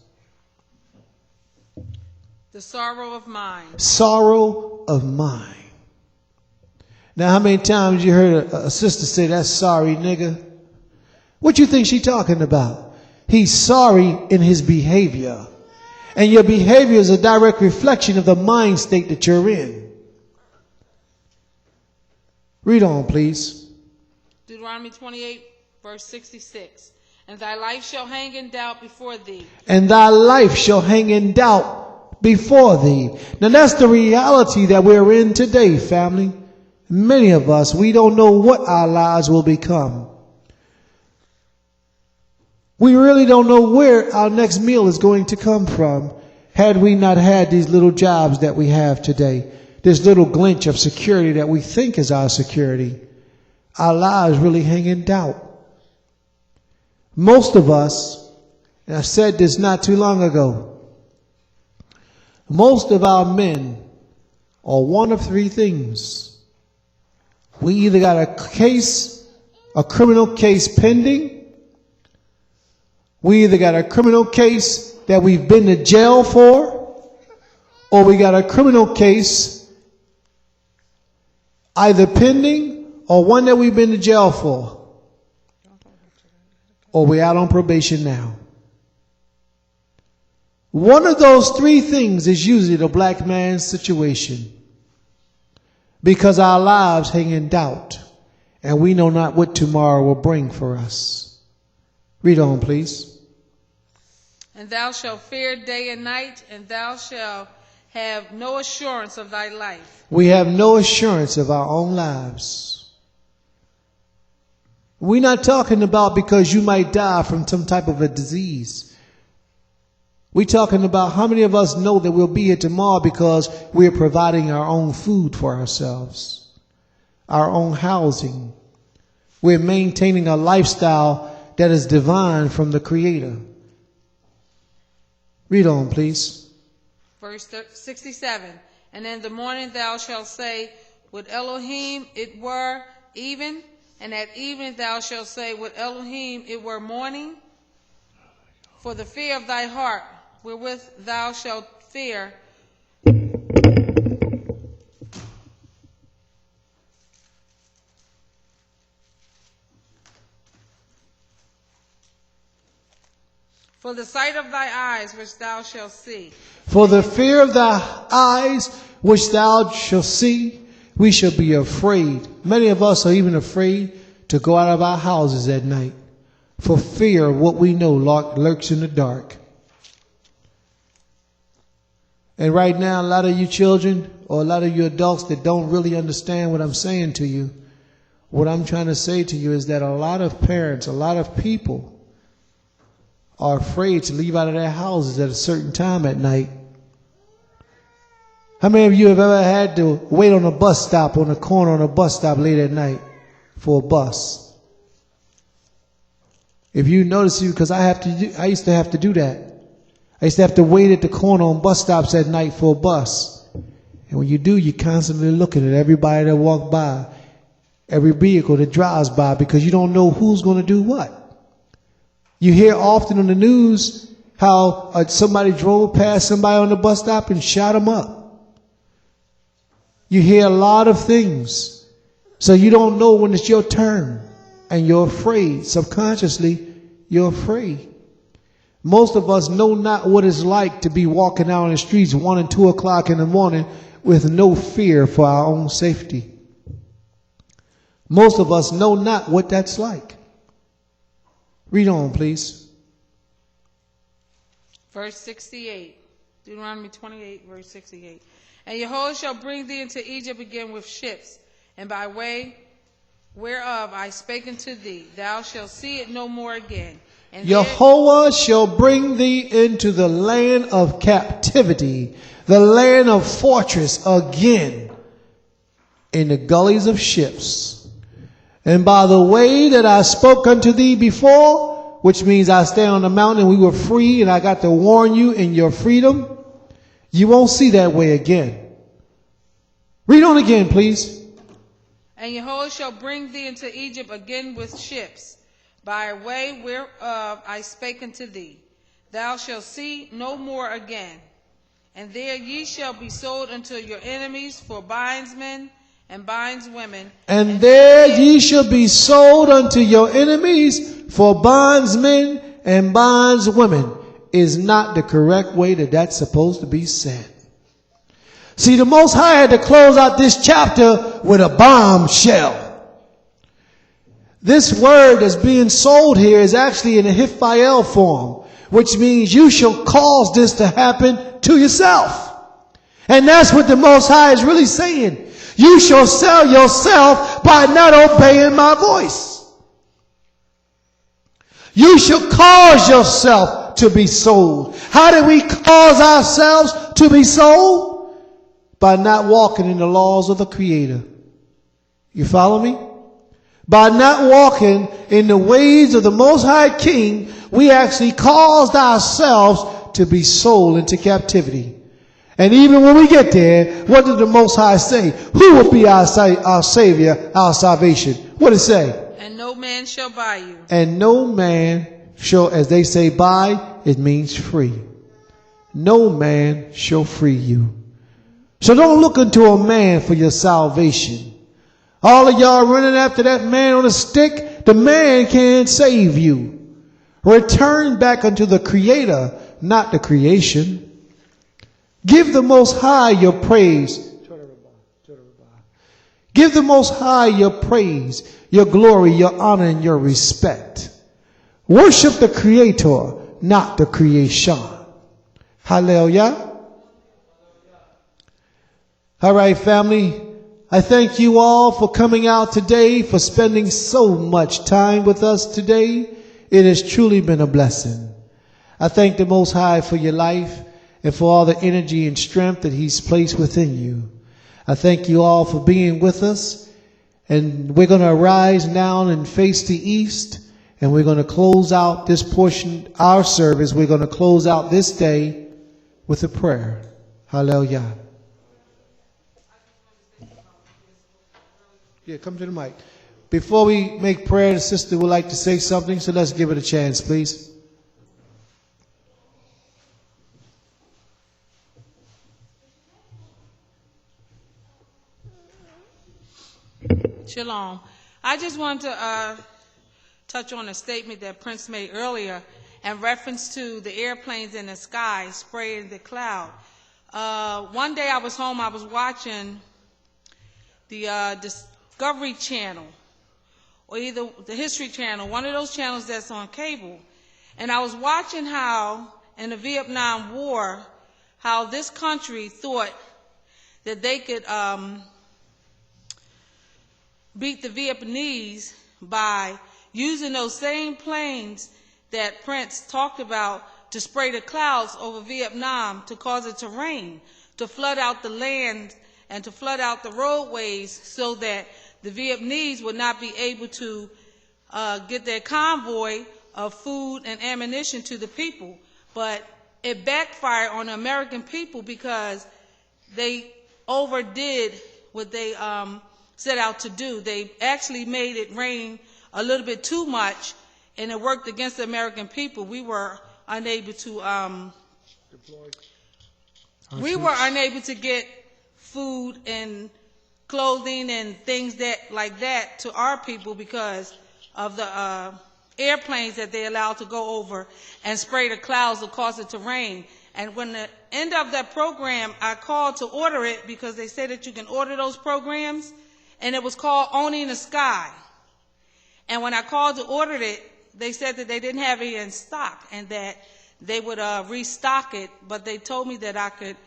The sorrow of mind. Sorrow of mind. Now, how many times you heard a sister say, "That's sorry, nigga"? What you think she talking about? He's sorry in his behavior. And your behavior is a direct reflection of the mind state that you're in. Read on, please. Deuteronomy 28, verse 66. And thy life shall hang in doubt before thee. And thy life shall hang in doubt before thee. Now that's the reality that we're in today, family. Many of us, we don't know what our lives will become. We really don't know where our next meal is going to come from had we not had these little jobs that we have today. This little glitch of security that we think is our security. Our lives really hang in doubt. Most of us, and I said this not too long ago, most of our men are one of three things. We either got a criminal case pending. We either got a criminal case that we've been to jail for, or we got a criminal case either pending or one that we've been to jail for, or we're out on probation now. One of those three things is usually the black man's situation, because our lives hang in doubt and we know not what tomorrow will bring for us. Read on, please. And thou shalt fear day and night, and thou shalt have no assurance of thy life. We have no assurance of our own lives. We're not talking about because you might die from some type of a disease. We're talking about how many of us know that we'll be here tomorrow because we're providing our own food for ourselves, our own housing. We're maintaining a lifestyle that is divine from the Creator. Read on, please. Verse 67. And in the morning thou shalt say, Would Elohim it were even? And at evening thou shalt say, Would Elohim it were morning? For the fear of thy heart, wherewith thou shalt fear, for the sight of thy eyes which thou shalt see. For the fear of thy eyes which thou shalt see, we shall be afraid. Many of us are even afraid to go out of our houses at night for fear of what we know lurks in the dark. And right now, a lot of you children or a lot of you adults that don't really understand what I'm saying to you, what I'm trying to say to you is that a lot of parents, a lot of people are afraid to leave out of their houses at a certain time at night. How many of you have ever had to wait on a bus stop, on a corner on a bus stop late at night for a bus? If you notice, because I used to have to do that. I used to have to wait at the corner on bus stops at night for a bus. And when you do, you're constantly looking at everybody that walks by, every vehicle that drives by, because you don't know who's going to do what. You hear often on the news how somebody drove past somebody on the bus stop and shot them up. You hear a lot of things. So you don't know when it's your turn. And you're afraid. Subconsciously, you're afraid. Most of us know not what it's like to be walking out on the streets 1 and 2 o'clock in the morning with no fear for our own safety. Most of us know not what that's like. Read on, please. Verse 68. Deuteronomy 28, verse 68. And Jehovah shall bring thee into Egypt again with ships, and by way whereof I spake unto thee, thou shalt see it no more again. And Jehovah shall bring thee into the land of captivity, the land of fortress again, in the gullies of ships. And by the way that I spoke unto thee before, which means I stay on the mountain and we were free and I got to warn you in your freedom, you won't see that way again. Read on again, please. And Jehovah shall bring thee into Egypt again with ships, by way whereof I spake unto thee. Thou shalt see no more again. And there ye shall be sold unto your enemies for bondsmen and bondswomen. And there ye shall be sold unto your enemies for bondsmen and bondswomen is not the correct way that that's supposed to be said. See, the Most High had to close out this chapter with a bombshell. This word that's being sold here is actually in a Hiphael form, which means you shall cause this to happen to yourself. And that's what the Most High is really saying. You shall sell yourself by not obeying my voice. You shall cause yourself to be sold. How do we cause ourselves to be sold? By not walking in the laws of the Creator. You follow me? By not walking in the ways of the Most High King, we actually caused ourselves to be sold into captivity. And even when we get there, what did the Most High say? Who will be our Savior, our salvation? What did it say? And no man shall buy you. And no man shall, as they say, buy, it means free. No man shall free you. So don't look unto a man for your salvation. All of y'all running after that man on a stick, the man can't save you. Return back unto the Creator, not the creation. Give the Most High your praise. Give the Most High your praise, your glory, your honor, and your respect. Worship the Creator, not the creation. Hallelujah. All right, family. I thank you all for coming out today, for spending so much time with us today. It has truly been a blessing. I thank the Most High for your life and for all the energy and strength that He's placed within you. I thank you all for being with us. And we're going to arise now and face the east. And we're going to close out this portion, our service. We're going to close out this day with a prayer. Hallelujah. Yeah, come to the mic. Before we make prayer, the sister would like to say something, so let's give it a chance, please. Shalom. I just wanted to touch on a statement that Prince made earlier in reference to the airplanes in the sky spraying the cloud. One day I was home, I was watching the Discovery Channel, or either the History Channel, one of those channels that's on cable. And I was watching how, in the Vietnam War, how this country thought that they could beat the Vietnamese by using those same planes that Prince talked about to spray the clouds over Vietnam to cause it to rain, to flood out the land and to flood out the roadways so that the Vietnamese would not be able to get their convoy of food and ammunition to the people. But it backfired on the American people because they overdid what they set out to do. They actually made it rain a little bit too much, and it worked against the American people. We were unable to get food and clothing and things like that to our people because of the airplanes that they allowed to go over and spray the clouds to cause it to rain. And when the end of that program, I called to order it because they say that you can order those programs, and it was called Owning the Sky. And when I called to order it, they said that they didn't have it in stock and that they would restock it, but they told me that I could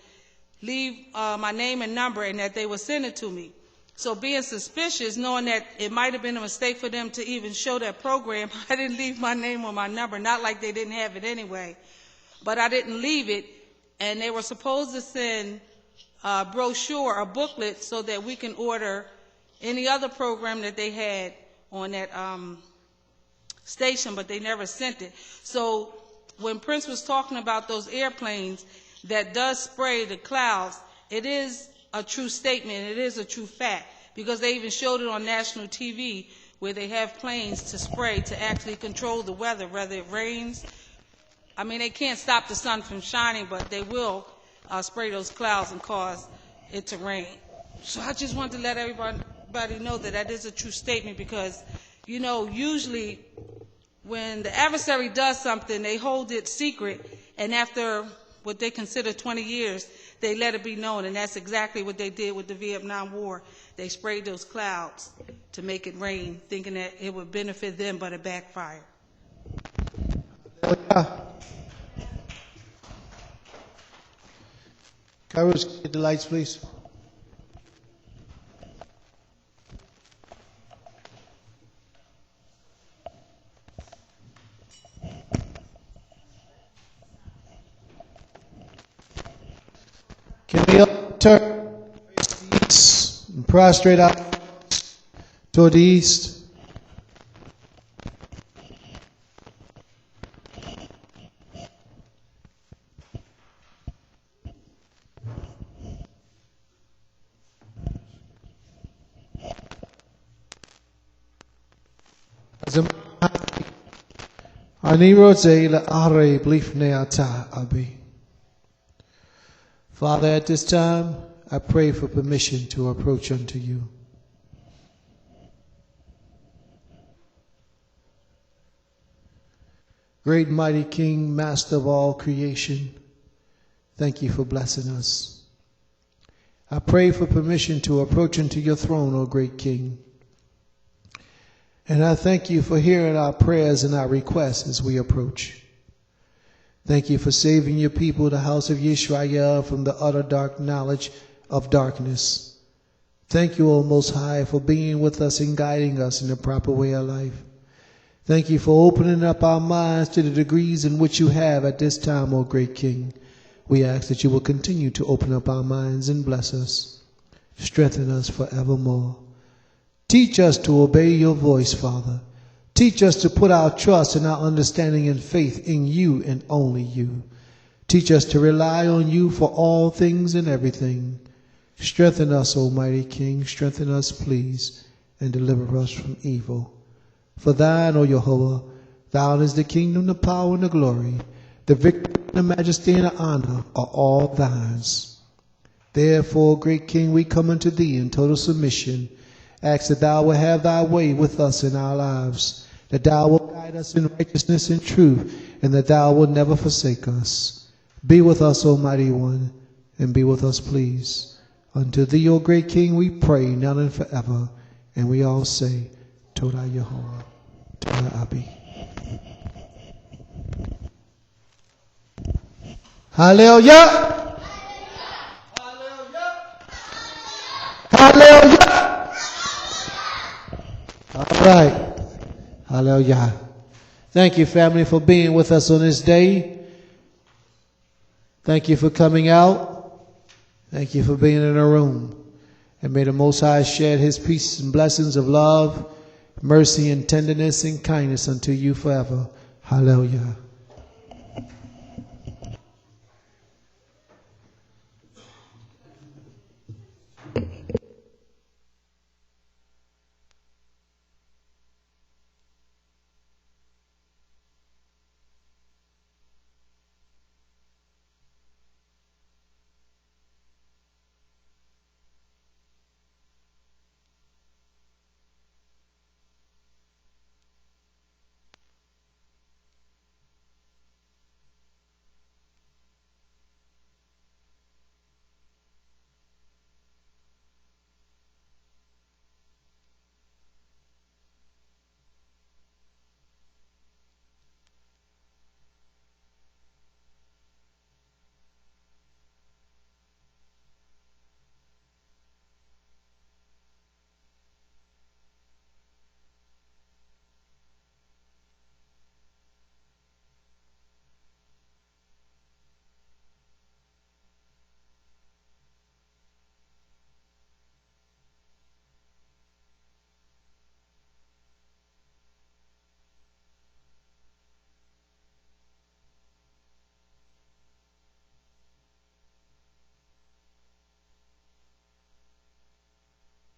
leave my name and number and that they would send it to me. So being suspicious, knowing that it might have been a mistake for them to even show that program, I didn't leave my name or my number, not like they didn't have it anyway. But I didn't leave it, and they were supposed to send a brochure, a booklet, so that we can order any other program that they had on that station, but they never sent it. So when Prince was talking about those airplanes that does spray the clouds, it is a true statement, it is a true fact, because they even showed it on national TV where they have planes to spray to actually control the weather, whether it rains. I mean, they can't stop the sun from shining, but they will spray those clouds and cause it to rain. So I just wanted to let everybody know that that is a true statement because, you know, usually when the adversary does something, they hold it secret, and after what they consider 20 years, they let it be known, and that's exactly what they did with the Vietnam War. They sprayed those clouds to make it rain, thinking that it would benefit them, but it backfired. Kairos, get the lights, please. Can we all turn and prostrate out toward the east? Father, at this time, I pray for permission to approach unto you. Great mighty King, Master of all creation, thank you for blessing us. I pray for permission to approach unto your throne, O great King. And I thank you for hearing our prayers and our requests as we approach. Thank you for saving your people, the house of Yisrael, from the utter dark knowledge of darkness. Thank you, O Most High, for being with us and guiding us in the proper way of life. Thank you for opening up our minds to the degrees in which you have at this time, O great King. We ask that you will continue to open up our minds and bless us. Strengthen us forevermore. Teach us to obey your voice, Father. Teach us to put our trust and our understanding and faith in you and only you. Teach us to rely on you for all things and everything. Strengthen us, Almighty King. Strengthen us, please, and deliver us from evil. For thine, O Jehovah, thine is the kingdom, the power, and the glory. The victory, the majesty, and the honor are all thine. Therefore, great King, we come unto thee in total submission. Ask that thou will have thy way with us in our lives, that thou will guide us in righteousness and truth, and that thou will never forsake us. Be with us, Almighty One, and be with us, please. Unto thee, O great King, we pray now and forever. And we all say, Toda Yehovah, Toda Abi. Hallelujah! Hallelujah! Hallelujah! All right. Hallelujah. Thank you, family, for being with us on this day. Thank you for coming out. Thank you for being in a room. And may the Most High shed his peace and blessings of love, mercy, and tenderness and kindness unto you forever. Hallelujah.